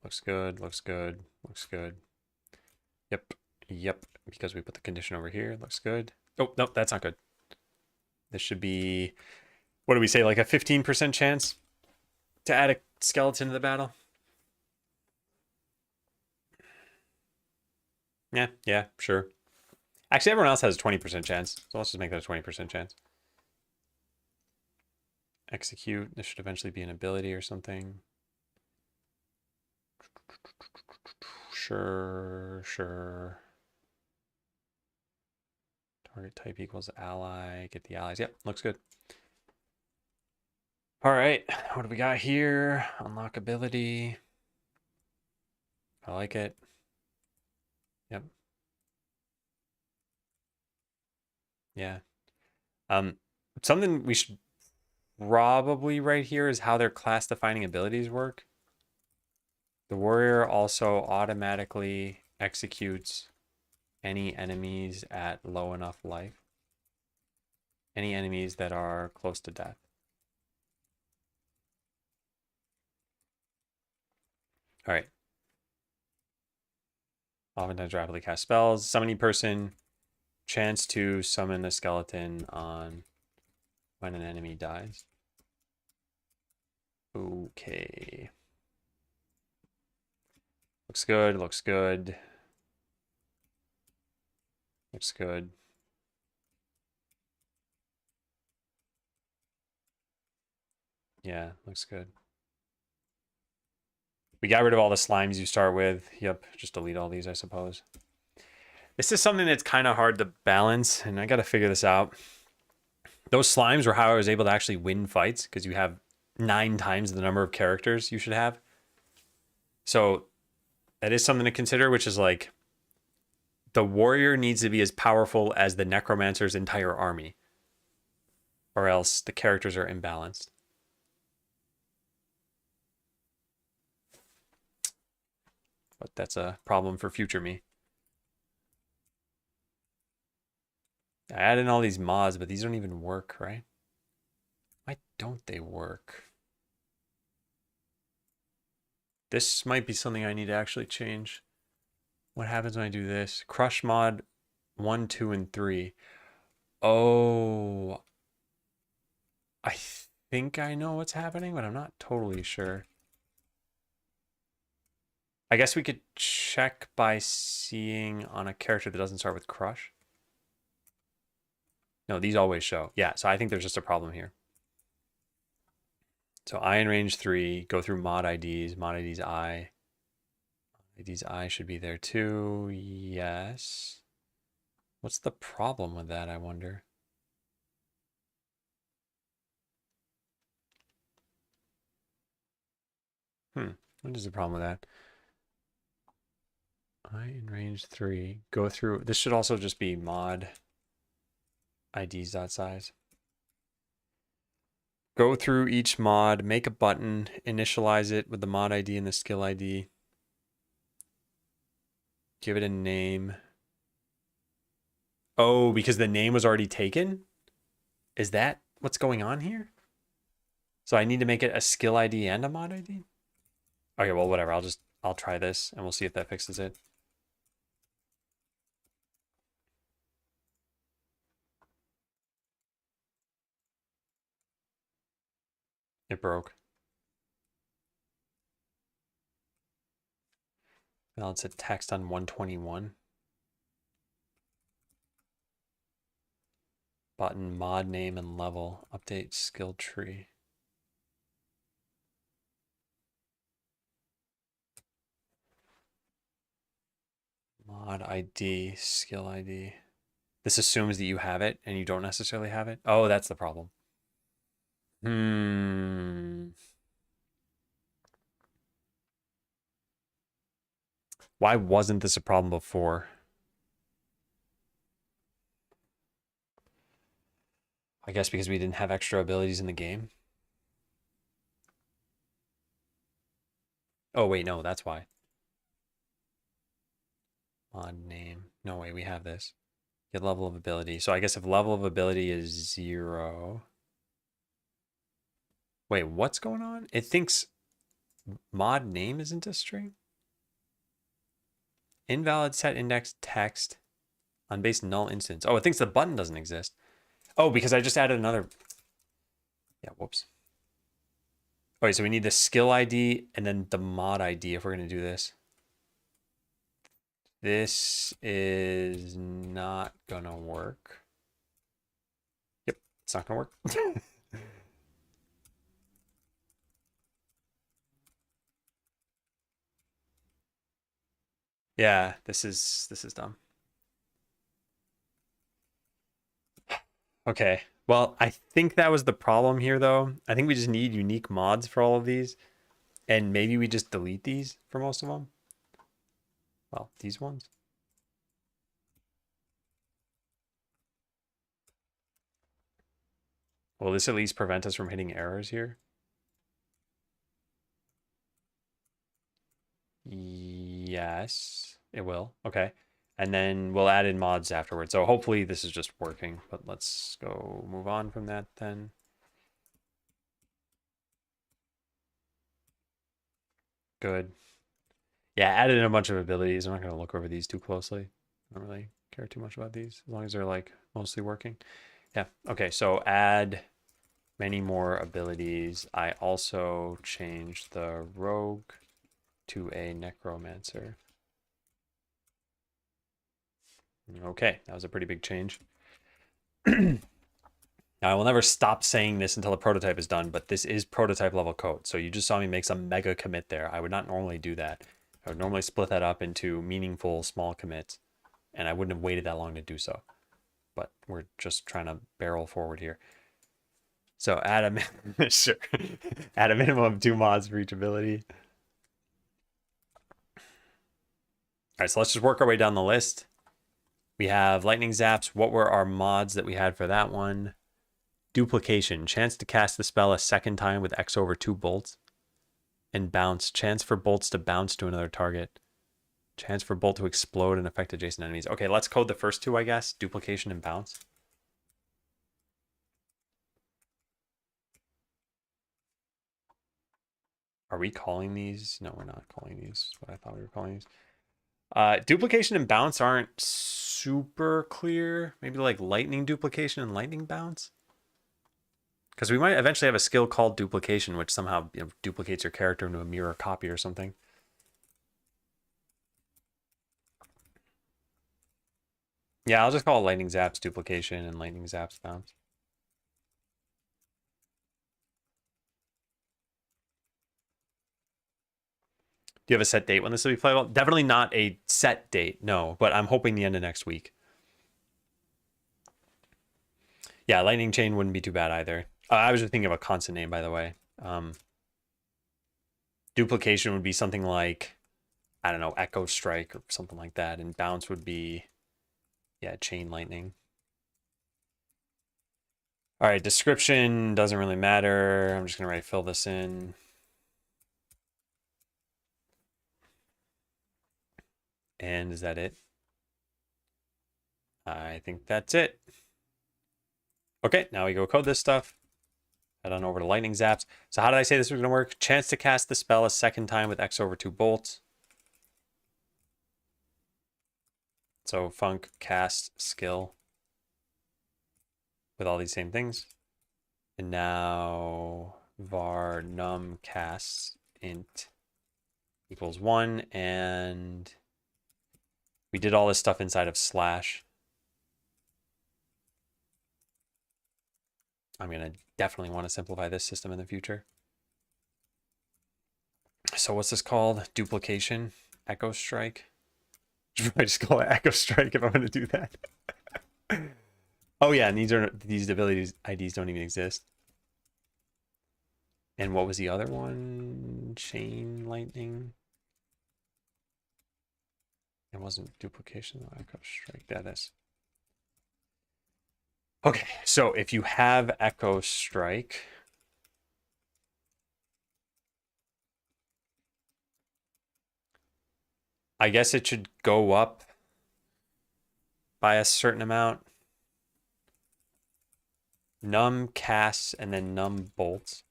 Looks good, looks good, looks good. Yep, because we put the condition over here. Looks good. Oh, nope, that's not good. This should be, what do we say, like a 15% chance to add a skeleton to the battle? Yeah, sure. Actually, everyone else has a 20% chance, so let's just make that a 20% chance. Execute. This should eventually be an ability or something. Sure. Target type equals ally. Get the allies. Yep, looks good. All right, what do we got here? Unlock ability. I like it. Yep. Yeah. Something we should probably write here is how their class defining abilities work. The warrior also automatically executes any enemies at low enough life. Any enemies that are close to death. All right. Oftentimes rapidly cast spells. Summoning person. Chance to summon a skeleton on when an enemy dies. Okay. Looks good, looks good. Looks good. Yeah, looks good. We got rid of all the slimes you start with. Yep, just delete all these, I suppose. This is something that's kind of hard to balance, and I got to figure this out. Those slimes were how I was able to actually win fights, because you have 9 times the number of characters you should have. So that is something to consider, which is like the warrior needs to be as powerful as the necromancer's entire army, or else the characters are imbalanced. But that's a problem for future me. I add in all these mods, but these don't even work, right? Why don't they work? This might be something I need to actually change. What happens when I do this? Crush mod 1, 2, and 3. Oh, I think I know what's happening, but I'm not totally sure. I guess we could check by seeing on a character that doesn't start with crush. No, these always show. Yeah, so I think there's just a problem here. So I in range 3, go through mod IDs, mod IDs I. IDs I should be there too. Yes. What's the problem with that, I wonder? What is the problem with that? I in range 3. Go through. This should also just be mod IDs.size. Go through each mod, make a button, initialize it with the mod ID and the skill ID. Give it a name. Oh, because the name was already taken? Is that what's going on here? So I need to make it a skill ID and a mod ID? Okay, well, whatever. I'll try this and we'll see if that fixes it. It broke. Now it's a text on 121. Button, mod name, and level. Update skill tree. Mod ID, skill ID. This assumes that you have it and you don't necessarily have it. Oh, that's the problem. Why wasn't this a problem before? I guess because we didn't have extra abilities in the game. Oh, wait, no, that's why. Mod name. No way, we have this. Get level of ability. So I guess if level of ability is 0. Wait, what's going on? It thinks mod name isn't a string? Invalid set index text on base null instance. Oh, it thinks the button doesn't exist. Oh, because I just added another. Yeah, whoops. Okay, so we need the skill ID and then the mod ID if we're going to do this. This is not going to work. Yep, it's not going to work. Yeah, this is dumb. Okay. Well, I think that was the problem here, though. I think we just need unique mods for all of these. And maybe we just delete these for most of them. Well, these ones. Will this at least prevent us from hitting errors here? Yes, it will. Okay. And then we'll add in mods afterwards. So hopefully this is just working. But let's go move on from that then. Good. Yeah, added in a bunch of abilities. I'm not going to look over these too closely. I don't really care too much about these as long as they're like mostly working. Yeah. Okay. So add many more abilities. I also changed the rogue to a necromancer. Okay. That was a pretty big change. Now, I will never stop saying this until the prototype is done, but this is prototype level code. So you just saw me make some mega commit there. I would not normally do that. I would normally split that up into meaningful small commits, and I wouldn't have waited that long to do so. But we're just trying to barrel forward here. So add a sure. Add a minimum of 2 mods for each ability. All right, so let's just work our way down the list. We have lightning zaps. What were our mods that we had for that one? Duplication, chance to cast the spell a second time with X over 2 bolts. And bounce, chance for bolts to bounce to another target. Chance for bolt to explode and affect adjacent enemies. Okay, let's code the first 2, I guess. Duplication and bounce. Are we calling these? No, we're not calling these. What I thought we were calling these. Duplication and bounce aren't super clear. Maybe like lightning duplication and lightning bounce. Because we might eventually have a skill called duplication, which somehow duplicates your character into a mirror copy or something. Yeah, I'll just call it lightning zaps duplication and lightning zaps bounce. Do you have a set date when this will be playable? Definitely not a set date, no, but I'm hoping the end of next week. Yeah, lightning chain wouldn't be too bad either. I was just thinking of a constant name, by the way. Duplication would be something like I don't know, Echo Strike or something like that. And bounce would be, yeah, Chain Lightning. All right, description doesn't really matter. I'm just going to fill this in. And is that it? I think that's it. Okay, now we go code this stuff. Head on over to lightning zaps. So how did I say this was going to work? Chance to cast the spell a second time with X over 2 bolts. So func cast skill with all these same things. And now var num casts int equals 1. And we did all this stuff inside of slash. I'm going to definitely want to simplify this system in the future. So what's this called? Duplication, Echo Strike. I just call it Echo Strike if I'm going to do that. Oh yeah, and these abilities IDs don't even exist. And what was the other one? Chain Lightning. It wasn't duplication though. Echo Strike. That is. Okay, so if you have Echo Strike, I guess it should go up by a certain amount. Num casts and then num bolts.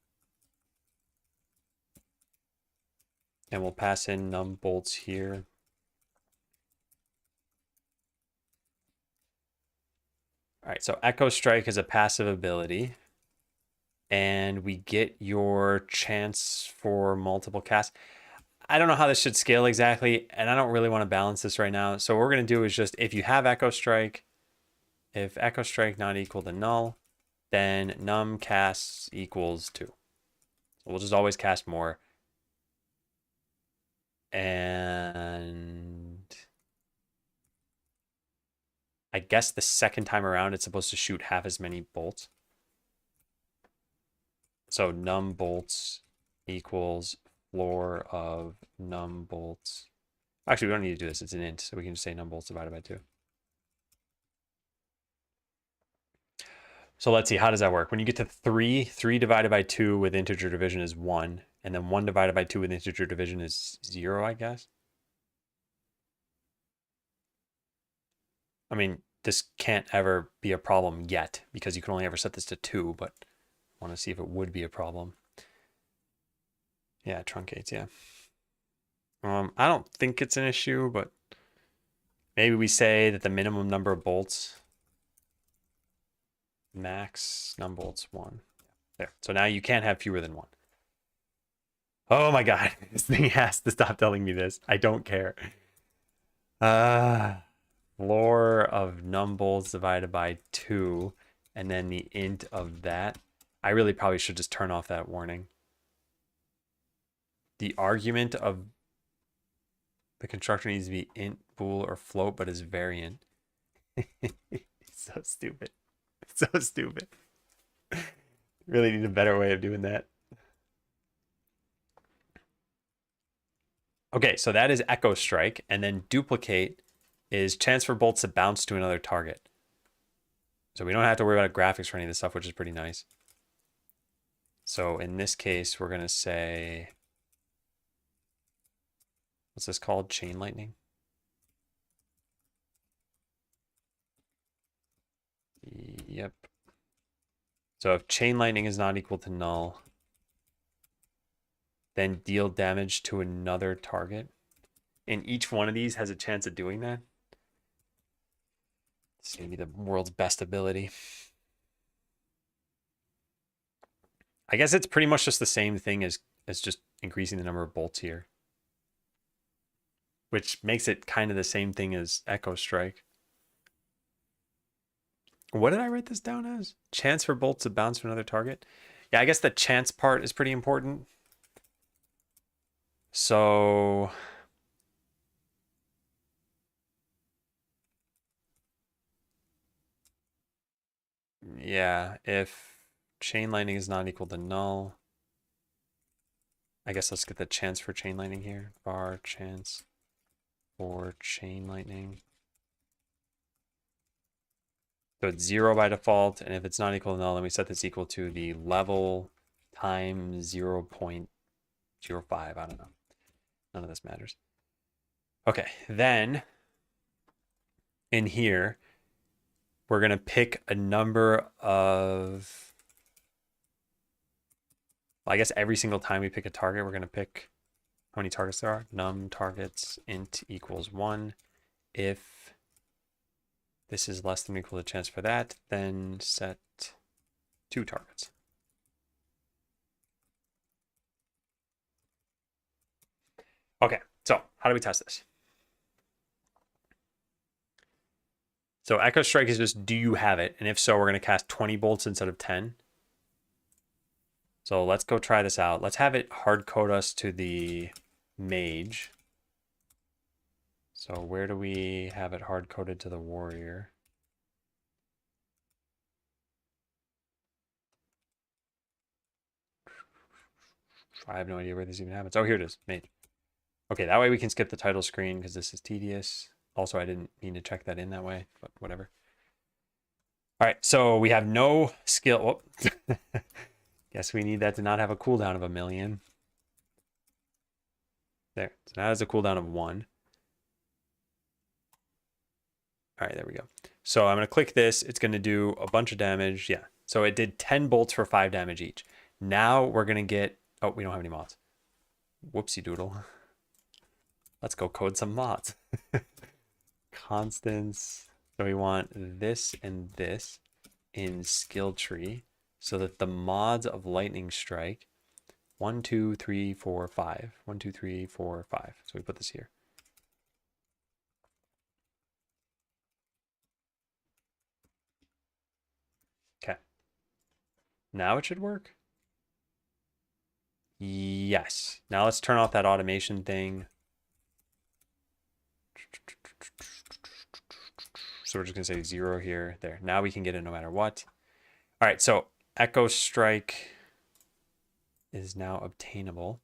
And we'll pass in num bolts here. All right, so Echo Strike is a passive ability. And we get your chance for multiple casts. I don't know how this should scale exactly, and I don't really want to balance this right now. So what we're going to do is just, if you have Echo Strike, if Echo Strike not equal to null, then num casts equals 2. So we'll just always cast more. And I guess the second time around, it's supposed to shoot half as many bolts. So num bolts equals floor of num bolts. Actually, we don't need to do this. It's an int, so we can just say num bolts divided by 2. So let's see, how does that work? When you get to 3, 3 divided by 2 with integer division is 1. And then 1 divided by 2 with integer division is 0, I guess. I mean, this can't ever be a problem yet because you can only ever set this to 2, but I want to see if it would be a problem. Yeah, it truncates, yeah. I don't think it's an issue, but maybe we say that the minimum number of bolts, max num bolts 1. There. So now you can't have fewer than 1. Oh my god, this thing has to stop telling me this. I don't care. Floor of num bolts divided by 2, and then the int of that. I really probably should just turn off that warning. The argument of the constructor needs to be int, bool, or float, but is variant. So stupid. So stupid. Really need a better way of doing that. Okay, so that is Echo Strike, and then duplicate is chance for bolts to bounce to another target. So we don't have to worry about graphics for any of this stuff, which is pretty nice. So in this case, we're going to say, what's this called? Chain Lightning. Yep. So if Chain Lightning is not equal to null, then deal damage to another target. And each one of these has a chance of doing that. It's going to be the world's best ability. I guess it's pretty much just the same thing as just increasing the number of bolts here. Which makes it kind of the same thing as Echo Strike. What did I write this down as? Chance for bolts to bounce to another target? Yeah, I guess the chance part is pretty important. So yeah, if Chain Lightning is not equal to null, I guess let's get the chance for Chain Lightning here. Var chance for chain lightning. So it's 0 by default, and if it's not equal to null, then we set this equal to the level times 0.05. I don't know. None of this matters. Okay, then in here, we're going to pick a number of, well, I guess every single time we pick a target, we're going to pick how many targets there are. Num targets int equals 1. If this is less than or equal to chance for that, then set 2 targets. Okay, so how do we test this? So Echo Strike is just, do you have it? And if so, we're going to cast 20 bolts instead of 10. So let's go try this out. Let's have it hard code us to the mage. So where do we have it hard coded to the warrior? I have no idea where this even happens. Oh, here it is, mage. Okay, that way we can skip the title screen because this is tedious. Also, I didn't mean to check that in that way, but whatever. All right, so we have no skill. Oh. Guess we need that to not have a cooldown of 1,000,000. There, so now it has a cooldown of 1. All right, there we go. So I'm going to click this. It's going to do a bunch of damage. Yeah, so it did 10 bolts for 5 damage each. Now we're going to get, oh, we don't have any mods. Whoopsie doodle. Let's go code some mods. Constants. So we want this and this in skill tree so that the mods of lightning strike 1, 2, 3, 4, 5. 1, 2, 3, 4, 5. So we put this here. Okay. Now it should work. Yes. Now let's turn off that automation thing. So we're just going to say 0 here. There. Now we can get it no matter what. All right. So Echo Strike is now obtainable.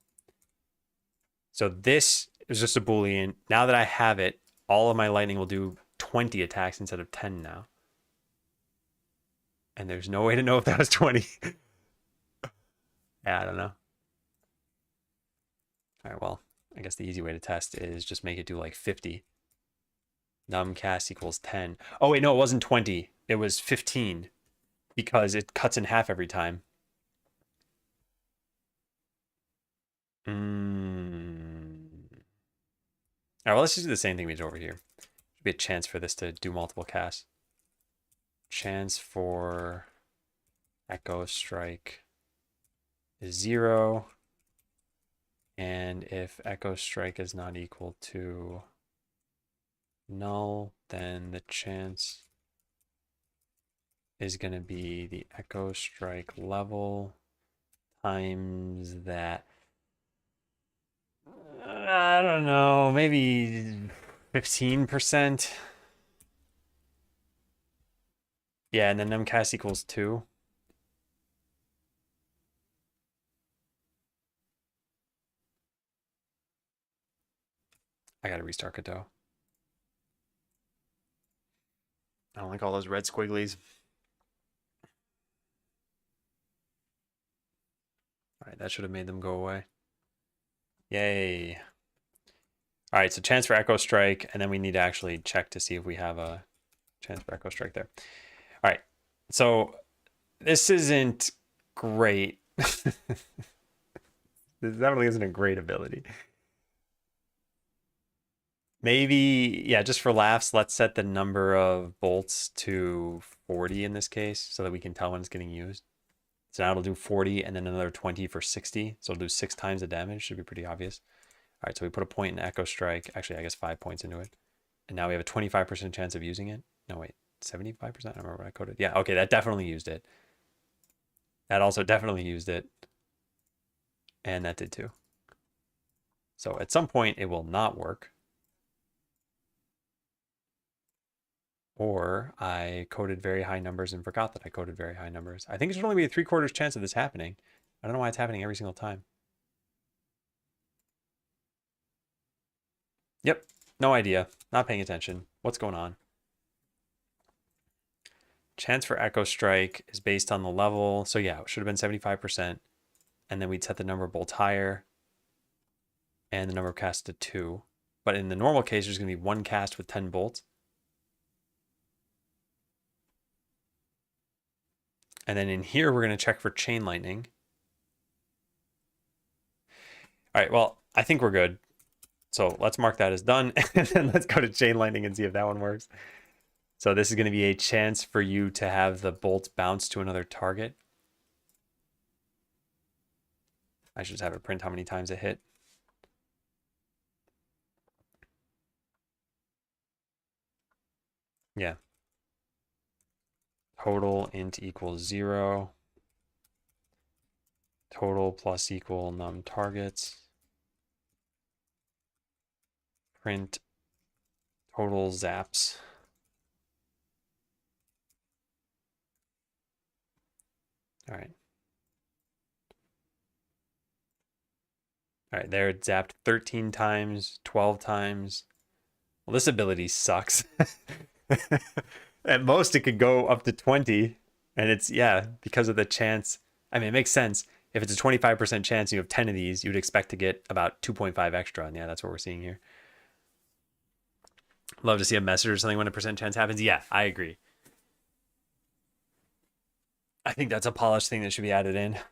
So this is just a Boolean. Now that I have it, all of my lightning will do 20 attacks instead of 10 now. And there's no way to know if that was 20. Yeah, I don't know. All right, well, I guess the easy way to test is just make it do like 50. Num cast equals 10. Oh, wait, no, it wasn't 20. It was 15 because it cuts in half every time. All right, well, let's just do the same thing we did over here. Should be a chance for this to do multiple casts. Chance for Echo Strike is 0. And if Echo Strike is not equal to null, then the chance is going to be the Echo Strike level times that. I don't know, maybe 15%. Yeah, and then numcast equals 2. I gotta restart Godot. I don't like all those red squigglies. All right, that should have made them go away. Yay. All right, so chance for Echo Strike, and then we need to actually check to see if we have a chance for Echo Strike there. All right, so this isn't great. This definitely isn't a great ability. Maybe, yeah, just for laughs, let's set the number of bolts to 40 in this case so that we can tell when it's getting used. So now it'll do 40 and then another 20 for 60. So it'll do 6 times the damage. Should be pretty obvious. All right, so we put a point in Echo Strike. Actually, I guess 5 points into it. And now we have a 25% chance of using it. No, wait, 75%? I don't remember what I coded. Yeah, okay, that definitely used it. That also definitely used it. And that did too. So at some point, it will not work. Or I coded very high numbers and forgot that I coded very high numbers. I think it should only be a 3/4 chance of this happening. I don't know why it's happening every single time. Yep, No idea. Not paying attention. What's going on? Chance for Echo Strike is based on the level. So yeah, it should have been 75%. And then we'd set the number of bolts higher and the number of casts to 2. But in the normal case, there's going to be 1 cast with 10 bolts. And then in here, we're going to check for Chain Lightning. All right, well, I think we're good. So let's mark that as done. And then let's go to Chain Lightning and see if that one works. So this is going to be a chance for you to have the bolts bounce to another target. I should just have it print how many times it hit. Yeah. Total int equals 0. Total plus equal num targets. Print total zaps. All right. All right, there it zapped 13 times, 12 times. Well, this ability sucks. At most, it could go up to 20. And it's, yeah, because of the chance. I mean, it makes sense. If it's a 25% chance and you have 10 of these, you'd expect to get about 2.5 extra. And yeah, that's what we're seeing here. Love to see a message or something when a percent chance happens. Yeah, I agree. I think that's a polished thing that should be added in. All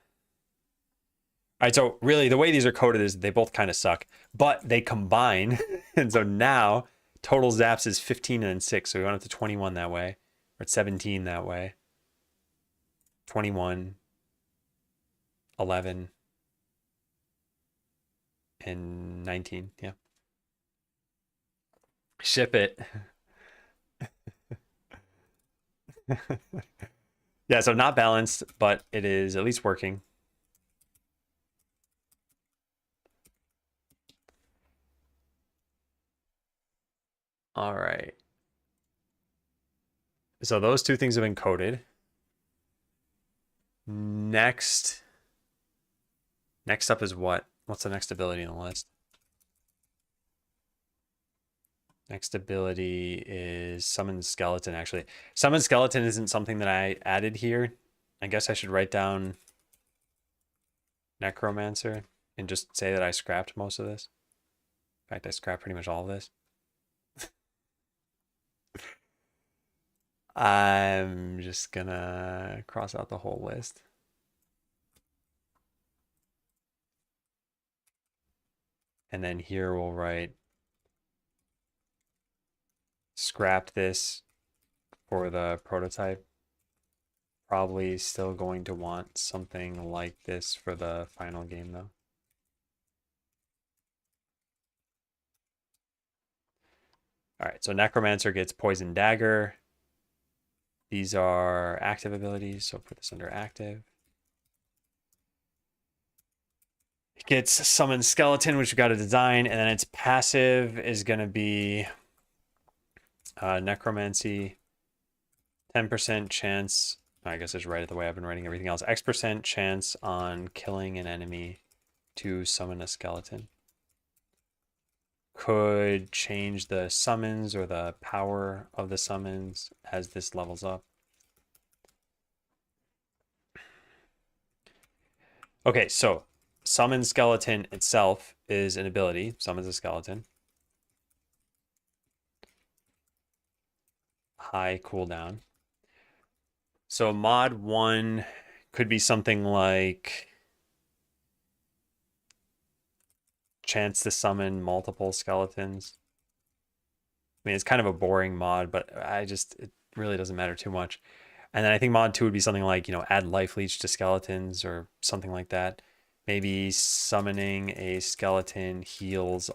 right, so really the way these are coded is they both kind of suck, but they combine. And so now total zaps is 15 and 6. So we went up to 21 that way, or 17 that way. 21, 11, and 19. Yeah. Ship it. Yeah, so not balanced, but it is at least working. All right. So those two things have been coded. Next up is what? What's the next ability on the list? Next ability is Summon Skeleton, actually. Summon Skeleton isn't something that I added here. I guess I should write down Necromancer and just say that I scrapped most of this. In fact, I scrapped pretty much all of this. I'm just gonna cross out the whole list. And then here we'll write scrap this for the prototype. Probably still going to want something like this for the final game though. All right, so Necromancer gets Poison Dagger. These are active abilities, so put this under active. It gets Summon Skeleton, which we got to design, and then its passive is going to be Necromancy, 10% chance. I guess it's right at the way I've been writing everything else. X% chance on killing an enemy to summon a skeleton. Could change the summons or the power of the summons as this levels up. Okay, so Summon Skeleton itself is an ability. Summons a skeleton. High cooldown. So mod 1 could be something like chance to summon multiple skeletons. I mean, it's kind of a boring mod, but it really doesn't matter too much. And then I think mod 2 would be something like, add life leech to skeletons or something like that. Maybe summoning a skeleton heals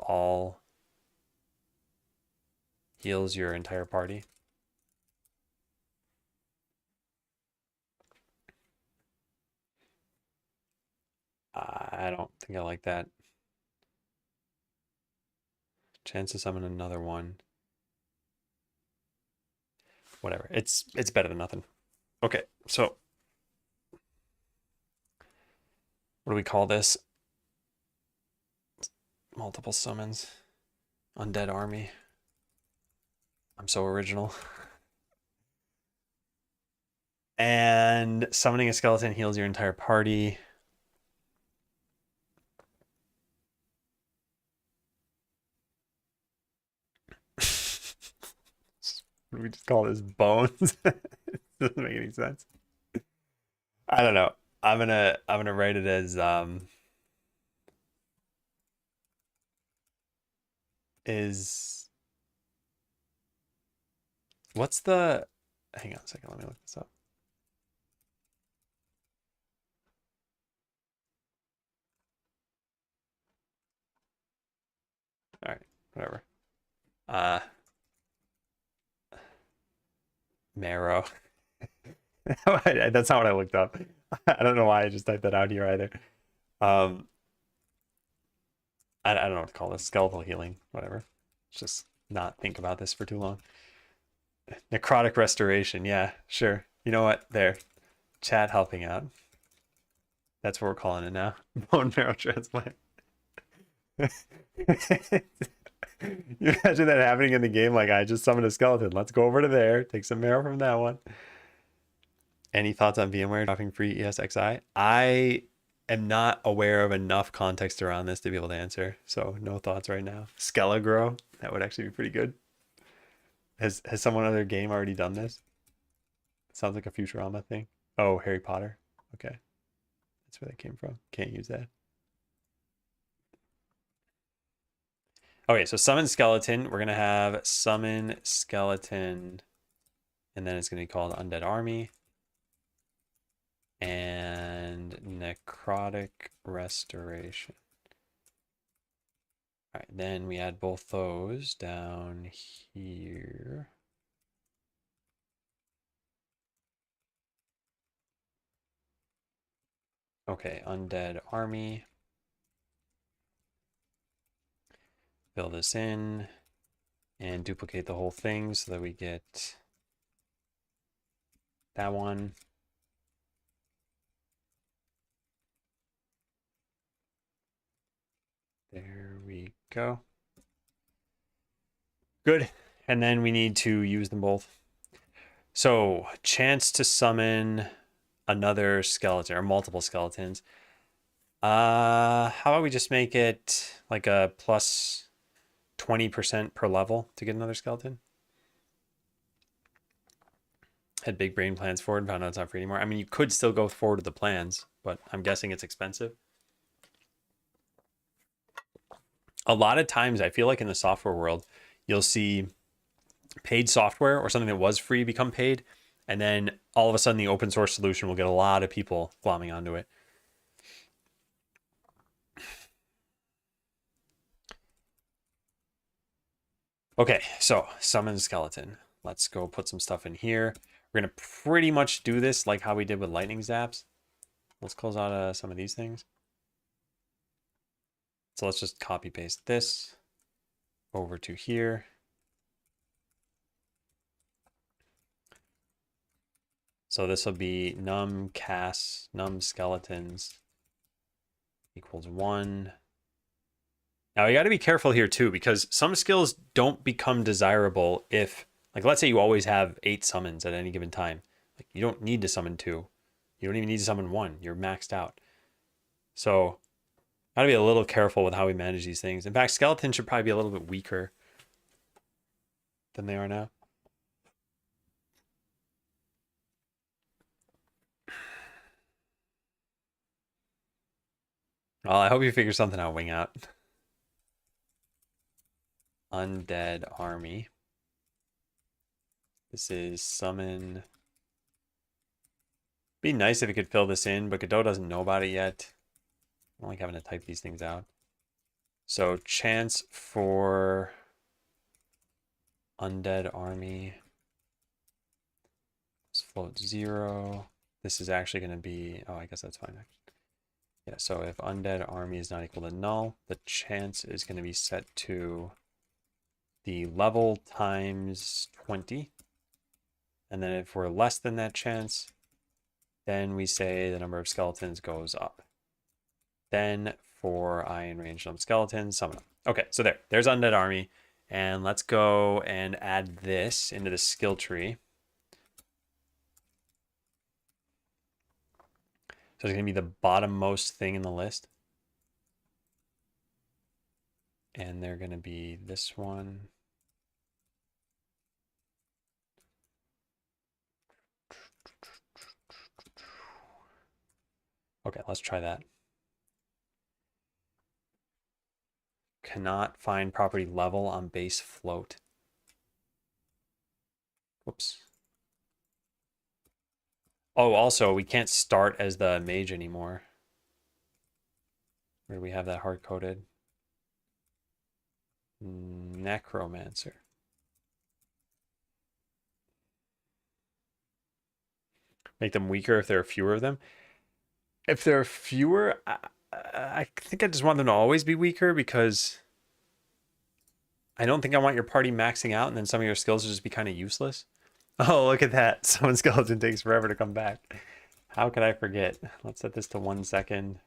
your entire party. I don't think I like that. Chance to summon another one. Whatever. It's better than nothing. Okay, so what do we call this? Multiple summons. Undead army. I'm so original. And summoning a skeleton heals your entire party. What do we just call this? Bones? Doesn't make any sense. I don't know. I'm gonna write it as is what's the hang on a second, let me look this up. All right, whatever. Uh Marrow. That's not what I looked up. I don't know why I just typed that out here either. Um I don't know what to call this. Skeletal healing, whatever. Just not think about this for too long. Necrotic restoration, yeah, sure. You know what? There. Chat helping out. That's what we're calling it now. Bone marrow transplant. You imagine that happening in the game? Like, I just summoned a skeleton. Let's go over to there. Take some marrow from that one. Any thoughts on VMware dropping free ESXi? I am not aware of enough context around this to be able to answer. So no thoughts right now. Skelegro, that would actually be pretty good. Has someone other game already done this? Sounds like a Futurama thing. Oh, Harry Potter. Okay. That's where that came from. Can't use that. Okay, so summon skeleton. We're going to have summon skeleton. And then it's going to be called Undead Army. And necrotic restoration. All right, then we add both those down here. Okay, Undead Army. Fill this in and duplicate the whole thing so that we get that one. There we go. Good. And then we need to use them both. So, chance to summon another skeleton or multiple skeletons. How about we just make it like a plus 20% per level to get another skeleton? Had big brain plans for it and found out it's not free anymore. I mean, you could still go forward with the plans, but I'm guessing it's expensive. A lot of times, I feel like in the software world, you'll see paid software or something that was free become paid, and then all of a sudden the open source solution will get a lot of people glomming onto it. Okay, so summon skeleton. Let's go put some stuff in here. We're gonna pretty much do this like how we did with lightning zaps. Let's close out some of these things. So let's just copy paste this over to here. So this will be num skeletons equals 1. Now you got to be careful here too, because some skills don't become desirable if, like, let's say you always have 8 summons at any given time. Like, you don't need to summon 2. You don't even need to summon 1. You're maxed out. So gotta be a little careful with how we manage these things. In fact, skeletons should probably be a little bit weaker than they are now. Well, I hope you figure something out, Wing Out. Undead Army. This is summon. Be nice if it could fill this in, but Godot doesn't know about it yet. I don't like having to type these things out. So chance for Undead Army. Let's float 0. This is actually going to be, oh, I guess that's fine. Yeah, so if Undead Army is not equal to null, the chance is going to be set to the level times 20. And then if we're less than that chance, then we say the number of skeletons goes up. Then for iron range skeletons, summon them. Okay, so there's Undead Army. And let's go and add this into the skill tree. So it's going to be the bottommost thing in the list. And they're going to be this one. Okay, let's try that. Cannot find property level on base float. Whoops. Oh, also, we can't start as the mage anymore. Where do we have that hard-coded? Necromancer. Make them weaker if there are fewer of them. If there are fewer, I think I just want them to always be weaker because I don't think I want your party maxing out and then some of your skills will just be kind of useless. Oh, look at that. Someone's skeleton takes forever to come back. How could I forget? Let's set this to 1 second.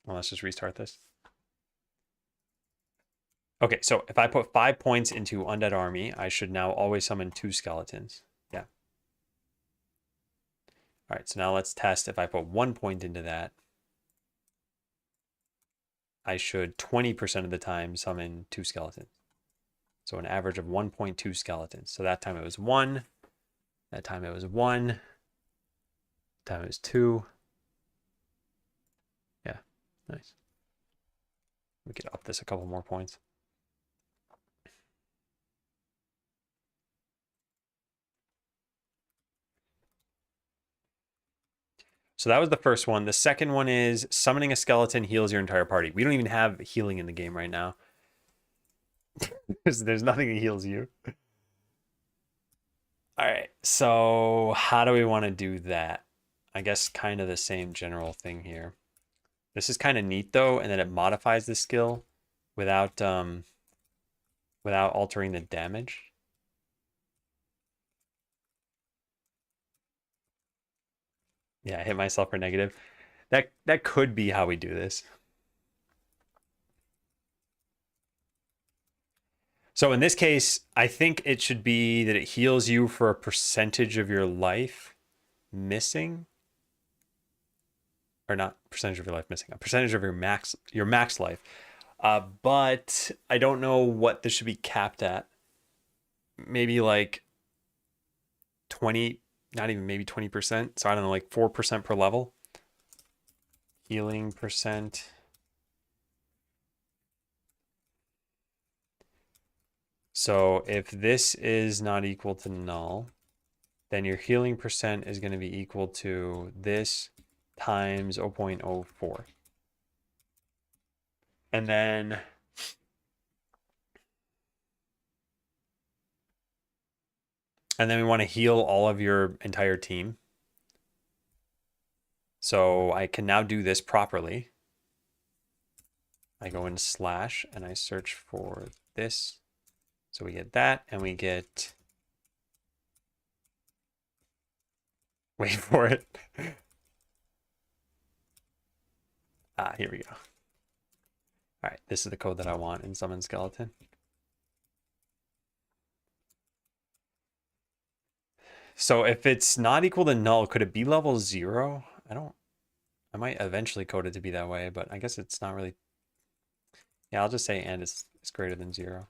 Well, let's just restart this. Okay, so if I put 5 points into Undead Army, I should now always summon 2 skeletons. Yeah. All right, so now let's test if I put 1 point into that. I should 20% of the time summon 2 skeletons. So an average of 1.2 skeletons. So that time it was 1. That time it was 1. That time it was 2. Yeah, nice. We could up this a couple more points. So that was the first one. The second one is summoning a skeleton heals your entire party. We don't even have healing in the game right now. There's nothing that heals you. All right, so how do we want to do that? I guess kind of the same general thing here. This is kind of neat though, and then it modifies the skill without altering the damage. Yeah, I hit myself for negative. That could be how we do this. So in this case, I think it should be that it heals you for a percentage of your life missing. Or not percentage of your life missing, a percentage of your max life. But I don't know what this should be capped at. Maybe like 20, not even maybe 20%. So I don't know, like 4% per level. Healing percent. So if this is not equal to null, then your healing percent is going to be equal to this times 0.04. And then we want to heal all of your entire team. So I can now do this properly. I go in slash and I search for this. So we get that and we get, wait for it. Here we go. All right, this is the code that I want in Summon Skeleton. So if it's not equal to null, could it be level 0? I might eventually code it to be that way, but I guess it's not really. Yeah, I'll just say and it's greater than 0.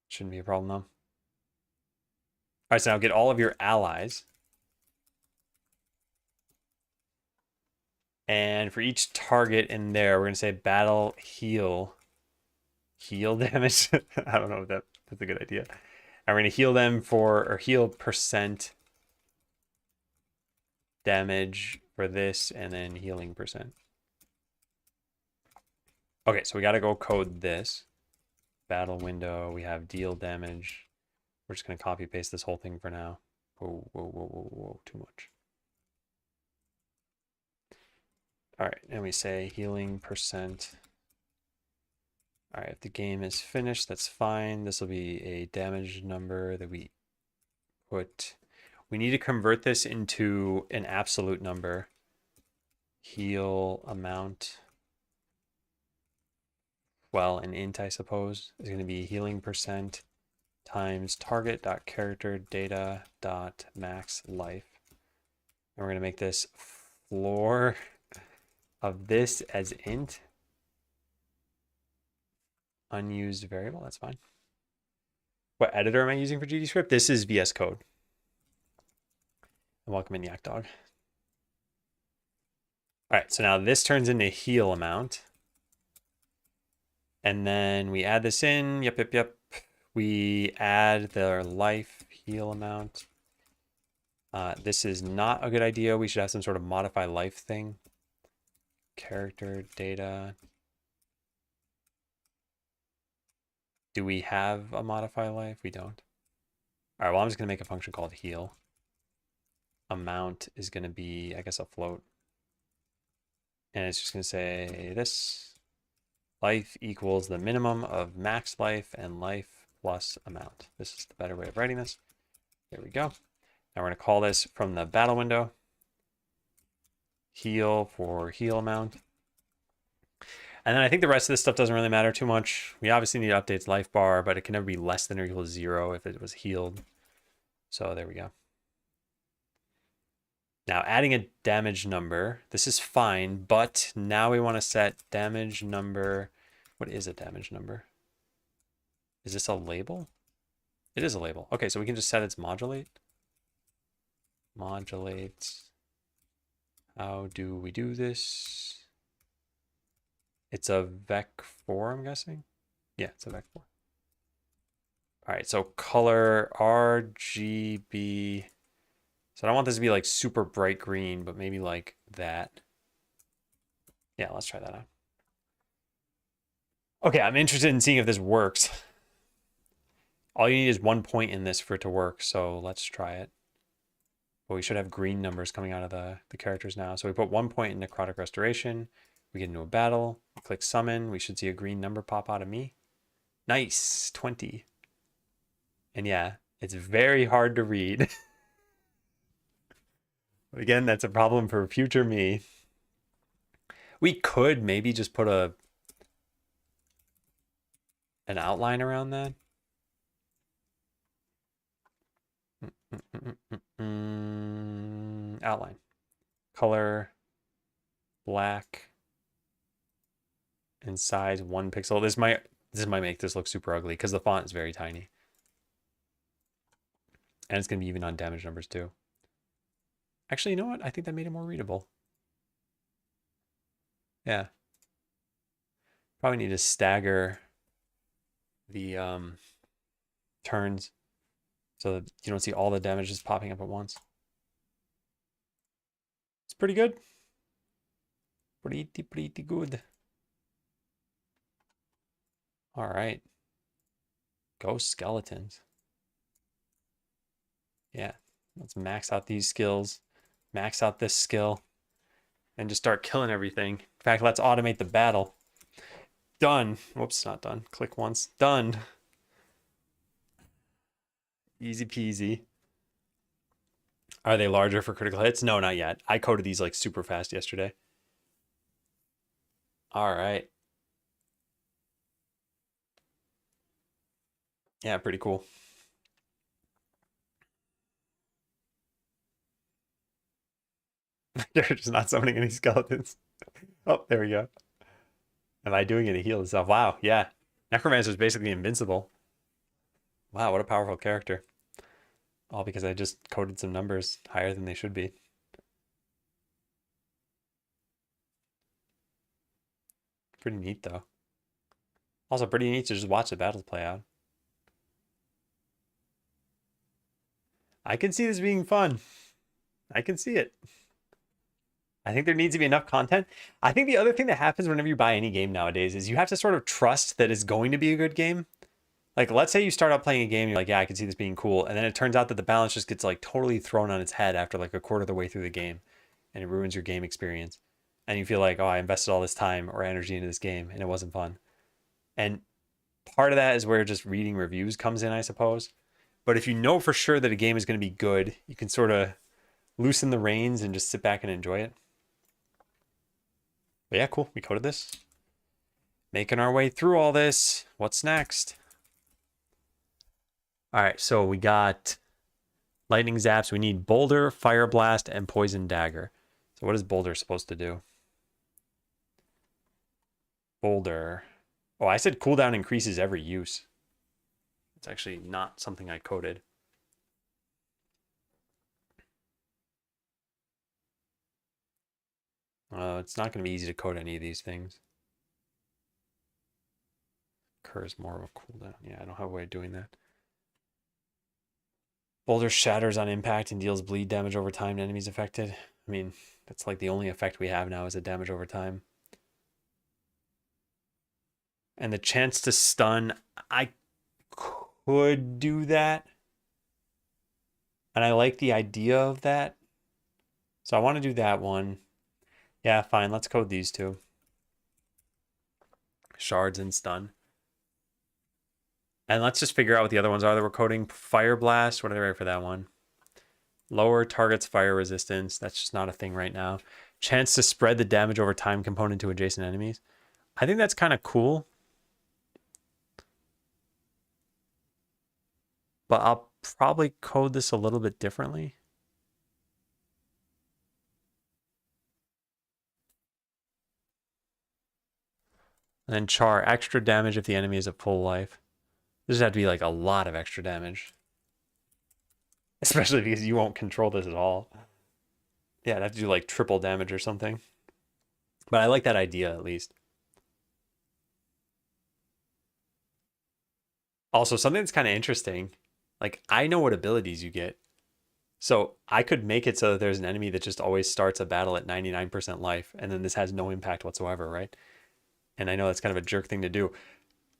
Shouldn't be a problem though. All right, so now get all of your allies. And for each target in there, we're going to say battle heal damage. I don't know if that's a good idea. And we're going to heal them or heal percent damage for this, and then healing percent. Okay, so we got to go code this. Battle window, we have deal damage. We're just going to copy paste this whole thing for now. Whoa, whoa, whoa, whoa, whoa, too much. All right, and we say healing percent. All right, if the game is finished, that's fine. This will be a damage number that we put. We need to convert this into an absolute number. Heal amount. well, an int, I suppose, is going to be healing percent times target.character data.max life. And we're going to make this floor of this as int. Unused variable, that's fine. What editor am I using for GDScript? This is VS Code. And welcome in, Yak Dog. All right, so now this turns into heal amount. And then we add this in. Yep. We add the life heal amount. This is not a good idea. We should have some sort of modify life thing. Character data. Do we have a modify life? We don't. All right, well, I'm just going to make a function called heal. Amount is going to be, I guess, a float. And it's just going to say this. Life equals the minimum of max life and life plus amount. This is the better way of writing this. There we go. Now we're going to call this from the battle window. Heal for heal amount. And then I think the rest of this stuff doesn't really matter too much. We obviously need to update its life bar, but it can never be less than or equal to 0 if it was healed. So there we go. Now adding a damage number, this is fine, but now we want to set damage number. What is a damage number? Is this a label? It is a label. Okay, so we can just set its modulate. Modulate. How do we do this? It's a vec4, I'm guessing. Yeah, it's a vec4. All right, so color RGB. So I don't want this to be like super bright green, but maybe like that. Yeah, let's try that out. Okay, I'm interested in seeing if this works. All you need is 1 point in this for it to work, so let's try it. But we should have green numbers coming out of the characters now. So we put 1 point in Necrotic Restoration. We get into a battle. Click Summon. We should see a green number pop out of me. Nice, 20. And yeah, it's very hard to read. But again, that's a problem for future me. We could maybe just put an outline around that. Outline. Color. Black. And size 1 pixel. This might make this look super ugly because the font is very tiny. And it's going to be even on damage numbers too. Actually, you know what? I think that made it more readable. Yeah. Probably need to stagger the turns so that you don't see all the damage just popping up at once. It's pretty good. Pretty good. All right. Go skeletons. Yeah. Let's max out these skills. Max out this skill. And just start killing everything. In fact, let's automate the battle. Done. Whoops, not done. Click once. Done. Easy peasy. Are they larger for critical hits? No, not yet. I coded these like super fast yesterday. All right. Yeah, pretty cool. They're just not summoning any skeletons. Oh, there we go. Am I doing it to heal itself? Wow, yeah. Necromancer is basically invincible. Wow, what a powerful character. All because I just coded some numbers higher than they should be. Pretty neat, though. Also pretty neat to just watch the battles play out. I can see this being fun. I can see it. I think there needs to be enough content. I think the other thing that happens whenever you buy any game nowadays is you have to sort of trust that it's going to be a good game. Like, let's say you start out playing a game, you're like, yeah, I can see this being cool. And then it turns out that the balance just gets like totally thrown on its head after like a quarter of the way through the game. And it ruins your game experience. And you feel like, oh, I invested all this time or energy into this game and it wasn't fun. And part of that is where just reading reviews comes in, I suppose. But if you know for sure that a game is going to be good, you can sort of loosen the reins and just sit back and enjoy it. But yeah, cool. We coded this. Making our way through all this. What's next? All right, so we got lightning zaps. We need boulder, fire blast, and poison dagger. So what is boulder supposed to do? Boulder. Oh, I said cooldown increases every use. It's actually not something I coded. It's not going to be easy to code any of these things. Occurs more of a cooldown. Yeah, I don't have a way of doing that. Boulder shatters on impact and deals bleed damage over time to enemies affected. I mean, that's like the only effect we have now is a damage over time. And the chance to stun, I could do that. And I like the idea of that. So I want to do that one. Yeah, fine. Let's code these two. Shards and stun. And let's just figure out what the other ones are that we're coding. Fire blast. What are they write for that one? Lower target's fire resistance. That's just not a thing right now. Chance to spread the damage over time component to adjacent enemies. I think that's kind of cool. But I'll probably code this a little bit differently. And then char, extra damage if the enemy is at full life. This has to be like a lot of extra damage. Especially because you won't control this at all. Yeah, I'd have to do like triple damage or something. But I like that idea at least. Also, something that's kind of interesting. Like, I know what abilities you get. So I could make it so that there's an enemy that just always starts a battle at 99% life. And then this has no impact whatsoever, right? And I know that's kind of a jerk thing to do.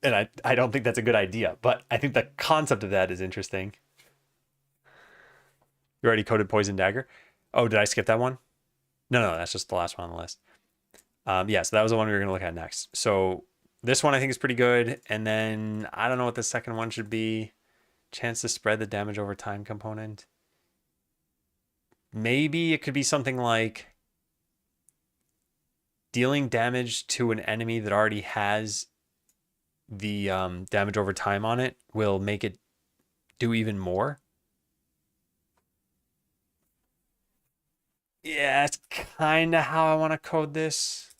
And I don't think that's a good idea. But I think the concept of that is interesting. You already coded Poison Dagger? Oh, did I skip that one? No, that's just the last one on the list. Yeah, so that was the one we were going to look at next. So this one I think is pretty good. And then I don't know what the second one should be. Chance to spread the damage over time component. Maybe it could be something like dealing damage to an enemy that already has the damage over time on it will make it do even more. Yeah, it's kind of how I want to code this.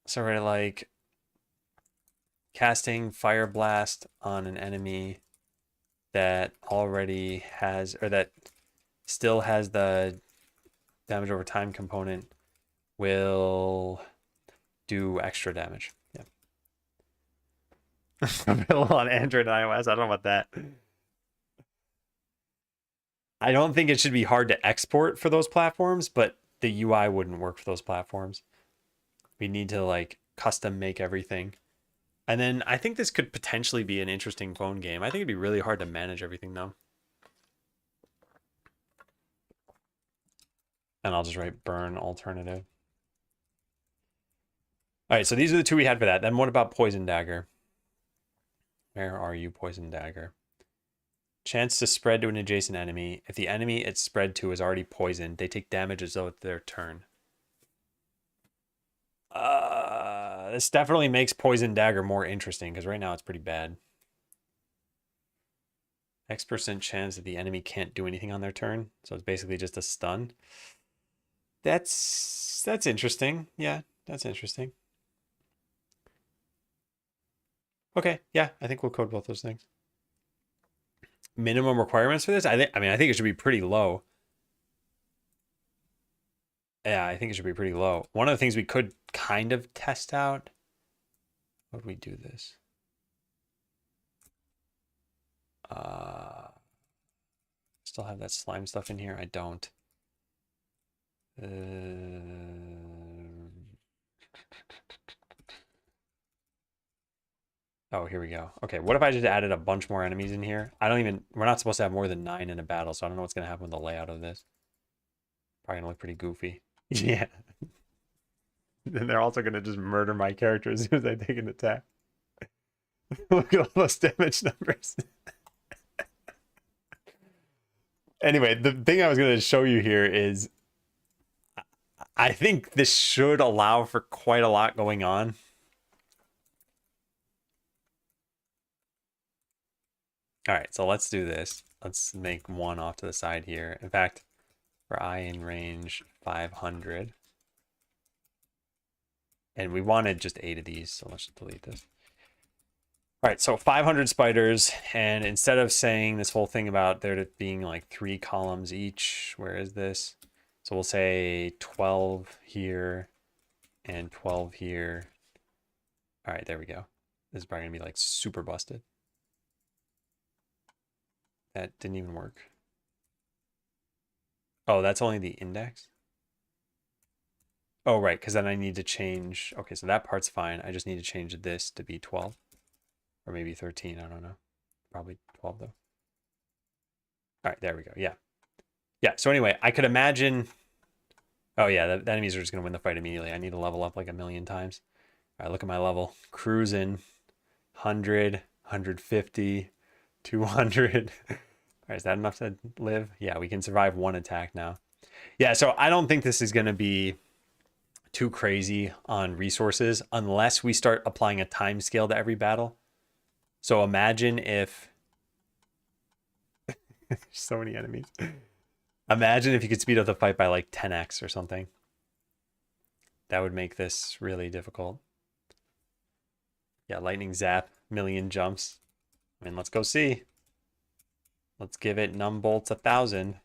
So we're like casting Fire Blast on an enemy that already has, or that still has the damage over time component will do extra damage. Yeah. Available on Android and iOS. I don't know about that. I don't think it should be hard to export for those platforms, but the UI wouldn't work for those platforms. We need to like custom make everything. And then I think this could potentially be an interesting phone game. I think it'd be really hard to manage everything though. And I'll just write burn alternative. All right, so these are the two we had for that. Then what about Poison Dagger? Where are you, Poison Dagger? Chance to spread to an adjacent enemy. If the enemy it's spread to is already poisoned, they take damage as though it's their turn. This definitely makes Poison Dagger more interesting because right now it's pretty bad. X% chance that the enemy can't do anything on their turn. So it's basically just a stun. That's interesting. Yeah, that's interesting. Okay, yeah, I think we'll code both those things. Minimum requirements for this? I think it should be pretty low. Yeah, I think it should be pretty low. One of the things we could kind of test out. How would we do this? Still have that slime stuff in here? I don't. Oh, here we go. Okay, what if I just added a bunch more enemies in here? We're not supposed to have more than 9 in a battle, so I don't know what's going to happen with the layout of this. Probably going to look pretty goofy. Yeah. Then they're also going to just murder my character as soon as I take an attack. Look at all those damage numbers. Anyway, the thing I was going to show you here is I think this should allow for quite a lot going on. All right, so let's do this. Let's make one off to the side here. In fact, for I in range 500. And we wanted just 8 of these, so let's just delete this. All right, so 500 spiders, and instead of saying this whole thing about there being like 3 columns each, where is this? So we'll say 12 here and 12 here. All right, there we go. This is probably gonna be like super busted. That didn't even work. Oh, that's only the index? Oh, right, because then I need to change. Okay, so that part's fine. I just need to change this to be 12. Or maybe 13, I don't know. Probably 12 though. All right, there we go. Yeah. Yeah, so anyway, I could imagine... Oh yeah, the enemies are just going to win the fight immediately. I need to level up like a million times. All right, look at my level. Cruising. 100, 150, 200. All right, is that enough to live? Yeah, we can survive 1 attack now. Yeah, so I don't think this is going to be too crazy on resources unless we start applying a time scale to every battle. So imagine if... There's so many enemies. Imagine if you could speed up the fight by like 10x or something. That would make this really difficult. Yeah, lightning zap, million jumps. I mean, let's go see. Let's give it numb bolts 1,000.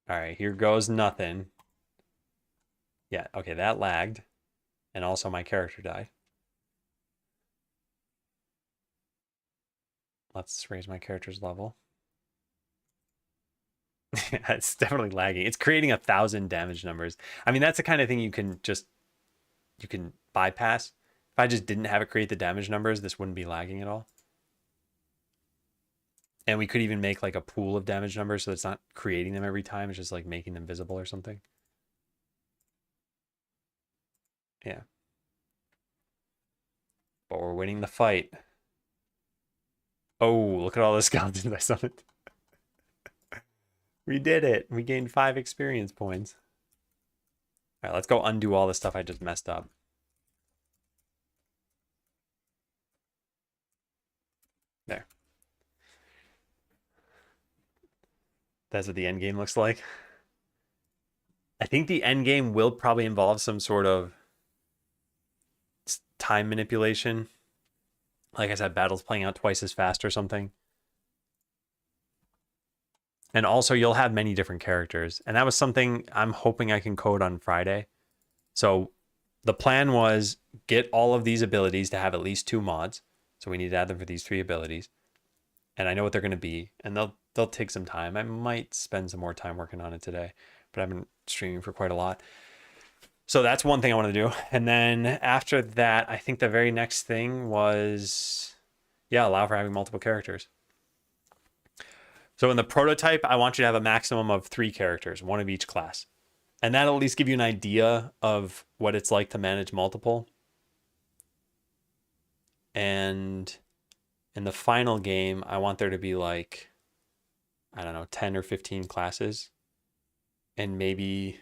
All right, here goes nothing. Yeah, okay, that lagged. And also my character died. Let's raise my character's level. It's definitely lagging. It's creating 1,000 damage numbers. I mean, that's the kind of thing you can bypass. If I just didn't have it create the damage numbers, this wouldn't be lagging at all. And we could even make like a pool of damage numbers so it's not creating them every time. It's just like making them visible or something. Yeah. But we're winning the fight. Oh, look at all the skeletons I summoned. We did it. We gained 5 experience points. All right, let's go undo all the stuff I just messed up. There. That's what the end game looks like. I think the end game will probably involve some sort of time manipulation. Like I said, battles playing out twice as fast or something. And also you'll have many different characters. And that was something I'm hoping I can code on Friday. So the plan was get all of these abilities to have at least 2 mods. So we need to add them for these 3 abilities. And I know what they're going to be. And they'll take some time. I might spend some more time working on it today. But I've been streaming for quite a lot. So that's one thing I want to do. And then after that, I think the very next thing was, yeah, allow for having multiple characters. So in the prototype, I want you to have a maximum of 3 characters, 1 of each class. And that'll at least give you an idea of what it's like to manage multiple. And in the final game, I want there to be like, I don't know, 10 or 15 classes. And maybe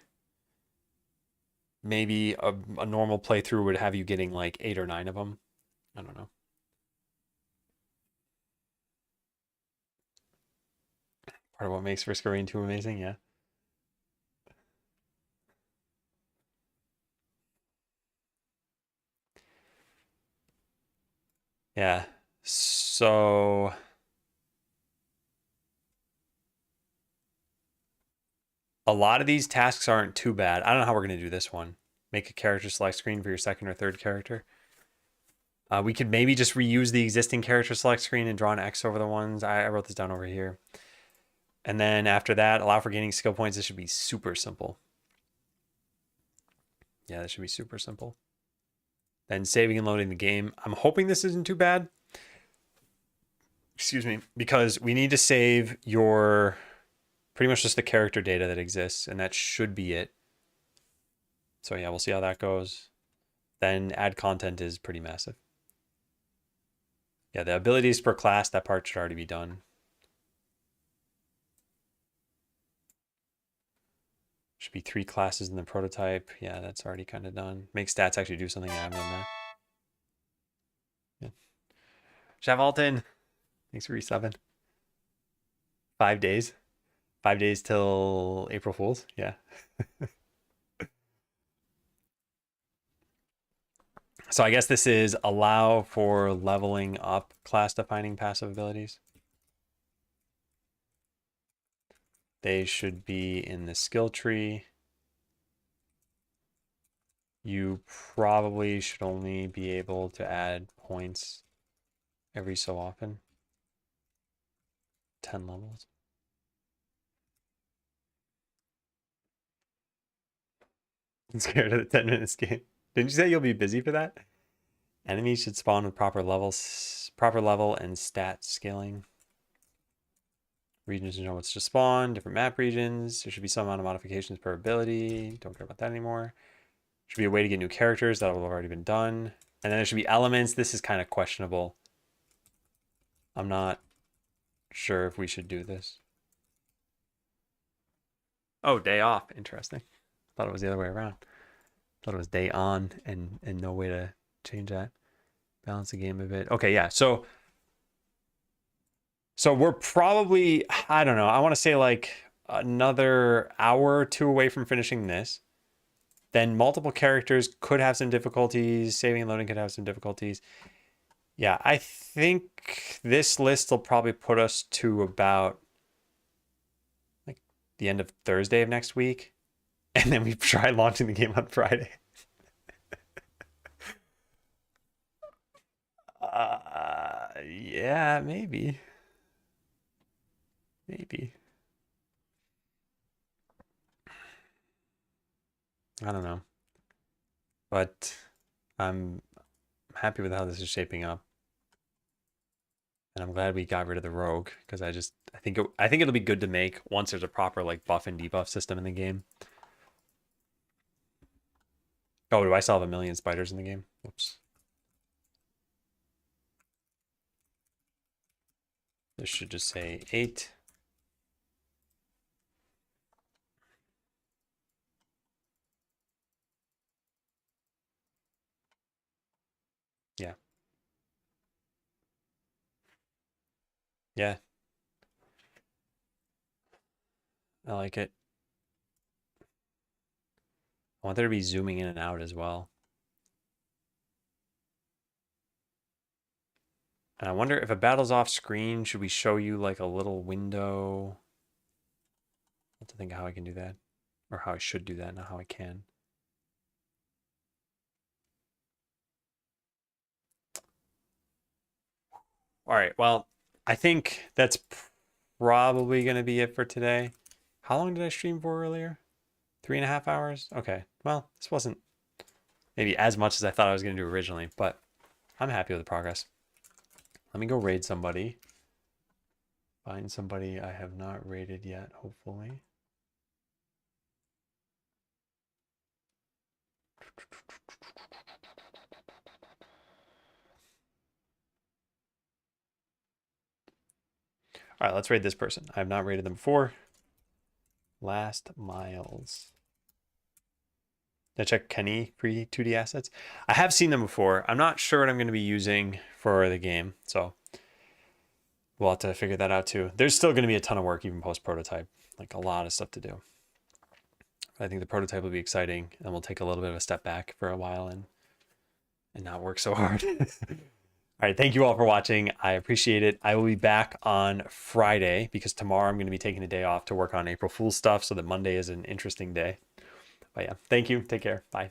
a normal playthrough would have you getting like 8 or 9 of them. I don't know. Part of what makes Risk Arena 2 amazing, yeah. Yeah. So a lot of these tasks aren't too bad. I don't know how we're going to do this one. Make a character select screen for your second or third character. We could maybe just reuse the existing character select screen and draw an X over the ones. I wrote this down over here. And then after that, allow for gaining skill points. This should be super simple. Yeah, this should be super simple. Then saving and loading the game. I'm hoping this isn't too bad. Excuse me. Because we need to save your... pretty much just the character data that exists. And that should be it. So yeah, we'll see how that goes. Then add content is pretty massive. Yeah, the abilities per class, that part should already be done. Should be 3 classes in the prototype. Yeah, that's already kind of done. Make stats actually do something. I haven't done that. Shavalton, thanks for resubbing. 5 days. 5 days till April Fool's. Yeah. So I guess this is allow for leveling up class defining passive abilities. They should be in the skill tree. You probably should only be able to add points every so often. 10 levels. I'm scared of the 10 minutes game. Didn't you say you'll be busy for that? Enemies should spawn with proper level and stat scaling. Regions know what's to spawn, different map regions. There should be some amount of modifications per ability. Don't care about that anymore. Should be a way to get new characters. That will have already been done. And then there should be elements. This is kind of questionable. I'm not sure if we should do this. Oh, day off. Interesting. Thought it was the other way around. Thought it was day on and no way to change that. Balance the game a bit. Okay, yeah. So we're probably, I don't know, I want to say like another hour or two away from finishing this. Then multiple characters could have some difficulties. Saving and loading could have some difficulties. Yeah, I think this list will probably put us to about like the end of Thursday of next week. And then we try launching the game on Friday. Yeah, maybe. Maybe. I don't know. But I'm happy with how this is shaping up. And I'm glad we got rid of the rogue because I think it'll be good to make once there's a proper like buff and debuff system in the game. Oh, do I still have a million spiders in the game? Whoops. This should just say 8. Yeah. Yeah. I like it. I want there to be zooming in and out as well. And I wonder if a battle's off screen, should we show you like a little window? I have to think how I can do that. Or how I should do that, not how I can. All right, well, I think that's probably going to be it for today. How long did I stream for earlier? 3.5 hours? Okay, well, this wasn't maybe as much as I thought I was going to do originally, but I'm happy with the progress. Let me go raid somebody. Find somebody I have not raided yet, hopefully. All right, let's raid this person. I have not raided them before. Last Miles. I check Kenny free 2D assets. I have seen them before. I'm not sure what I'm going to be using for the game, so we'll have to figure that out too. There's still going to be a ton of work even post prototype, like a lot of stuff to do. I think the prototype will be exciting, and we'll take a little bit of a step back for a while and not work so hard. All right, thank you all for watching. I appreciate it. I will be back on Friday because tomorrow I'm going to be taking a day off to work on April Fool's stuff so that Monday is an interesting day. But yeah, thank you. Take care. Bye.